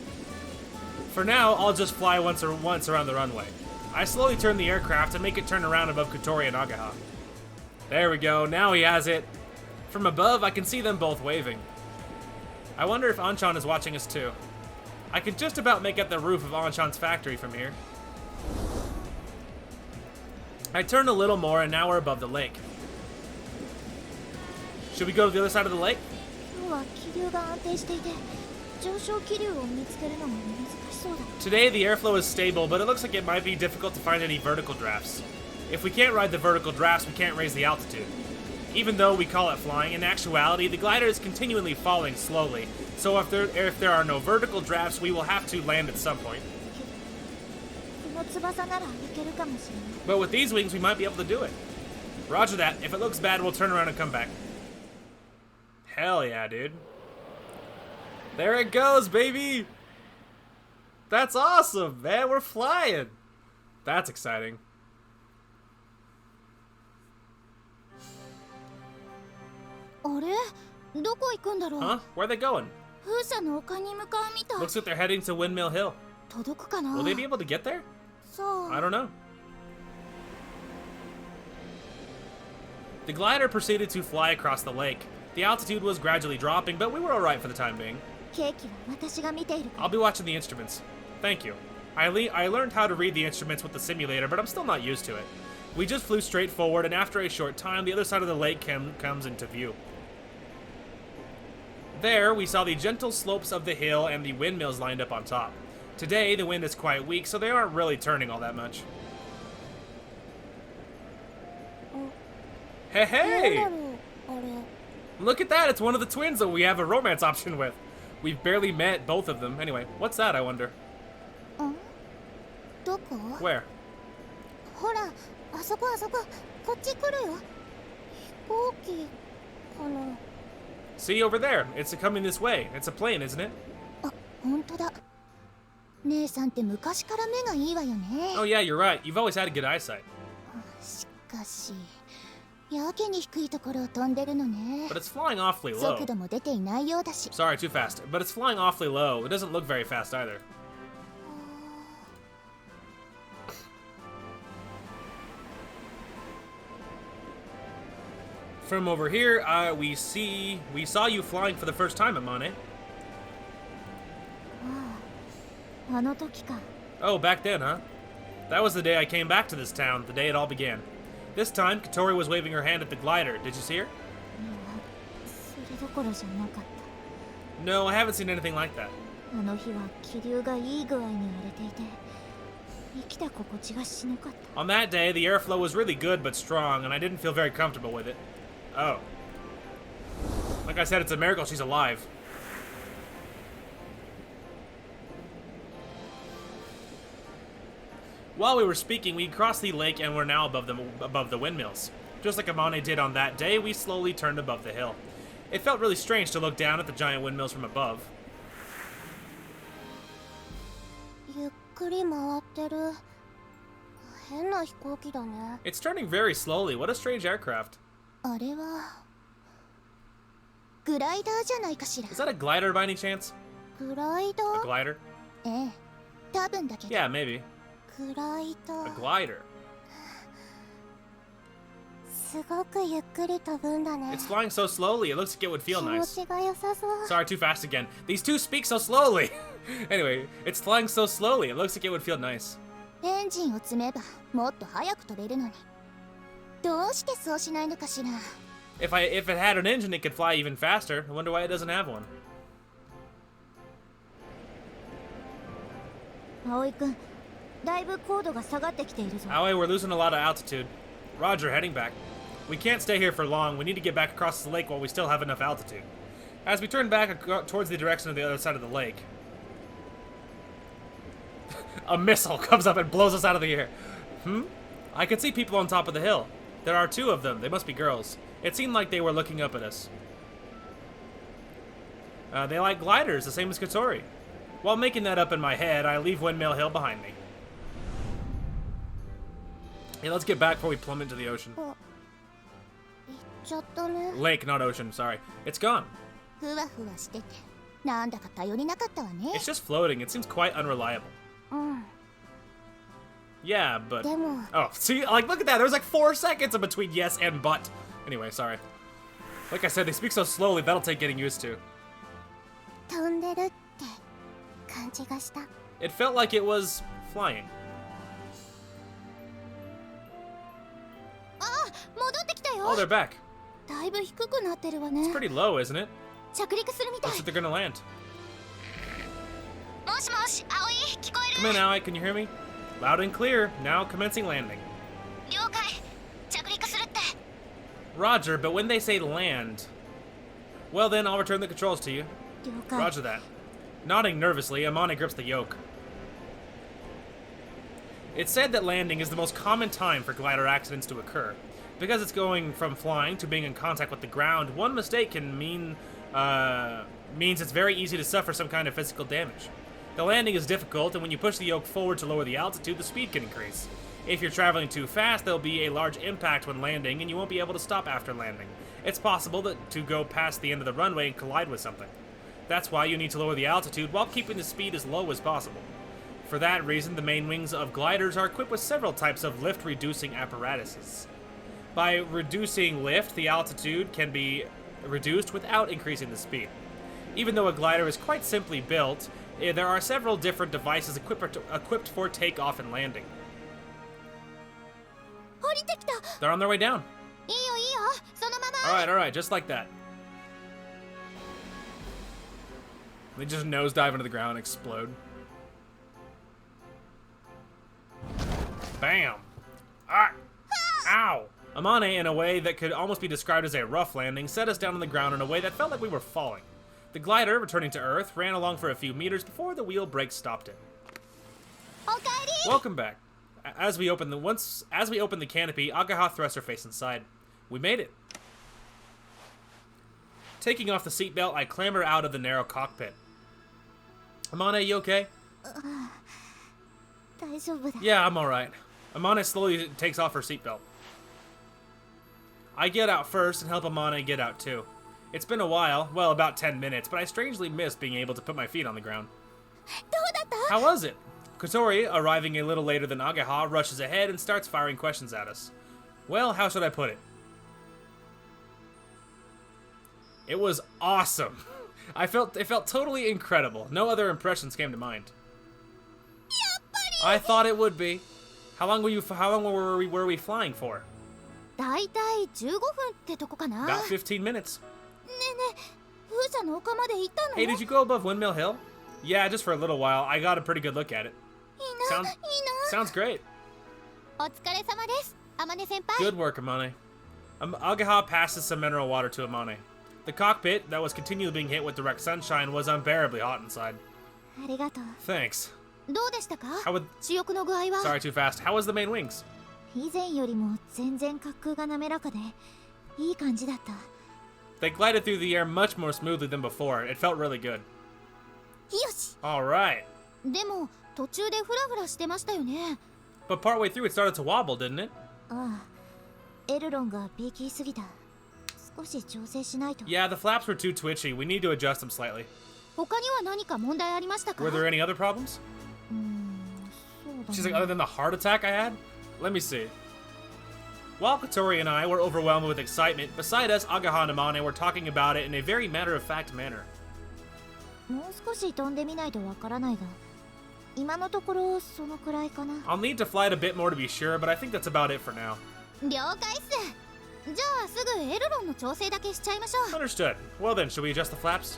For now, I'll just fly once around the runway. I slowly turn the aircraft and make it turn around above Kotori and Agaha. There we go, now he has it. From above, I can see them both waving. I wonder if Anchan is watching us too. I can just about make out the roof of Anchan's factory from here. I turn a little more and now we're above the lake. Should we go to the other side of the lake? 今日は気流が安定していて、上昇気流を見つけるのも難しそうだ。 Today the airflow is stable, but it looks like it might be difficult to find any vertical drafts. If we can't ride the vertical drafts, we can't raise the altitude. Even though we call it flying, in actuality, the glider is continually falling slowly, so if there are no vertical drafts, we will have to land at some point. この翼ならいけるかもしれない。 But with these wings, we might be able to do it. Roger that. If it looks bad, we'll turn around and come back. Hell yeah, dude. There it goes, baby! That's awesome, man. We're flying. That's exciting. あれ、どこ行くんだろう。 Huh? Where are they going? 風車の丘に向かうみたい。 Looks like they're heading to Windmill Hill. 届くかな。 Will they be able to get there? そう。 I don't know. The glider proceeded to fly across the lake. The altitude was gradually dropping, but we were alright for the time being. ケーキは私が見ているから。 I'll be watching the instruments. Thank you. I learned how to read the instruments with the simulator, but I'm still not used to it. We just flew straight forward, and after a short time, the other side of the lake comes into view. There, we saw the gentle slopes of the hill and the windmills lined up on top. Today, the wind is quite weak, so they aren't really turning all that much. Hey, なんだ hey! ろうあれ。 Look at that! It's one of the twins that we have a romance option with. We've barely met both of them. Anyway, what's that, I wonder? どこ？ Where? ほら、あそこあそこ、こっち来るよ。飛行機かな。 See, over there. It's coming this way. It's a plane, isn't it? あ、本当だ。姉さんって昔から目がいいわよね。 Oh yeah, you're right. You've always had a good eyesight. しかし、やけに低いところを飛んでるのね。 But it's flying awfully low. 速度も出ていないようだし。 Sorry, too fast. But it's flying awfully low. It doesn't look very fast either. From over here, we saw you flying for the first time, Amane. あの時か。 Oh, back then, huh? That was the day I came back to this town, the day it all began. This time, Kotori was waving her hand at the glider. Did you see her? それどころじゃなかっ No, I haven't seen anything like that. た。あの日は気流がいい具合に荒れていて、生きた心地がしなかった。 On that day, the airflow was really good but strong, and I didn't feel very comfortable with it. Oh. Like I said, it's a miracle she's alive. While we were speaking, we crossed the lake and were now above the windmills. Just like Amane did on that day, we slowly turned above the hill. It felt really strange to look down at the giant windmills from above. ゆっくり回ってる。変な飛行機だね。 It's turning very slowly. What a strange aircraft. あれはグライダーじゃないかしら。 Is that a glider by any chance? グライダ A ー？ glider? ええ、多分だけど。 Yeah, maybe. グライダ A ー。 glider. すごくゆっくり飛ぶんだね。 It's flying so slowly, it looks like it would 気 feel 持 nice. ちが良さそう。 Sorry, too fast again. These two speak so slowly. Anyway, it's flying so slowly, it looks like it would feel nice. エンジンを積めばもっと早く飛べるのに。どうしてそうしないのかしら。 If it had an engine, it could fly even faster. I wonder why it doesn't have one. 葵くん、だいぶ高度が下がってきているぞ。 Aoi, we're losing a lot of altitude. Roger, heading back. We can't stay here for long. We need to get back across the lake while we still have enough altitude. As we turn back towards the direction of the other side of the lake, a missile comes up and blows us out of the air. I could see people on top of the hill. There are 2 of them. They must be girls. It seemed like they were looking up at us. They like gliders, the same as Kotori. While making that up in my head, I leave Windmill Hill behind me. Hey, let's get back before we plummet into the ocean. 行っちゃったね。 Lake, not ocean, sorry. It's gone. ふわふわしててなんだか頼りなかったわね。 It's just floating. It seems quite unreliable. うん。 Yeah, but... でも Oh, see? Like, look at that. There was like 4 seconds in between yes and but. Anyway, sorry. Like I said, they speak so slowly, that'll take getting used to. 飛んでるって感じがした。 It felt like it was flying. あ、戻ってきたよ。 Oh, they're back. だいぶ低くなってるわね。 Pretty low, isn't it? 着陸するみたい。 Looks like they're gonna land. もしもし、葵、聞こえ Come る？ in, Aoi. Can you hear me? Loud and clear. Now commencing landing. 了解。着陸するって。 Roger, but when they say land... Well then, I'll return the controls to you. 了解。 Roger that. Nodding nervously, Amane grips the yoke. It's said that landing is the most common time for glider accidents to occur. Because it's going from flying to being in contact with the ground, one mistake can means it's very easy to suffer some kind of physical damage. The landing is difficult, and when you push the yoke forward to lower the altitude, the speed can increase. If you're traveling too fast, there'll be a large impact when landing, and you won't be able to stop after landing. It's possible to go past the end of the runway and collide with something. That's why you need to lower the altitude while keeping the speed as low as possible. For that reason, the main wings of gliders are equipped with several types of lift-reducing apparatuses. By reducing lift, the altitude can be reduced without increasing the speed. Even though a glider is quite simply built, there are several different devices equipped for takeoff and landing. 降りてきた。 They're on their way down. いいよいいよ。そのまま。 Alright, just like that. They just nosedive into the ground and explode. Bam! Ah! Ow! Amane, in a way that could almost be described as a rough landing, set us down on the ground in a way that felt like we were falling. The glider, returning to Earth, ran along for a few meters before the wheel brakes stopped it. おかえり。 Welcome back. As we open the canopy, Agaha thrusts her face inside. We made it. Taking off the seatbelt, I clamber out of the narrow cockpit. Amane, you okay? 大丈夫だ。 Yeah, I'm alright. Amane slowly takes off her seatbelt. I get out first and help Amane get out too. It's been a while, well, about 10 minutes, but I strangely miss being able to put my feet on the ground. どうだった？ How was it? Kotori, arriving a little later than Agaha, rushes ahead and starts firing questions at us. Well, how should I put it? It was awesome. It felt totally incredible. No other impressions came to mind. I thought it would be. How long were we flying for? だいたい15分ってとこかな。 About 15 minutes. ねえねえ、風車の丘まで行ったの？ Hey, did you go above Windmill Hill? Yeah, just for a little while. I got a pretty good look at it. いいな、いいな。 Sounds great. お疲れ様です。天音先輩。 Good work, Amane. Agaha passes some mineral water to Amane. The cockpit, that was continually being hit with direct sunshine, was unbearably hot inside. ありがとう。 Thanks. どうでしたか？ How would... 主翼の具合は。 Sorry, too fast. How was the main wings? 以前よりも全然滑空が滑らかでいい感じだった。 They glided through the air much more smoothly than before. It felt really good. よし。 Alright. でも途中でフラフラしてましたよね。 But partway through it started to wobble, didn't it? ああ、エルロンがビーキーすぎた。少し調整しないと。 Yeah, the flaps were too twitchy. We need to adjust them slightly. 他には何か問題ありましたか？ Were there any other problems? そうだね。 She's like, other than the heart attack I had? Let me see. While Kotori and I were overwhelmed with excitement, beside us, Agaha and Amane were talking about it in a very matter-of-fact manner. もう少し飛んでみないとわからないが、今のところそのくらいかな。 I'll need to fly it a bit more to be sure, but I think that's about it for now. 了解っす。じゃあすぐエルロンの調整だけしちゃいましょう。 Understood. Well then, should we adjust the flaps?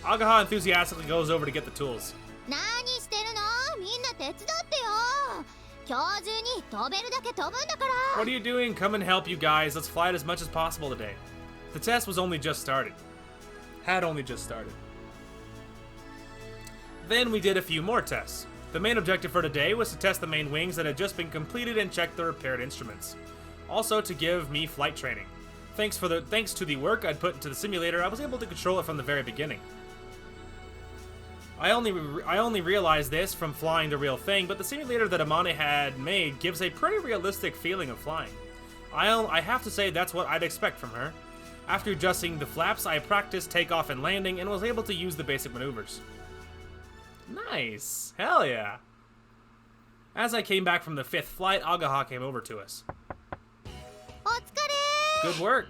Agaha enthusiastically goes over to get the tools. 何してるの？みんな手伝ってよ。今日中に飛べるだけ飛ぶんだから。 What are you doing? Come and help you guys. Let's fly it as much as possible today. The test was only just started. Had only just started. Then we did a few more tests. The main objective for today was to test the main wings that had just been completed and check the repaired instruments. Also to give me flight training. Thanks to the work I'd put into the simulator, I was able to control it from the very beginning. I only realized this from flying the real thing, but the simulator that Amane had made gives a pretty realistic feeling of flying. I have to say that's what I'd expect from her. After adjusting the flaps, I practiced takeoff and landing and was able to use the basic maneuvers. Nice! Hell yeah! As I came back from the 5th flight, Agaha came over to us. お疲れ。 Good work!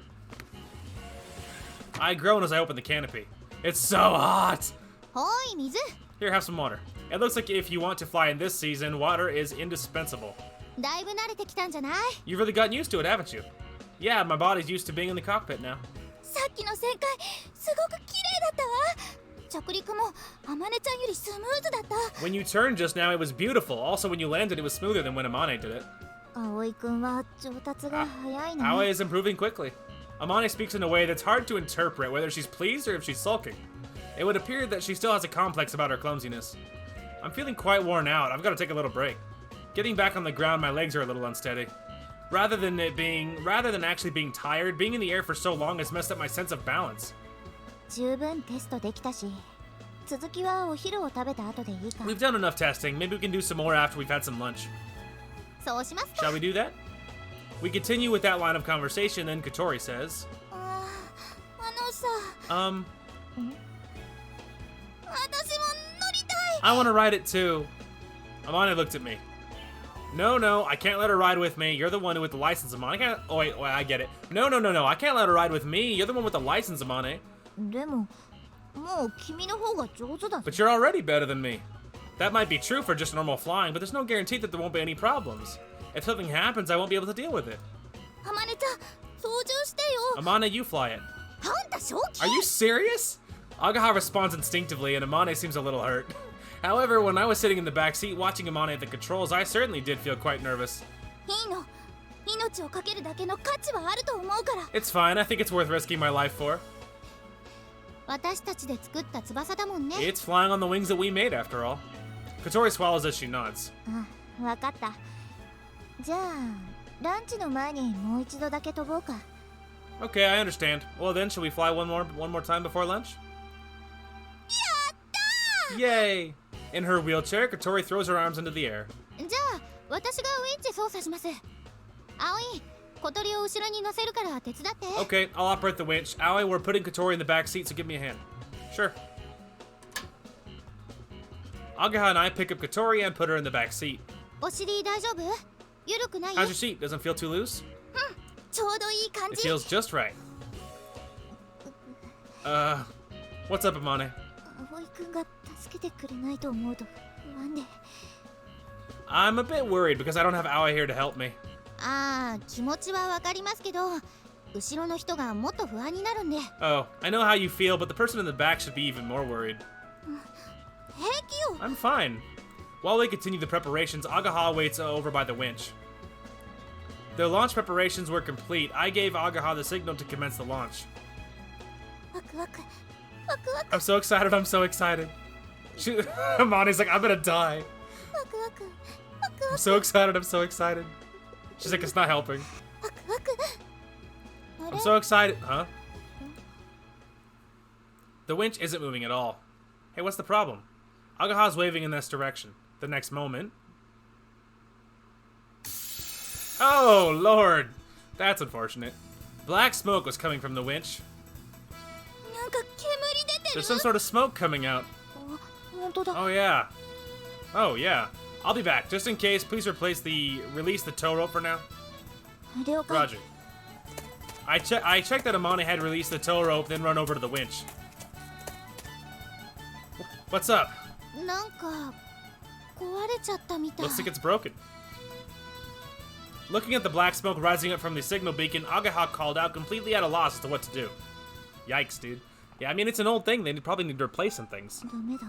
I groaned as I opened the canopy. It's so hot! ほい水。 Here, have some water. It looks like if you want to fly in this season, water is indispensable. だいぶ慣れてきたんじゃない？ You've really gotten used to it, haven't you? Yeah, my body's used to being in the cockpit now. さっきの旋回すごく綺麗だったわ。着陸もあまねちゃんよりスムーズだった。 When you turned just now, it was beautiful. Also, when you landed, it was smoother than when Amane did it. 葵くんは上達が早いの Aoi ね。 is improving quickly. Amane speaks in a way that's hard to interpret whether she's pleased or if she's sulking. It would appear that she still has a complex about her clumsiness. I'm feeling quite worn out. I've got to take a little break. Getting back on the ground, my legs are a little unsteady. Rather than actually being tired, being in the air for so long has messed up my sense of balance. 十分テストできたし、続きはお昼を食べた後でいいか。 We've done enough testing. Maybe we can do some more after we've had some lunch. そうしますか。 Shall we do that? We continue with that line of conversation, then Katori says, あのさ、 Um, 私も乗りたい。 I want to ride it too. Amane looked at me. No, I can't let her ride with me. You're the one with the license, Amane. I can't. Oh, wait, I get it. No. I can't let her ride with me. You're the one with the license, Amane. でも、もう君の方が上手だぞ。 But you're already better than me. That might be true for just normal flying, but there's no guarantee that there won't be any problems. If something happens, I won't be able to deal with it. あまねちゃん、操縦してよ。 Amane, you fly it. あんた正気？ Are you serious? Agaha responds instinctively, and Amane seems a little hurt. However, when I was sitting in the back seat watching Amane at the controls, I certainly did feel quite nervous. いいの。命をかけるだけの価値はあると思うから。 It's fine. I think it's worth risking my life for. 私たちで作った翼だもんね。 It's flying on the wings that we made, after all. Katori swallows as she nods. あ、わかった。じゃあ、ランチの前にもう一度だけ飛ぼうか。 Okay, I understand. Well then, should we fly one more time before lunch? Yay! In her wheelchair, Katori throws her arms into the air. じゃあ、私がウィンチ操作します。葵、小鳥を後ろに乗せるから手伝って。 Okay, I'll operate the winch. Aoi, we're putting Katori in the back seat, so give me a hand. Sure. Agaha and I pick up Katori and put her in the back seat. お尻大丈夫？ゆるくない？ How's your seat? Doesn't feel too loose? ちょうどいい感 It じ。 feels just right. What's up, Amane? 葵くんが助けてくれないと思うと不安で。I'm a bit worried because I don't have Aoi here to help me. ああ、気持ちはわかりますけど、後ろの人がもっと不安になるんで。 Oh, I know how you feel, but the person in the back should be even more worried. 平気よ。 I'm fine. While we continue the preparations, Agaha waits over by the winch. The launch preparations were complete. I gave Agaha the signal to commence the launch. ワクワク。ワクワク。 I'm so excited, I'm so excited. Amane's like, I'm gonna die. ワクワク。ワクワ I'm ク。 so excited, I'm so excited. She's like, it's not helping. ワクワク。あれ I'm so excited. Huh? The winch isn't moving at all. Hey, what's the problem? Agaha's waving in this direction. The next moment... Oh, Lord! That's unfortunate. Black smoke was coming from the winch. なんか煙出てる There's some sort of smoke coming out. あ、本当だ。 Oh, yeah. Oh, yeah. I'll be back. Just in case, please release the tow rope for now. 了解。 Roger. I checked that Amane had released the tow rope, then run over to the winch. What's up? なんか壊れちゃったみたい。 Looks like it's broken. Looking at the black smoke rising up from the signal beacon, Agaha called out, completely at a loss as to what to do. Yikes, dude. Yeah, I mean, it's an old thing. They probably need to replace some things. ダメだ。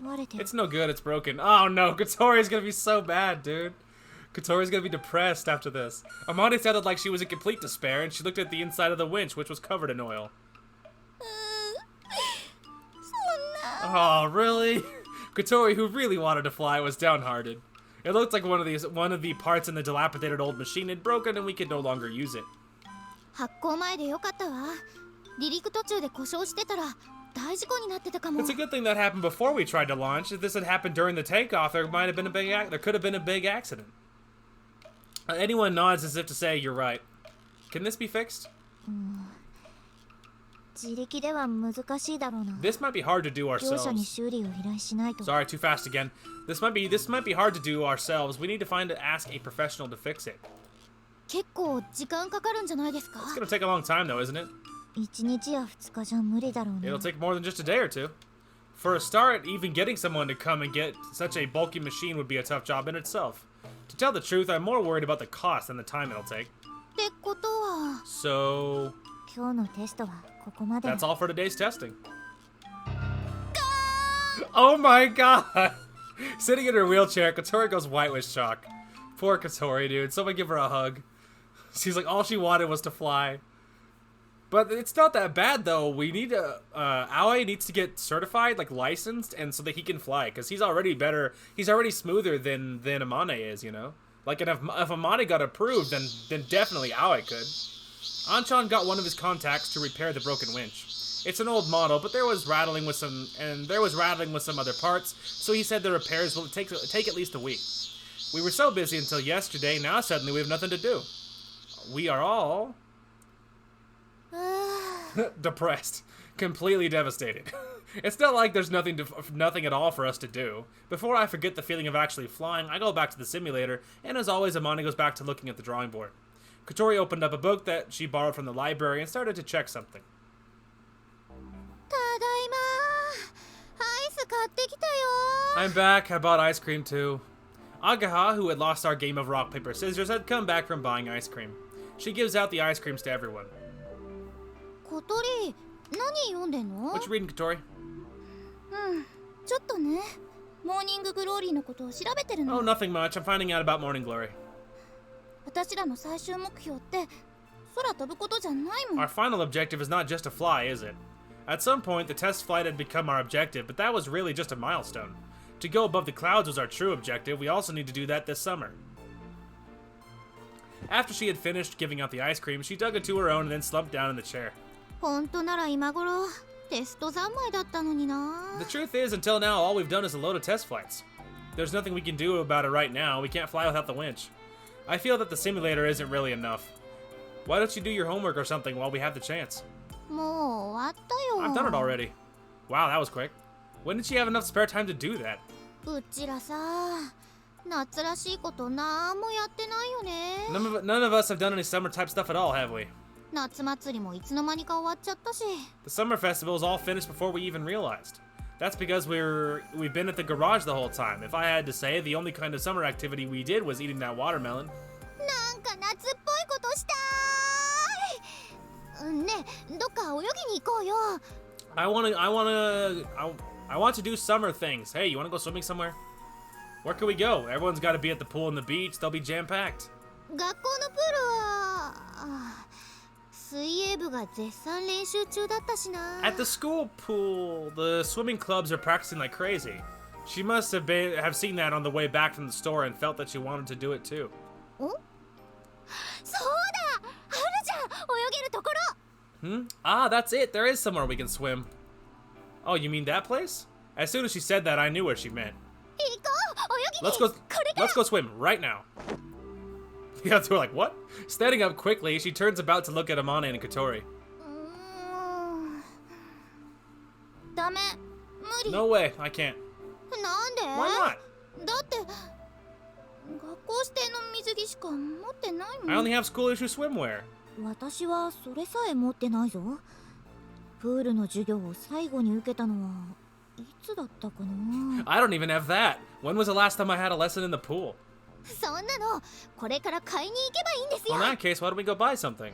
壊れてる。 It's no good, it's broken. Oh no, Kotori's gonna be so bad, dude. Kotori's gonna be depressed after this. Amane sounded like she was in complete despair, and she looked at the inside of the winch, which was covered in oil. そんな。 Oh, really? Kotori, who really wanted to fly, was downhearted. It looked like one of the parts in the dilapidated old machine had broken, and we could no longer use it. 発行前でよかったわ。離陸途中で故障してたら大事故になってたかも。 It's a good thing that happened before we tried to launch. If this had happened during the takeoff, there could have been a big accident. Anyone nods as if to say, "You're right." Can this be fixed? 自力では難しいだろうな。 This might be hard to do 業者に ourselves. 修理を依頼しないと。 Sorry, too fast again. This might be hard to do ourselves. We need to ask a professional to fix it. 結構時間かかるんじゃないですか。 It's gonna take a long time though, isn't it? 1日や2日じゃ無理だろうね。 It'll take more than just a day or two. For a start, even getting someone to come and get such a bulky machine would be a tough job in itself. To tell the truth, I'm more worried about the cost than the time it'll take. ってことは So, 今日のテストはここまで。 that's all for today's testing. Oh my god! Sitting in her wheelchair, Kotori goes white with shock. Poor Kotori, dude. Someone give her a hug. She's like, all she wanted was to fly. But it's not that bad, though. We need to... Aoi needs to get certified, like, licensed, and so that he can fly. Because he's already better... He's already smoother than Amane is, you know? Like, and if Amane got approved, then definitely Aoi could. Anchan got one of his contacts to repair the broken winch. It's an old model, but there was rattling with some other parts, so he said the repairs will take at least a week. We were so busy until yesterday, now suddenly we have nothing to do. We are all... depressed. Completely devastated. It's not like there's nothing at all for us to do. Before I forget the feeling of actually flying, I go back to the simulator, and as always, Amane goes back to looking at the drawing board. Kotori opened up a book that she borrowed from the library and started to check something. ただいま。アイス買ってきたよ。 I'm back. I bought ice cream too. Agaha, who had lost our game of rock, paper, scissors, had come back from buying ice cream. She gives out the ice creams to everyone. 小鳥、何読んでんの？ What you reading, Kotori? ちょっとね。モーニンググローリーのことを調べてるの。 Oh, nothing much. I'm finding out about Morning Glory. 私らの最終目標って空飛ぶことじゃないもん。 Our final objective is not just to fly, is it? At some point, the test flight had become our objective, but that was really just a milestone. To go above the clouds was our true objective. We also need to do that this summer. After she had finished giving out the ice cream, she dug into her own and then slumped down in the chair. 本当なら今頃テスト三昧だったのにな。 The truth is, until now, all we've done is a load of test flights. There's nothing we can do about it right now. We can't fly without the winch. I feel that the simulator isn't really enough. Why don't you do your homework or something while we have the chance? もう終わったよ。 I've done it already. Wow, that was quick. When did she have enough spare time to do that? うちらさ、夏らしいことなんもやってないよね。 None of us have done any summer type stuff at all, have we? 夏祭りもいつの間にか終わっちゃったし。 The summer festival is all finished before we even realized. That's because we've been at the garage the whole time. If I had to say, the only kind of summer activity we did was eating that watermelon. なんか夏っぽいことしたーい。ねえ、どっか泳ぎに行こうよ。 I want to do summer things. Hey, you want to go swimming somewhere? Where can we go? Everyone's got to be at the pool and the beach. They'll be jam-packed. 学校のプールは水泳部が絶賛練習中だったしな。 At the school pool, the swimming clubs are practicing like crazy. She must have seen that on the way back from the store and felt that she wanted to do it too. お？そうだ、あるじゃん、泳げるところ。 Ah, that's it. There is somewhere we can swim. Oh, you mean that place? As soon as she said that, I knew what she meant. 行こう、泳ぎに。 Let's go. これから Let's go swim right now. The other two are like, what? Standing up quickly, she turns about to look at Amane and Kotori. ダメ、無理。 No way, I can't. なんで？ Why not? だって学校指定の水着しか持ってないも I ん。 only have school issue swimwear. 私はそれさえ持ってないぞ。プールの授業を最後に受けたのはいつだったかな。 I don't even have that. When was the last time I had a lesson in the pool? そんなのこれから買いに行けばいいんですよ。 Well, in that case, why don't we go buy something?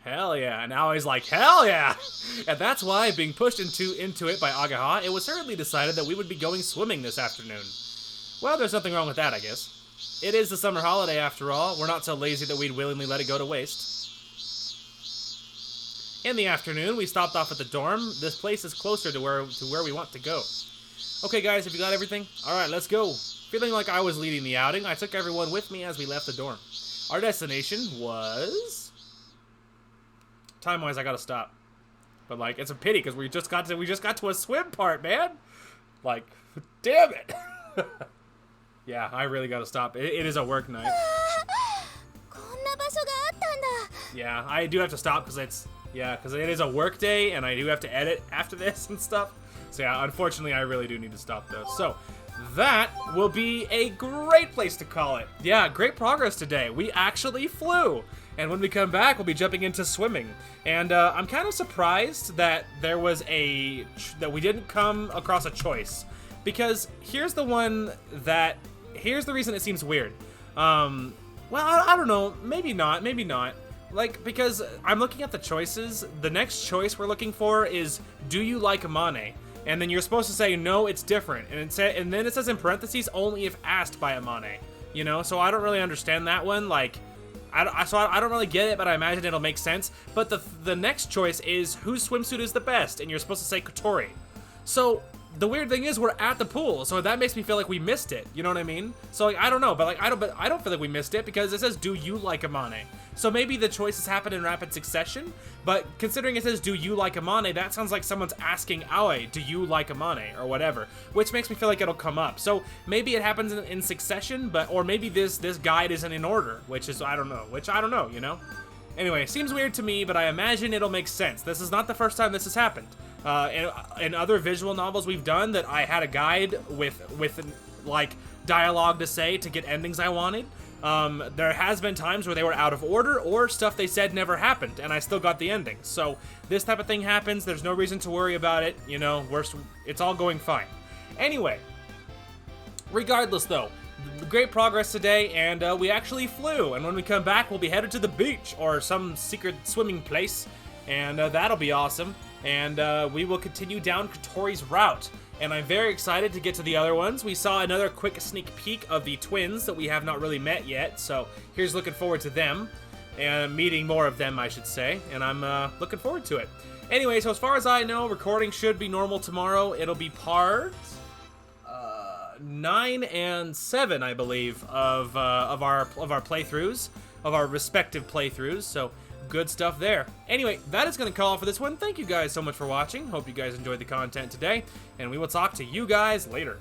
Hell yeah. And now he's like, hell yeah. And that's why, being pushed into it by Agaha, it was hurriedly decided that we would be going swimming this afternoon. Well, there's nothing wrong with that, I guess. It is the summer holiday, after all. We're not so lazy that we'd willingly let it go to waste. In the afternoon, we stopped off at the dorm. This place is closer to where we want to go. Okay, guys, have you got everything? All right, let's go. Feeling like I was leading the outing, I took everyone with me as we left the dorm. Our destination was... Time-wise, I gotta stop. But, like, it's a pity, because we just got to a swim part, man! Like, damn it! Yeah, I really gotta stop. It is a work night. こんな場所があったんだ。 Yeah, I do have to stop, because it is a work day, and I do have to edit after this and stuff. So yeah, unfortunately, I really do need to stop, though. So, that will be a great place to call it. Yeah, great progress today. We actually flew. And when we come back, we'll be jumping into swimming. And I'm kind of surprised that that we didn't come across a choice. Because here's the reason it seems weird. Well, I don't know, maybe not. Like, because I'm looking at the choices, the next choice we're looking for is, do you like Amane? And then you're supposed to say, no, it's different. And then it says in parentheses, only if asked by Amane. You know, so I don't really understand that one. Like, I don't really get it, but I imagine it'll make sense. But the next choice is, whose swimsuit is the best? And you're supposed to say Kotori. So the weird thing is, we're at the pool, so that makes me feel like we missed it. You know what I mean? So like, I don't know, but I don't feel like we missed it because it says, do you like Amane? So maybe the choices happen in rapid succession, but considering it says, do you like Amane, that sounds like someone's asking Aoi, do you like Amane, or whatever, which makes me feel like it'll come up. So maybe it happens in succession, or maybe this guide isn't in order, which I don't know, you know? Anyway, seems weird to me, but I imagine it'll make sense. This is not the first time this has happened. In other visual novels we've done that I had a guide with like dialogue to say to get endings I wanted. There has been times where they were out of order or stuff they said never happened and I still got the ending. So this type of thing happens. There's no reason to worry about it. You know, it's all going fine. Anyway, regardless though, great progress today, and we actually flew. And when we come back, we'll be headed to the beach or some secret swimming place, and that'll be awesome. And we will continue down Kotori's route. And I'm very excited to get to the other ones. We saw another quick sneak peek of the twins that we have not really met yet, so here's looking forward to them. And meeting more of them, I should say. And I'm looking forward to it. Anyway, so as far as I know, recording should be normal tomorrow. It'll be part 9 and 7, I believe, of our playthroughs, of our respective playthroughs. So good stuff there. Anyway, that is going to call it for this one. Thank you guys so much for watching. Hope you guys enjoyed the content today, and we will talk to you guys later.